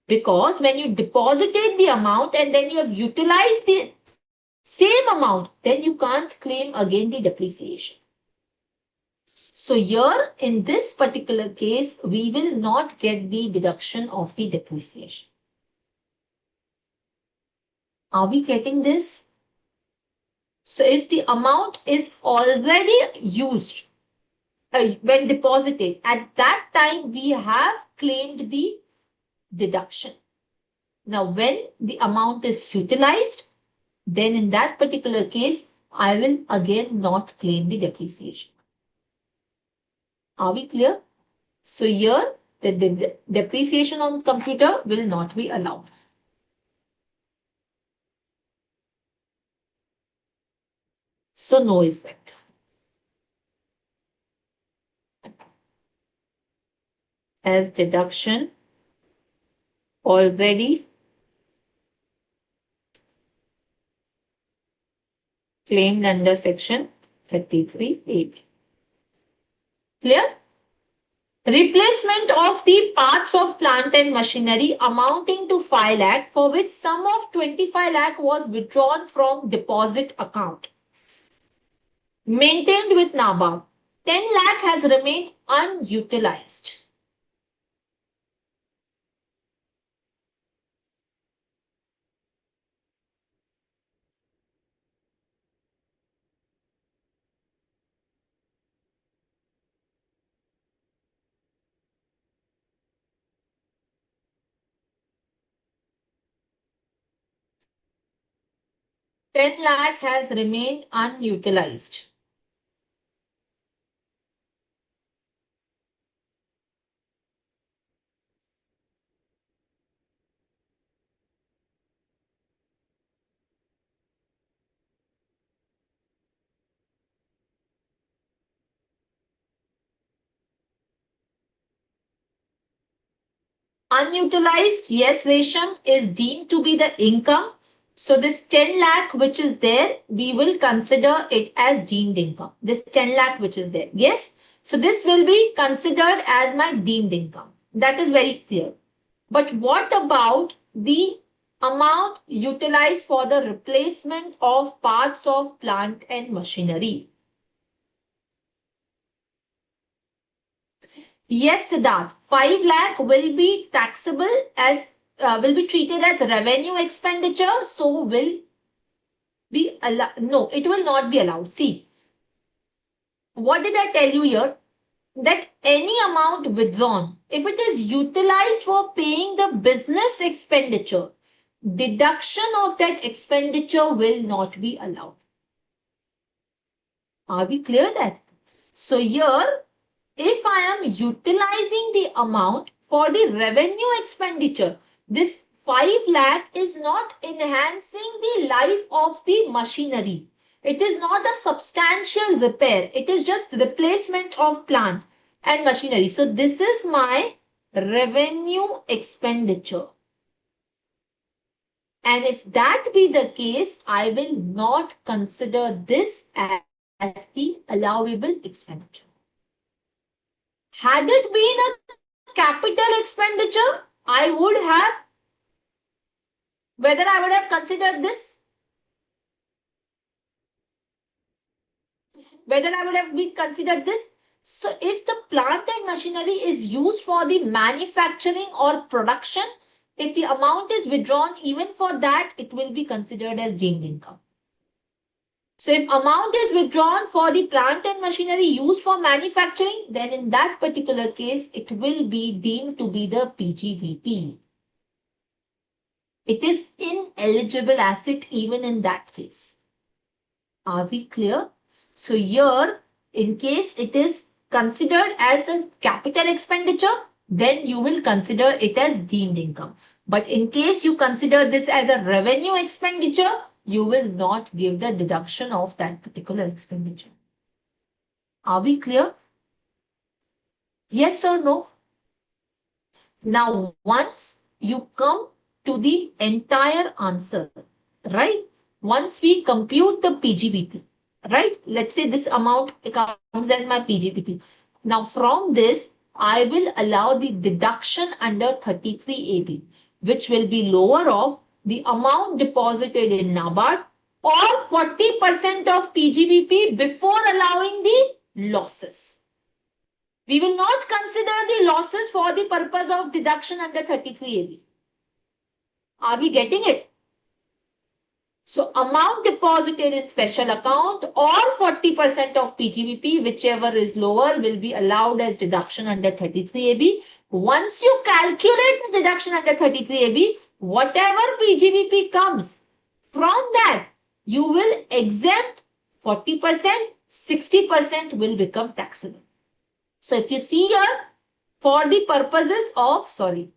Because when you deposited the amount and then you have utilized the same amount, then you can't claim again the depreciation. So here in this particular case, we will not get the deduction of the depreciation. Are we getting this? So if the amount is already used when deposited, at that time we have claimed the deduction. Now when the amount is utilized, then in that particular case, I will again not claim the depreciation. Are we clear? So here the depreciation on computer will not be allowed. So no effect. As deduction already claimed under section 33A. Clear? Replacement of the parts of plant and machinery amounting to 5 lakh, for which sum of 25 lakh was withdrawn from deposit account. Maintained with NABARD. 10 lakh has remained unutilized. Ten lakh has remained unutilized. Unutilized, yes, Resham, is deemed to be the income. So this 10 lakh which is there, we will consider it as deemed income. This 10 lakh which is there. Yes. So this will be considered as my deemed income. That is very clear. But what about the amount utilized for the replacement of parts of plant and machinery? Yes, Siddharth, 5 lakh will be taxable as will be treated as revenue expenditure, so will be allowed. No, it will not be allowed. See, what did I tell you here? That any amount withdrawn, if it is utilized for paying the business expenditure, deduction of that expenditure will not be allowed. Are we clear that? So here, if I am utilizing the amount for the revenue expenditure, this 5 lakh is not enhancing the life of the machinery. It is not a substantial repair. It is just replacement of plant and machinery. So this is my revenue expenditure. And if that be the case, I will not consider this as the allowable expenditure. Had it been a capital expenditure, I would have, whether I would have considered this, whether I would have been considered this. So if the plant and machinery is used for the manufacturing or production, if the amount is withdrawn even for that, it will be considered as deemed income. So if amount is withdrawn for the plant and machinery used for manufacturing, then in that particular case, it will be deemed to be the PGBP. It is ineligible asset even in that case. Are we clear? So here, in case it is considered as a capital expenditure, then you will consider it as deemed income. But in case you consider this as a revenue expenditure, you will not give the deduction of that particular expenditure. Are we clear? Yes or no? Now, once you come to the entire answer, right? Once we compute the PGBP, right? Let's say this amount comes as my PGBP. Now, from this, I will allow the deduction under 33AB, which will be lower of the amount deposited in NABARD or 40% of PGBP before allowing the losses. We will not consider the losses for the purpose of deduction under 33AB. Are we getting it? So amount deposited in special account or 40% of PGBP, whichever is lower, will be allowed as deduction under 33AB. Once you calculate the deduction under 33AB, whatever PGBP comes from that, you will exempt 40%, 60% will become taxable. So if you see here, for the purposes of, for the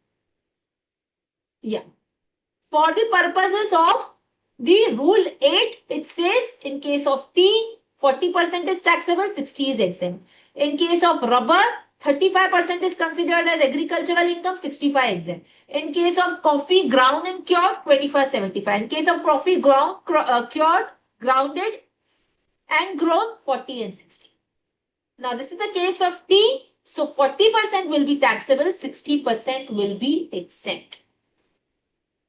purposes of the rule 8, it says in case of tea, 40% is taxable, 60 is exempt. In case of rubber, 35% is considered as agricultural income, 65 exempt. In case of coffee ground and cured, 25, 75. In case of coffee cured, grounded and grown, 40 and 60. Now this is the case of tea. So 40% will be taxable, 60% will be exempt.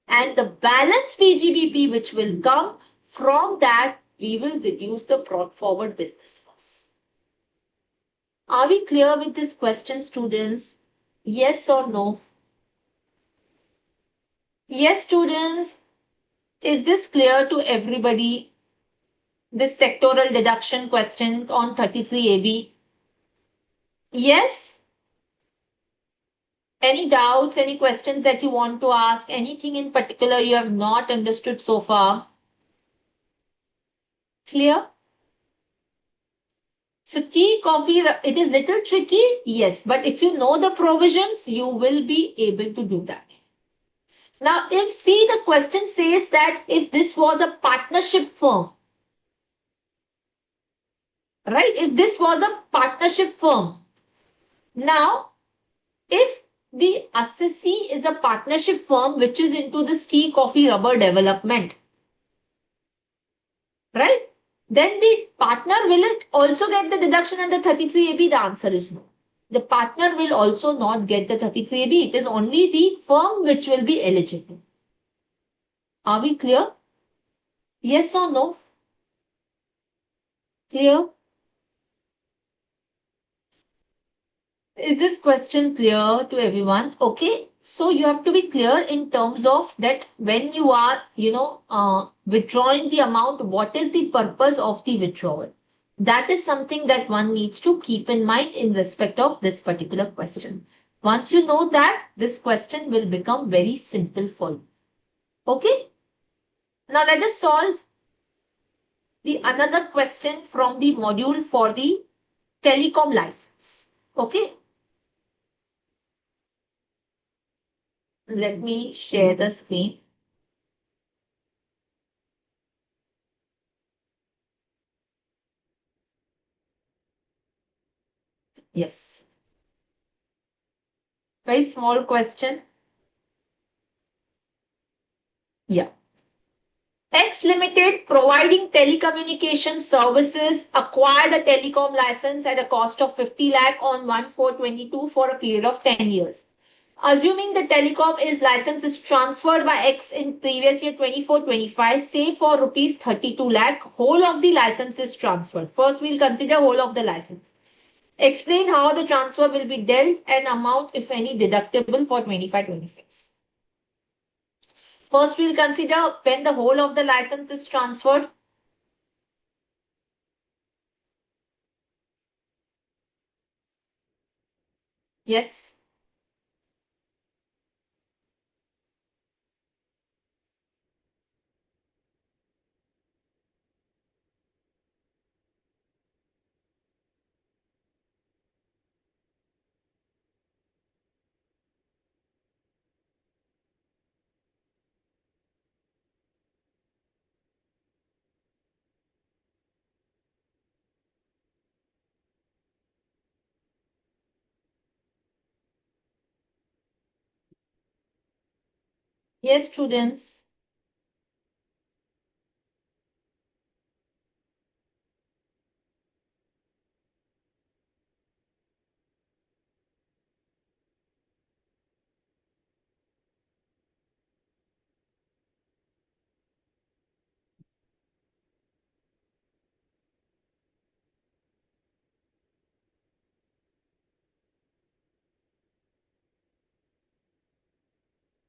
And the balance PGBP which will come from that, we will reduce the brought forward business loss. Are we clear with this question, students? Yes or no? Yes, students. Is this clear to everybody? This sectoral deduction question on 33AB? Yes? Any doubts, any questions that you want to ask? Anything in particular you have not understood so far? Clear? So tea, coffee, it is little tricky, yes, but if you know the provisions, you will be able to do that. Now, if the question says that if this was a partnership firm, right? If this was a partnership firm, now, if the assessee is a partnership firm which is into this tea, coffee, rubber development, right? Then the partner will also get the deduction under 33AB? The answer is no. The partner will also not get the 33AB. It is only the firm which will be eligible. Are we clear? Yes or no? Clear? Is this question clear to everyone? Okay. So you have to be clear in terms of that when you are, withdrawing the amount, what is the purpose of the withdrawal? That is something that one needs to keep in mind in respect of this particular question. Once you know that, this question will become very simple for you. Okay. Now let us solve the another question from the module for the telecom license. Okay. Let me share the screen. Yes. Very small question. Yeah. X Limited, providing telecommunication services, acquired a telecom license at a cost of 50 lakh on 1/4/22 for a period of 10 years. Assuming the telecom license is transferred by X in previous year 24/25, say for rupees 32 lakh, whole of the license is transferred. First, we'll consider whole of the license. Explain how the transfer will be dealt and amount, if any, deductible for 25/26. First, we'll consider when the whole of the license is transferred. Yes. Yes, students.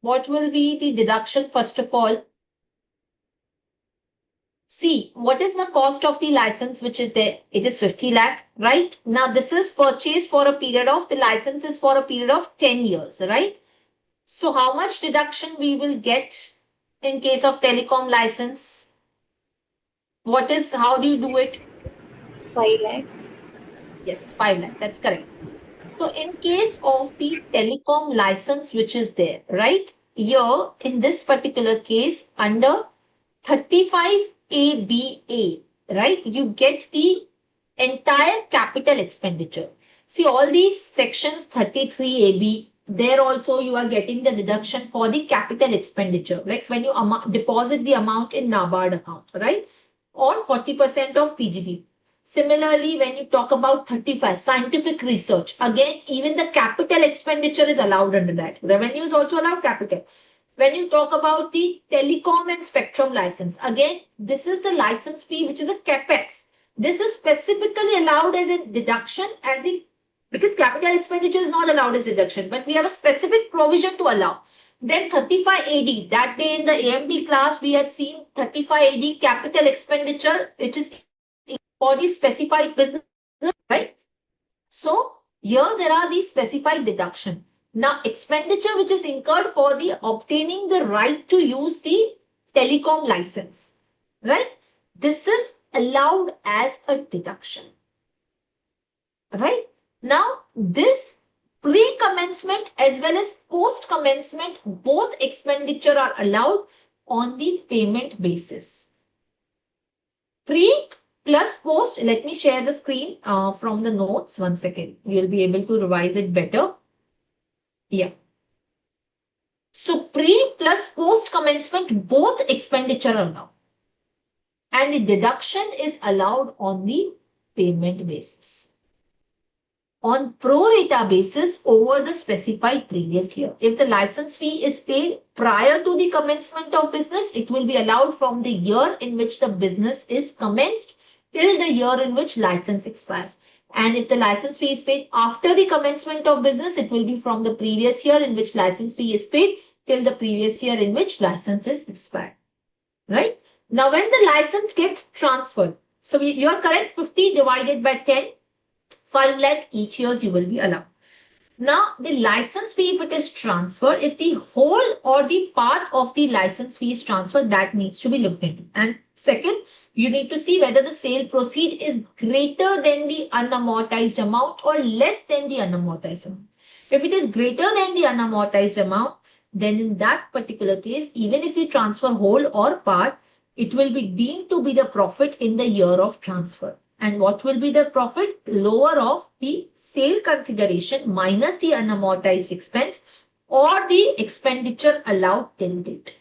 What will be the deduction first of all? See, what is the cost of the license which is there? It is 50 lakh, right? Now, this is purchased for a period of, the license is for a period of 10 years, right? So, how much deduction we will get in case of telecom license? What is, how do you do it? 5 lakhs. Yes, 5 lakh, that's correct. So, in case of the telecom license which is there, right? Here, in this particular case, under 35 ABA, right? You get the entire capital expenditure. See, all these sections 33 AB, there also you are getting the deduction for the capital expenditure. Like when you deposit the amount in NABARD account, right? Or 40% of PGBP. Similarly, when you talk about 35, scientific research, again, even the capital expenditure is allowed under that. Revenue is also allowed, capital. When you talk about the telecom and spectrum license, again, this is the license fee, which is a capex. This is specifically allowed as a deduction as the, because capital expenditure is not allowed as deduction, but we have a specific provision to allow. Then 35 AD, that day in the AMD class, we had seen 35 AD capital expenditure, which is for the specified business, right? So here there are the specified deduction. Now expenditure which is incurred for the obtaining the right to use the telecom license, right? This is allowed as a deduction, right? Now this pre-commencement as well as post-commencement, both expenditure are allowed on the payment basis. Pre plus post, let me share the screen from the notes. One second, you'll be able to revise it better. Yeah. So pre plus post commencement, both expenditure are allowed. And the deduction is allowed on the payment basis. On pro rata basis over the specified previous year. If the license fee is paid prior to the commencement of business, it will be allowed from the year in which the business is commenced till the year in which license expires. And if the license fee is paid after the commencement of business, it will be from the previous year in which license fee is paid till the previous year in which license is expired. Right? Now, when the license gets transferred, so you are correct, 50 divided by 10, 5 lakh each year you will be allowed. Now, the license fee, if it is transferred, if the whole or the part of the license fee is transferred, that needs to be looked into. And second, you need to see whether the sale proceed is greater than the unamortized amount or less than the unamortized amount. If it is greater than the unamortized amount, then in that particular case, even if you transfer whole or part, it will be deemed to be the profit in the year of transfer. And what will be the profit? Lower of the sale consideration minus the unamortized expense or the expenditure allowed till date.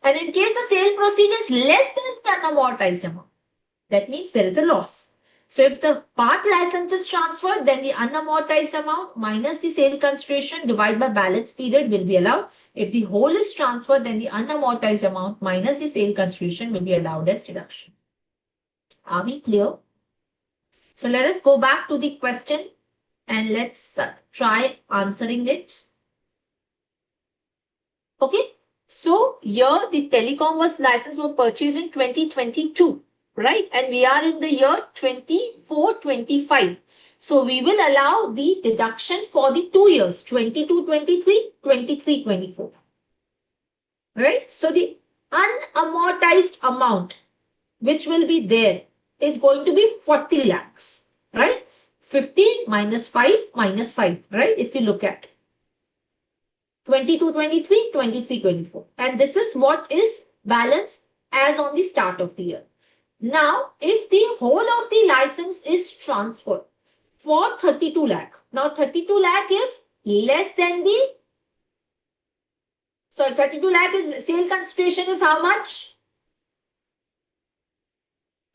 And in case the sale proceed is less than the unamortized amount, that means there is a loss. So if the part license is transferred, then the unamortized amount minus the sale consideration divided by balance period will be allowed. If the whole is transferred, then the unamortized amount minus the sale consideration will be allowed as deduction. Are we clear? So let us go back to the question and let's try answering it. Okay. So here the telecom license was purchased in 2022, right? And we are in the year 24-25. So we will allow the deduction for the 2 years, 22-23, 23-24. Right? So the unamortized amount which will be there is going to be 40 lakhs, right? 50 minus 5 minus 5, right? If you look at 22-23, 23-24. And this is what is balanced as on the start of the year. Now, if the whole of the license is transferred for 32 lakh. Now, 32 lakh is less than the, so 32 lakh is, sale consideration is how much?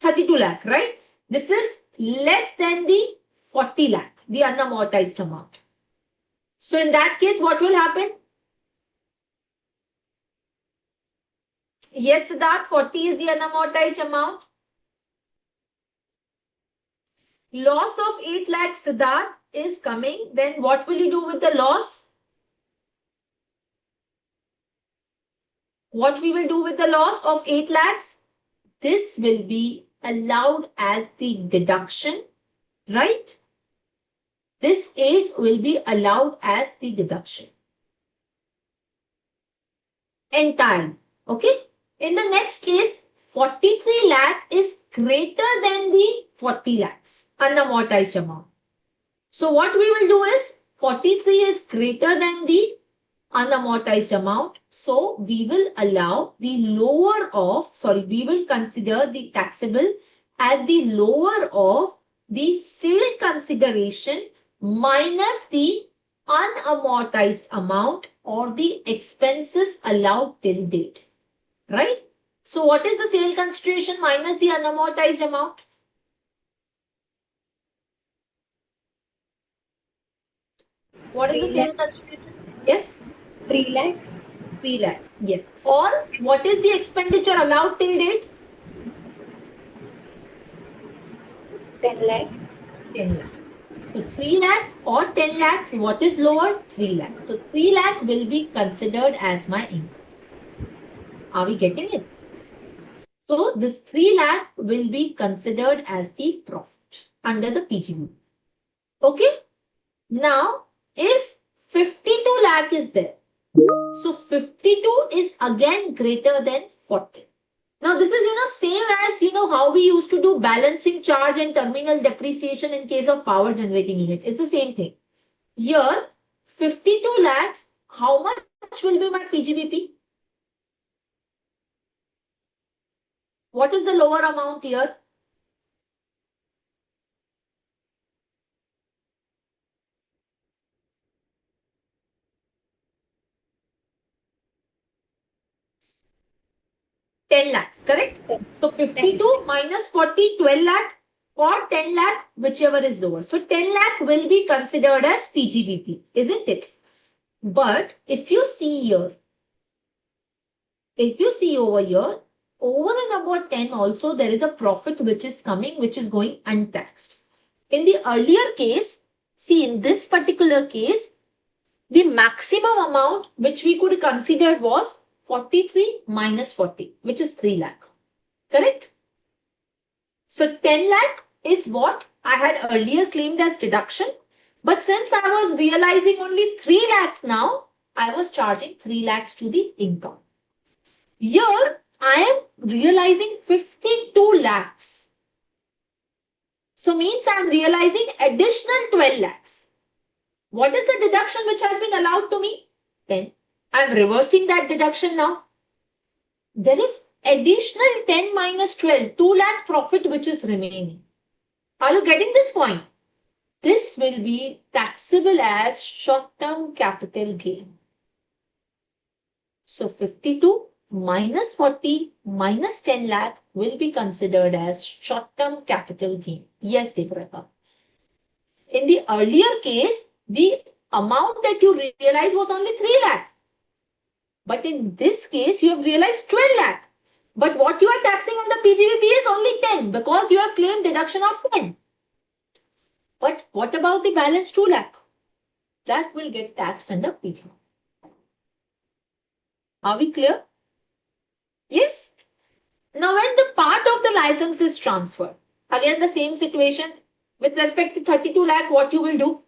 32 lakh, right? This is less than the 40 lakh, the unamortized amount. So in that case, what will happen? Yes, Siddharth, 40 is the unamortized amount. Loss of 8 lakh, Siddharth, is coming. Then what will you do with the loss? What we will do with the loss of 8 lakhs? This will be allowed as the deduction, right? This 8 will be allowed as the deduction. Entire. Okay. In the next case, 43 lakh is greater than the 40 lakhs unamortized amount. So what we will do is 43 is greater than the unamortized amount. So we will allow the lower of, we will consider the taxable as the lower of the sale consideration minus the unamortized amount or the expenses allowed till date. Right? So what is the sale consideration minus the unamortized amount? What is the sale consideration? Yes? 3 lakhs. 3 lakhs. Yes. Or what is the expenditure allowed till date? 10 lakhs. 10 lakhs. So 3 lakhs or 10 lakhs, what is lower? 3 lakhs. So 3 lakh will be considered as my income. Are we getting it? So this 3 lakh will be considered as the profit under the PGBP. Okay. Now, if 52 lakh is there, so 52 is again greater than 40. Now this is same as how we used to do balancing charge and terminal depreciation in case of power generating unit. It's the same thing. Here 52 lakhs, how much will be my PGBP? What is the lower amount here? $10 lakhs, correct? So 52 minus 40, 12 lakh or 10 lakh, whichever is lower. So 10 lakh will be considered as PGBP, isn't it? But if you see here, if you see over here, over and above 10 also there is a profit which is coming, which is going untaxed. In the earlier case, see in this particular case, the maximum amount which we could consider was 43 minus 40, which is 3 lakh. Correct? So 10 lakh is what I had earlier claimed as deduction. But since I was realizing only 3 lakhs now, I was charging 3 lakhs to the income. Here, I am realizing 52 lakhs. So means I am realizing additional 12 lakhs. What is the deduction which has been allowed to me? 10. I am reversing that deduction now. There is additional 10 minus 12, 2 lakh profit which is remaining. Are you getting this point? This will be taxable as short-term capital gain. So 52 minus 40 minus 10 lakh will be considered as short-term capital gain. Yes, Devrata. In the earlier case, the amount that you realized was only 3 lakh. But in this case, you have realized 12 lakh. But what you are taxing on the PGBP is only 10 because you have claimed deduction of 10. But what about the balance 2 lakh? That will get taxed under PGBP. Are we clear? Yes. Now, when the part of the license is transferred, again the same situation with respect to 32 lakh, what you will do?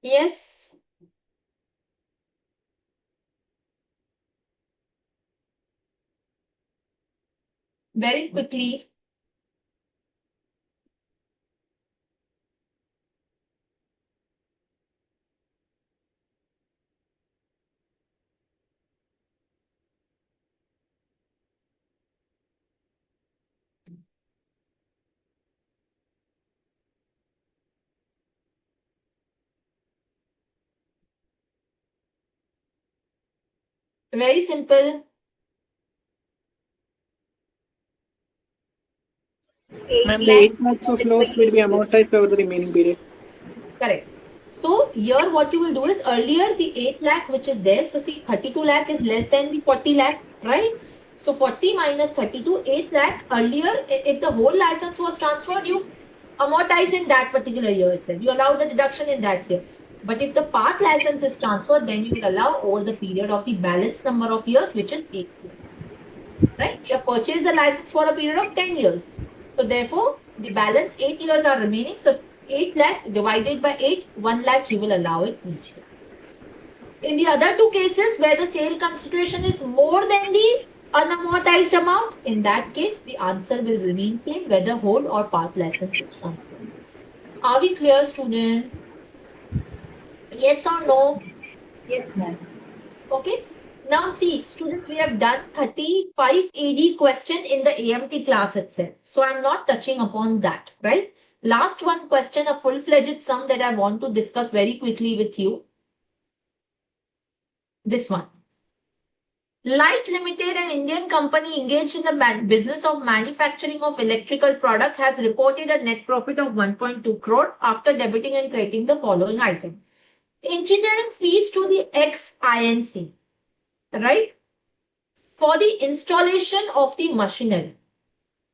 Yes. Very quickly. Very simple. 8 Ma'am, the lakh 8 lakhs of loss will be amortized over the remaining period. Correct. So here what you will do is earlier the 8 lakh which is there. So see 32 lakh is less than the 40 lakh, right? So 40 minus 32, 8 lakh. Earlier, if the whole license was transferred, you amortize in that particular year itself. You allow the deduction in that year. But if the part license is transferred, then you will allow over the period of the balance number of years, which is 8 years. Right? You have purchased the license for a period of 10 years. So therefore, the balance 8 years are remaining. So 8 lakh divided by 8, 1 lakh you will allow it each year. In the other two cases where the sale consideration is more than the unamortized amount, in that case, the answer will remain same whether whole or part license is transferred. Are we clear, students? Yes or no? Yes, ma'am. Okay. Now see, students, we have done 35 AD question in the AMT class itself. So I'm not touching upon that, right? Last one question, a full-fledged sum that I want to discuss very quickly with you. This one. Light Limited, an Indian company engaged in the business of manufacturing of electrical product, has reported a net profit of 1.2 crore after debiting and crediting the following item. Engineering fees to the ex-INC, right? For the installation of the machinery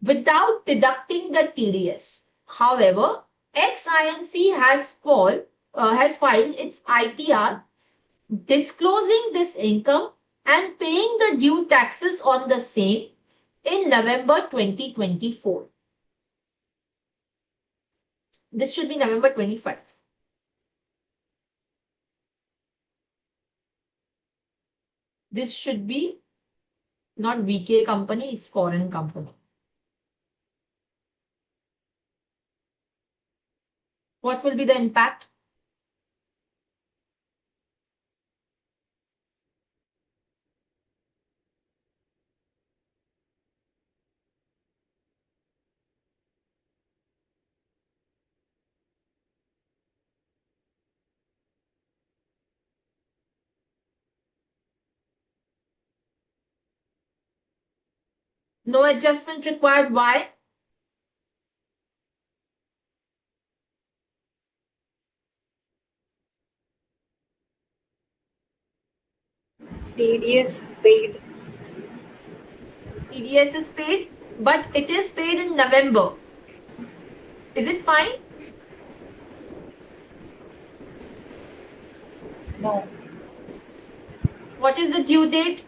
without deducting the TDS. However, ex-INC has filed its ITR disclosing this income and paying the due taxes on the same in November 2024. This should be November 25. This should be not VK company, it's foreign company. What will be the impact? No adjustment required. Why? TDS paid. TDS is paid, but it is paid in November. Is it fine? No. What is the due date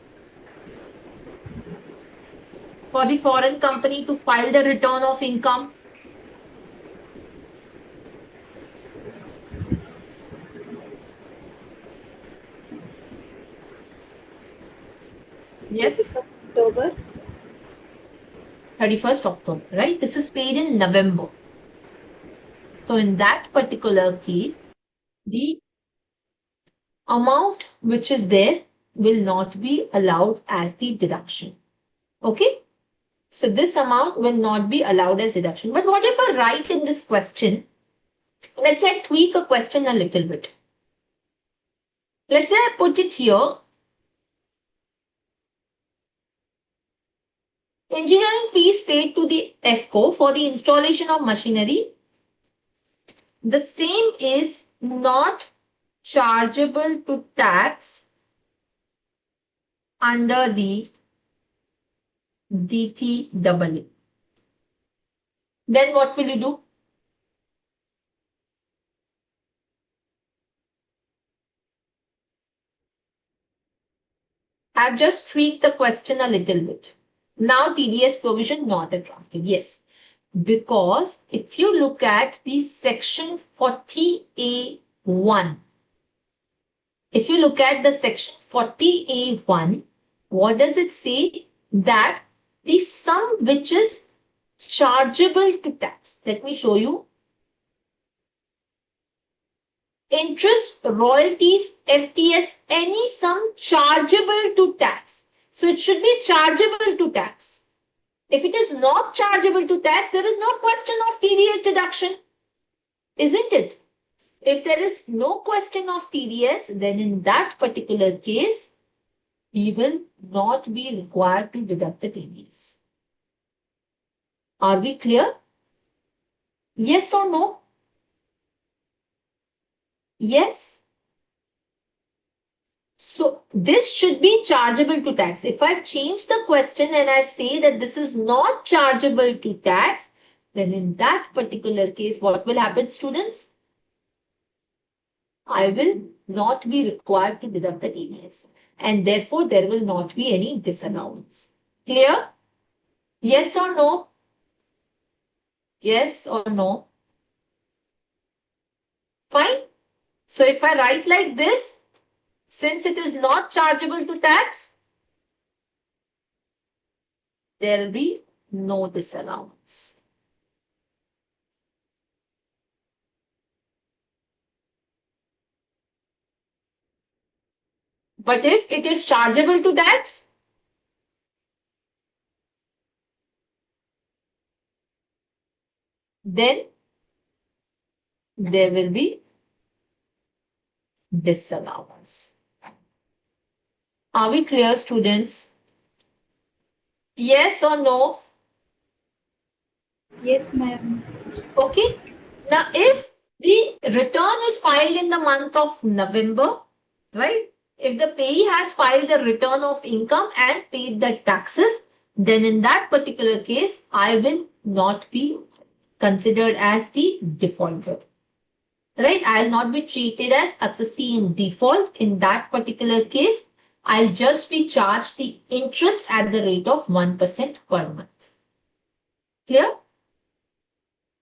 for the foreign company to file the return of income? Yes. October. 31st October, right? This is paid in November. So in that particular case, the amount which is there will not be allowed as the deduction. Okay? So this amount will not be allowed as deduction. But what if I write in this question, let's say I tweak a question a little bit. Let's say I put it here. Engineering fees paid to the FCO for the installation of machinery. The same is not chargeable to tax under the DTL. Then what will you do? I've just tweaked the question a little bit. Now TDS provision not attracted. Yes. Because if you look at the section 40A1, if you look at the section 40A1, what does it say? That the sum which is chargeable to tax. Let me show you. Interest, royalties, FTS, any sum chargeable to tax. So it should be chargeable to tax. If it is not chargeable to tax, there is no question of TDS deduction, isn't it? If there is no question of TDS, then in that particular case, we will not be required to deduct the TDS. Are we clear? Yes or no? Yes. So this should be chargeable to tax. If I change the question and I say that this is not chargeable to tax, then in that particular case, what will happen, students? I will not be required to deduct the TDS, and therefore there will not be any disallowance. Clear? Yes or no? Yes or no? Fine. So if I write like this, since it is not chargeable to tax, there will be no disallowance. But if it is chargeable to tax, then there will be disallowance. Are we clear, students? Yes or no? Yes, ma'am. Okay. Now, if the return is filed in the month of November, right? If the payee has filed the return of income and paid the taxes, then in that particular case, I will not be considered as the defaulter. Right? I'll not be treated as assessee in default. In that particular case, I'll just be charged the interest at the rate of 1% per month. Clear?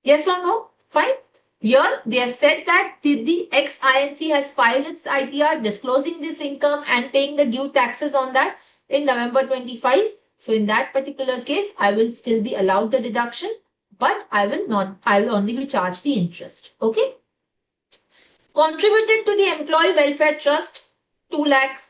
Yes or no? Fine. Here they have said that the ex-INC has filed its ITR disclosing this income and paying the due taxes on that in November 25. So in that particular case, I will still be allowed the deduction, but I will only be charged the interest. Okay. Contributed to the Employee Welfare Trust, 2 lakh.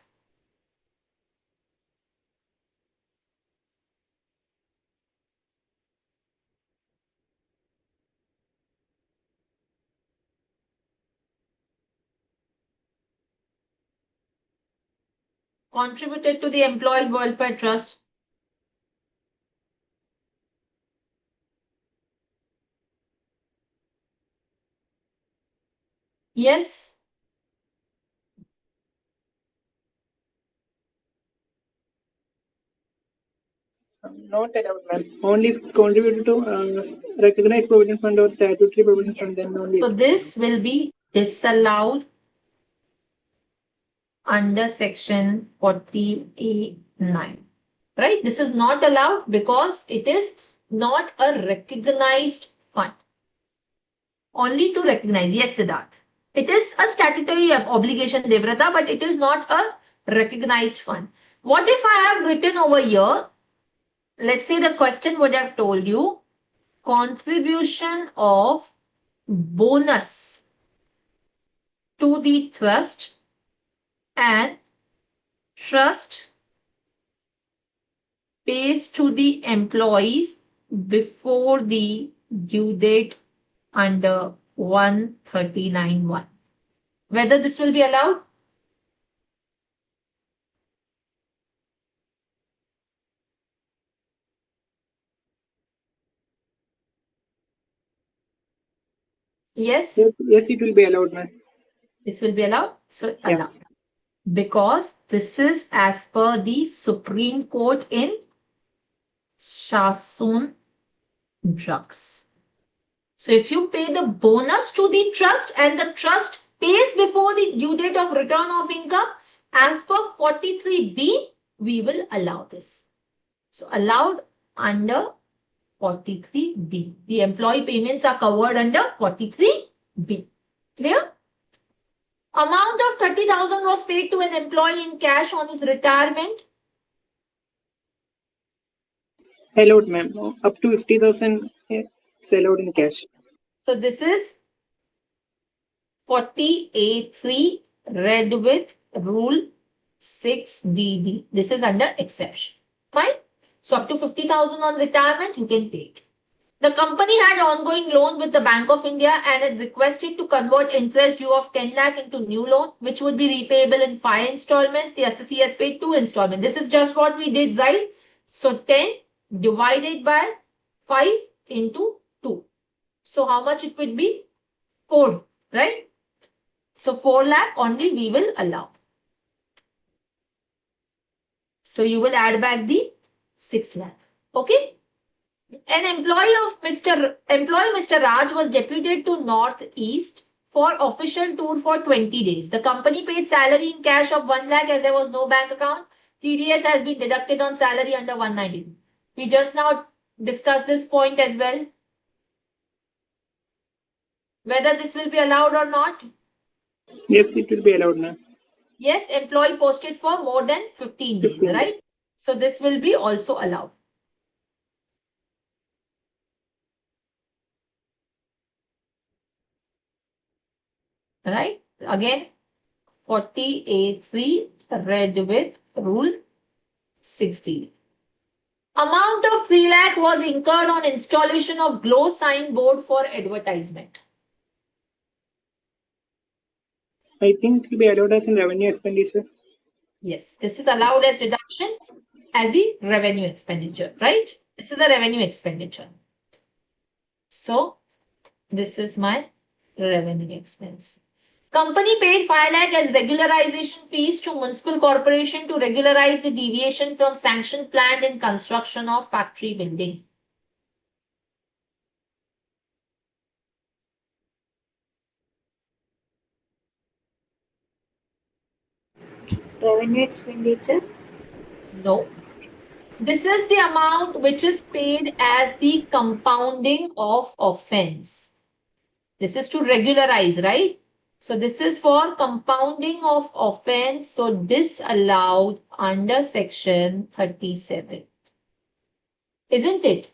Contributed to the Employee Welfare Trust. Yes. Not allowed, ma'am. Only if it's contributed to recognized provident fund or statutory provident fund, then only. So this will be disallowed under section 40A9. Right? This is not allowed because it is not a recognized fund. Only to recognize. Yes, Siddharth. It is a statutory obligation, Devrata, but it is not a recognized fund. What if I have written over here, let's say the question would have told you contribution of bonus to the trust and trust pays to the employees before the due date under 139(1). Whether this will be allowed? Yes. Yes, it will be allowed, ma'am. This will be allowed? So Yeah. allowed. Because this is as per the Supreme Court in Shasun Drugs. So if you pay the bonus to the trust and the trust pays before the due date of return of income, as per 43B, we will allow this. So allowed under 43B. The employee payments are covered under 43B. Clear? Amount of 30,000 was paid to an employee in cash on his retirement. Allowed, ma'am. Up to 50,000 it's allowed in cash. So this is 40A3 read with rule 6DD. This is under exception. Fine. So up to 50,000 on retirement, you can pay it. The company had ongoing loan with the Bank of India and had requested to convert interest due of 10 lakh into new loan, which would be repayable in 5 installments. The assessee has paid 2 installments. This is just what we did, right? So 10 divided by 5 into 2. So how much it would be? 4, right? So 4 lakh only we will allow. So you will add back the 6 lakh. Okay. An employee Mr. Raj was deputed to Northeast for official tour for 20 days. The company paid salary in cash of 1 lakh as there was no bank account. TDS has been deducted on salary under 190. We just now discussed this point as well. Whether this will be allowed or not? Yes, it will be allowed now. Yes, employee posted for more than 15 days, 15 right? So this will be also allowed. Right? Again, 48.3 read with rule 60. Amount of 3 lakh was incurred on installation of glow sign board for advertisement. I think it will be allowed as in revenue expenditure. Yes, this is allowed as deduction as the revenue expenditure, right? This is a revenue expenditure. So this is my revenue expense. Company paid 5 lakh as regularization fees to municipal corporation to regularize the deviation from sanctioned plan in construction of factory building. Revenue expenditure. No. This is the amount which is paid as the compounding of offense. This is to regularize, right? So this is for compounding of offense. So disallowed under section 37. Isn't it?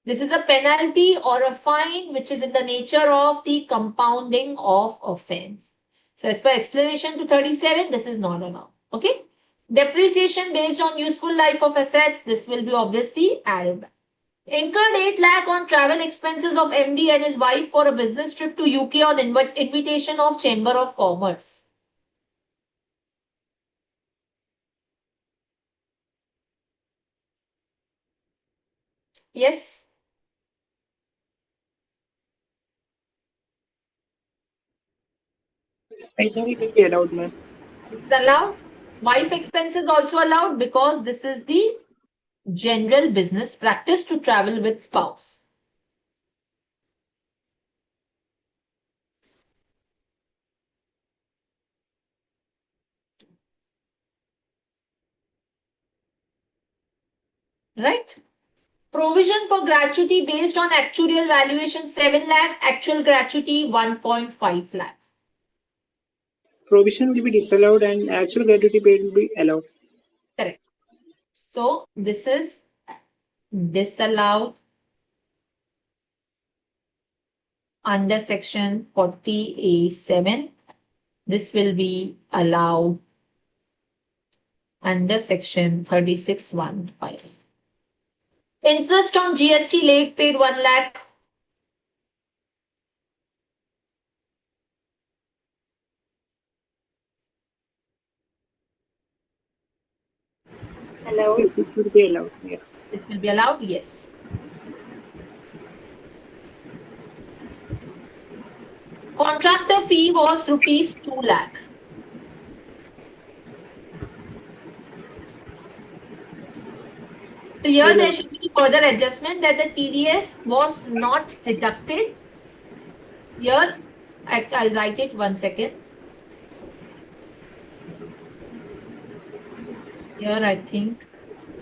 This is a penalty or a fine which is in the nature of the compounding of offense. So as per explanation to 37, this is not allowed. Okay. Depreciation based on useful life of assets. This will be obviously added back. Incurred 8 lakh on travel expenses of MD and his wife for a business trip to UK on invitation of Chamber of Commerce. Yes. I think it will be allowed now. This is allowed. Wife expenses also allowed because this is the general business practice to travel with spouse. Right? Provision for gratuity based on actuarial valuation 7 lakh, actual gratuity 1.5 lakh. Provision will be disallowed and actual gratuity paid will be allowed. Correct. So this is disallowed under section 40A7. This will be allowed under section 36(1)(5). Interest on GST late paid 1 lakh. Allowed. Yes, it will be allowed. Yeah. This will be allowed, yes. Contractor fee was rupees 2 lakh. So here there should be further adjustment that the TDS was not deducted. Here I'll write it 1 second. Here I think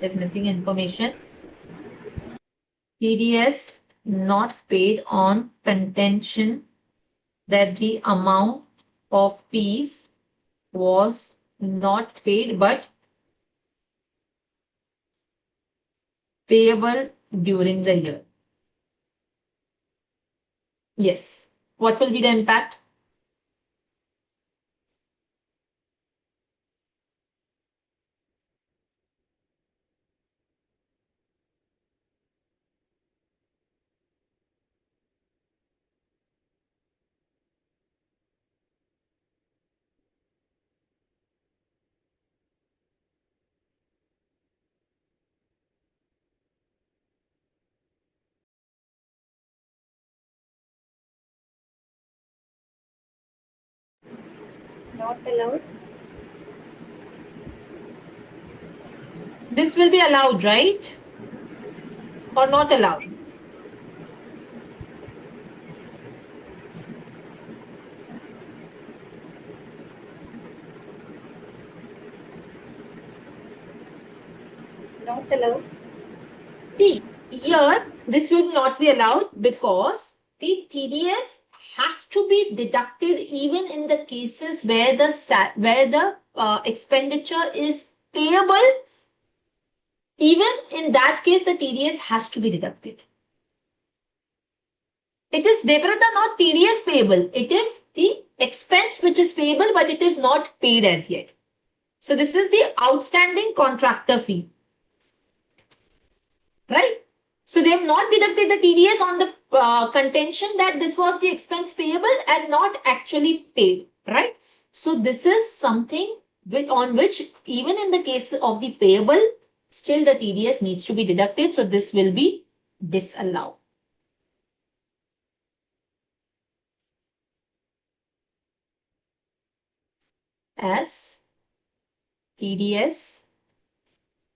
there's missing information. TDS not paid on contention that the amount of fees was not paid but payable during the year. Yes. What will be the impact? Not allowed. This will be allowed, right? Or not allowed? Not allowed. See, here this will not be allowed because the TDS has to be deducted even in the cases where the expenditure is payable. Even in that case, the TDS has to be deducted. It is Devrata not TDS payable. It is the expense which is payable, but it is not paid as yet. So this is the outstanding contractor fee. Right? So they have not deducted the TDS on the contention that this was the expense payable and not actually paid. Right? So this is something on which even in the case of the payable, still the TDS needs to be deducted. So this will be disallowed. As TDS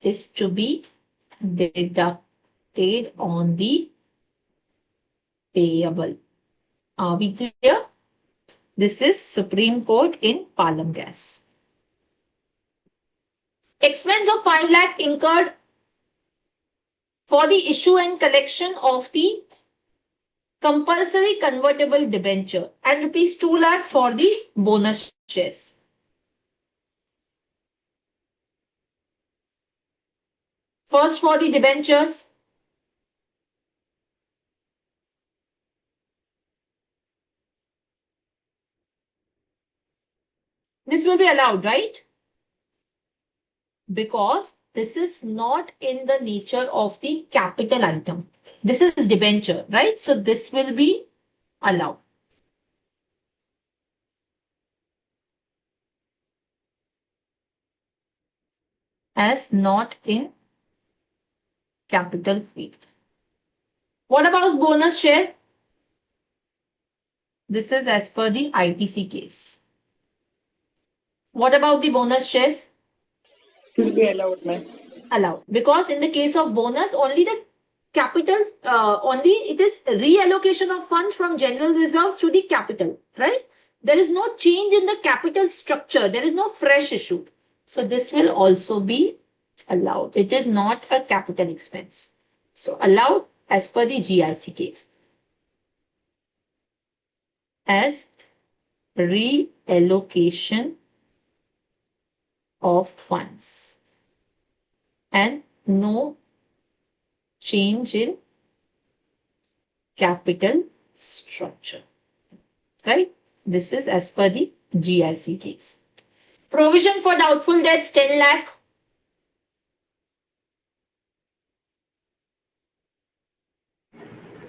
is to be deducted on the payable. Are we clear? This is Supreme Court in Palam Gas. Expense of 5 lakh incurred for the issue and collection of the compulsory convertible debenture and rupees 2 lakh for the bonus shares. First for the debentures. This will be allowed, right? Because this is not in the nature of the capital item. This is debenture, right? So this will be allowed. As not in capital field. What about bonus share? This is as per the ITC case. What about the bonus shares? It will be allowed, ma'am. Allowed. Because in the case of bonus, only the capital, only it is reallocation of funds from general reserves to the capital, right? There is no change in the capital structure. There is no fresh issue. So this will also be allowed. It is not a capital expense. So allowed as per the GIC case. As reallocation of funds and no change in capital structure. Right? This is as per the GIC case. Provision for doubtful debts 10 lakh.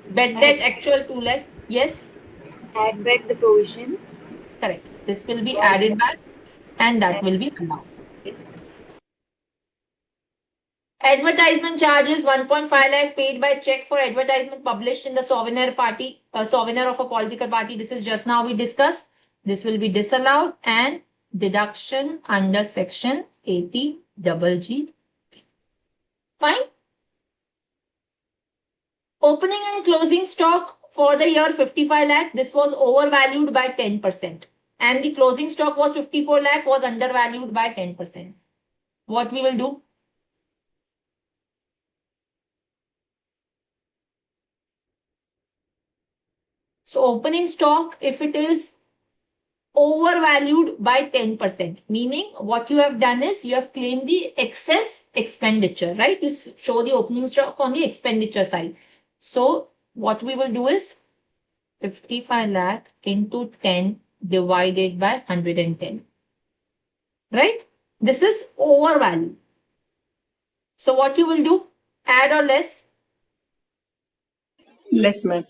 Bad debt actual 2 lakh. Yes. Add back the provision. Correct. This will be added back and that will be allowed. Advertisement charges 1.5 lakh paid by check for advertisement published in the souvenir of a political party. This is just now we discussed. This will be disallowed and deduction under section 80 GG. Fine. Opening and closing stock for the year 55 lakh. This was overvalued by 10%. And the closing stock was 54 lakh was undervalued by 10%. What we will do? So opening stock, if it is overvalued by 10%, meaning what you have done is you have claimed the excess expenditure, right? You show the opening stock on the expenditure side. So what we will do is 55 lakh into 10 divided by 110, right? This is overvalue. So what you will do? Add or less? Less, ma'am.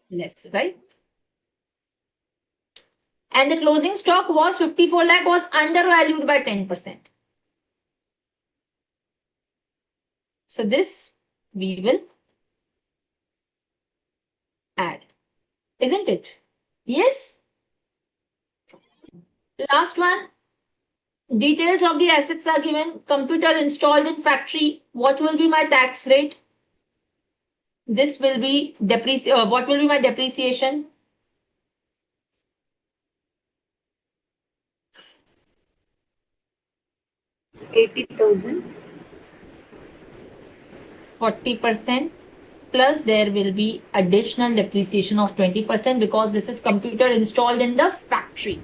Less, right? And the closing stock was 54 lakh was undervalued by 10%. So this we will add, isn't it? Yes. Last one. Details of the assets are given. Computer installed in factory. What will be my tax rate? This will be what will be my depreciation? 80,000. 40%. Plus there will be additional depreciation of 20% because this is computer installed in the factory.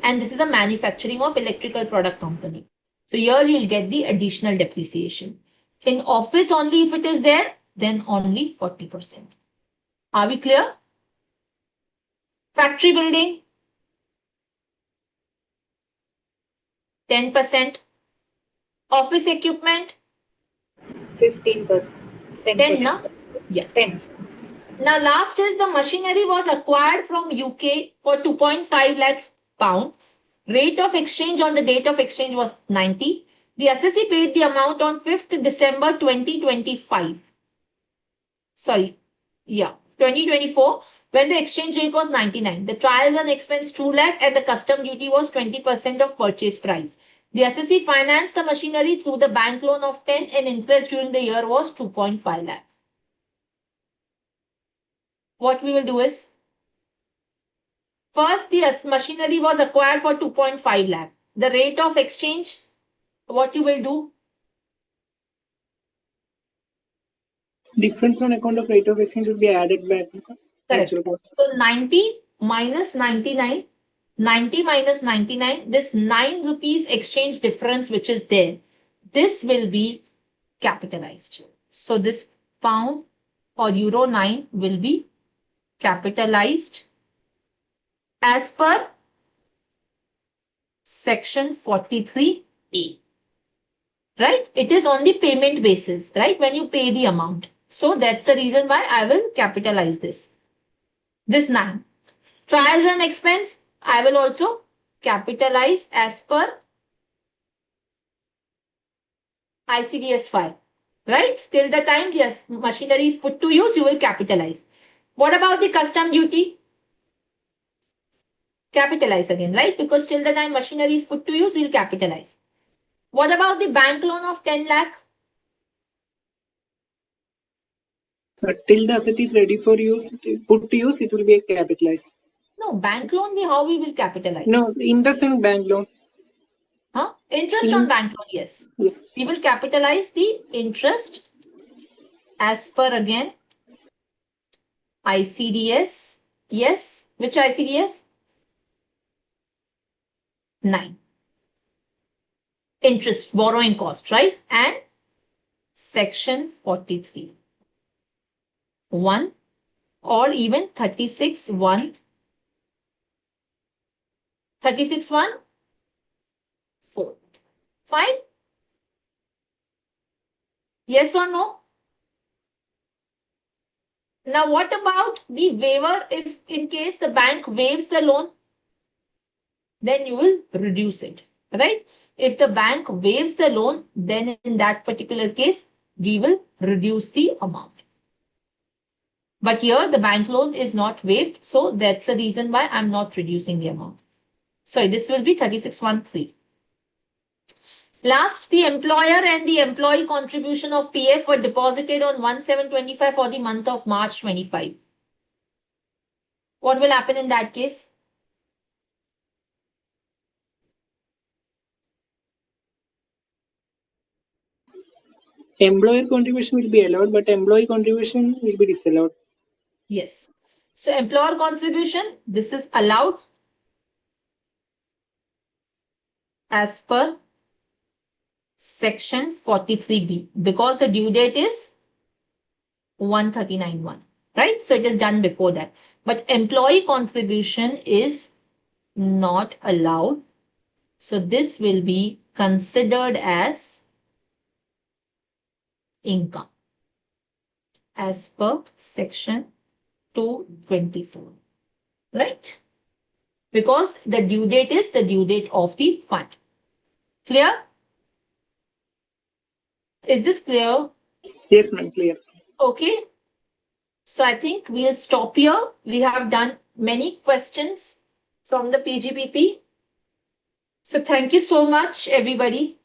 And this is a manufacturing of electrical product company. So here you'll get the additional depreciation. In office only if it is there, then only 40%. Are we clear? Factory building, 10%. Office equipment, 15%. 10, na? 10%. Yeah. 10. Now last is the machinery was acquired from UK for 2.5 lakh pound. Rate of exchange on the date of exchange was 90. The assessee paid the amount on 5th December 2025. Sorry, yeah, 2024, when the exchange rate was 99. The trial run expense 2 lakh and the custom duty was 20% of purchase price. The assessee financed the machinery through the bank loan of 10 and interest during the year was 2.5 lakh. What we will do is, first the machinery was acquired for 2.5 lakh. The rate of exchange, what you will do? Difference on account of rate of exchange will be added back. Correct. So 90 minus 99, 90 minus 99, this 9 rupees exchange difference which is there, this will be capitalized. So this pound or euro 9 will be capitalized as per section 43A. Right? It is on the payment basis, right? When you pay the amount. So that's the reason why I will capitalize this. This 9. Trials and expense, I will also capitalize as per ICDS 5. Right? Till the time yes, machinery is put to use, you will capitalize. What about the custom duty? Capitalize again, right? Because till the time machinery is put to use, we will capitalize. What about the bank loan of 10 lakh? Till the asset is ready for use, put to use, it will be capitalized. No, bank loan, how we will capitalize? No, interest on bank loan. Huh? Interest on bank loan, yes. Yeah. We will capitalize the interest as per again ICDS. Yes. Which ICDS? 9. Interest, borrowing cost, right? And section 43. 1 or even 36 1. 36 1. 4. Fine? Yes or no? Now what about the waiver? If in case the bank waives the loan, then you will reduce it, right? If the bank waives the loan, then in that particular case, we will reduce the amount. But here the bank loan is not waived, so that's the reason why I'm not reducing the amount. So this will be 3613. Last, the employer and the employee contribution of PF were deposited on 1/7/25 for the month of March 25. What will happen in that case? Employer contribution will be allowed, but employee contribution will be disallowed. Yes. So employer contribution, this is allowed as per section 43B because the due date is 139(1), right? So it is done before that. But employee contribution is not allowed. So this will be considered as income as per section 224, right? Because the due date is the due date of the fund. Clear? Is this clear? Yes, ma'am, clear. Okay. So I think we'll stop here. We have done many questions from the PGBP. So thank you so much, everybody.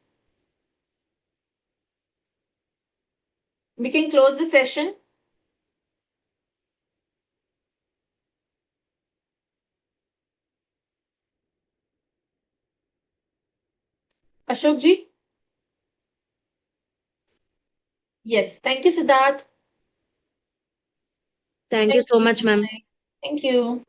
We can close the session. Ashok ji? Yes. Thank you, Siddharth. Thank you so much, ma'am. Thank you.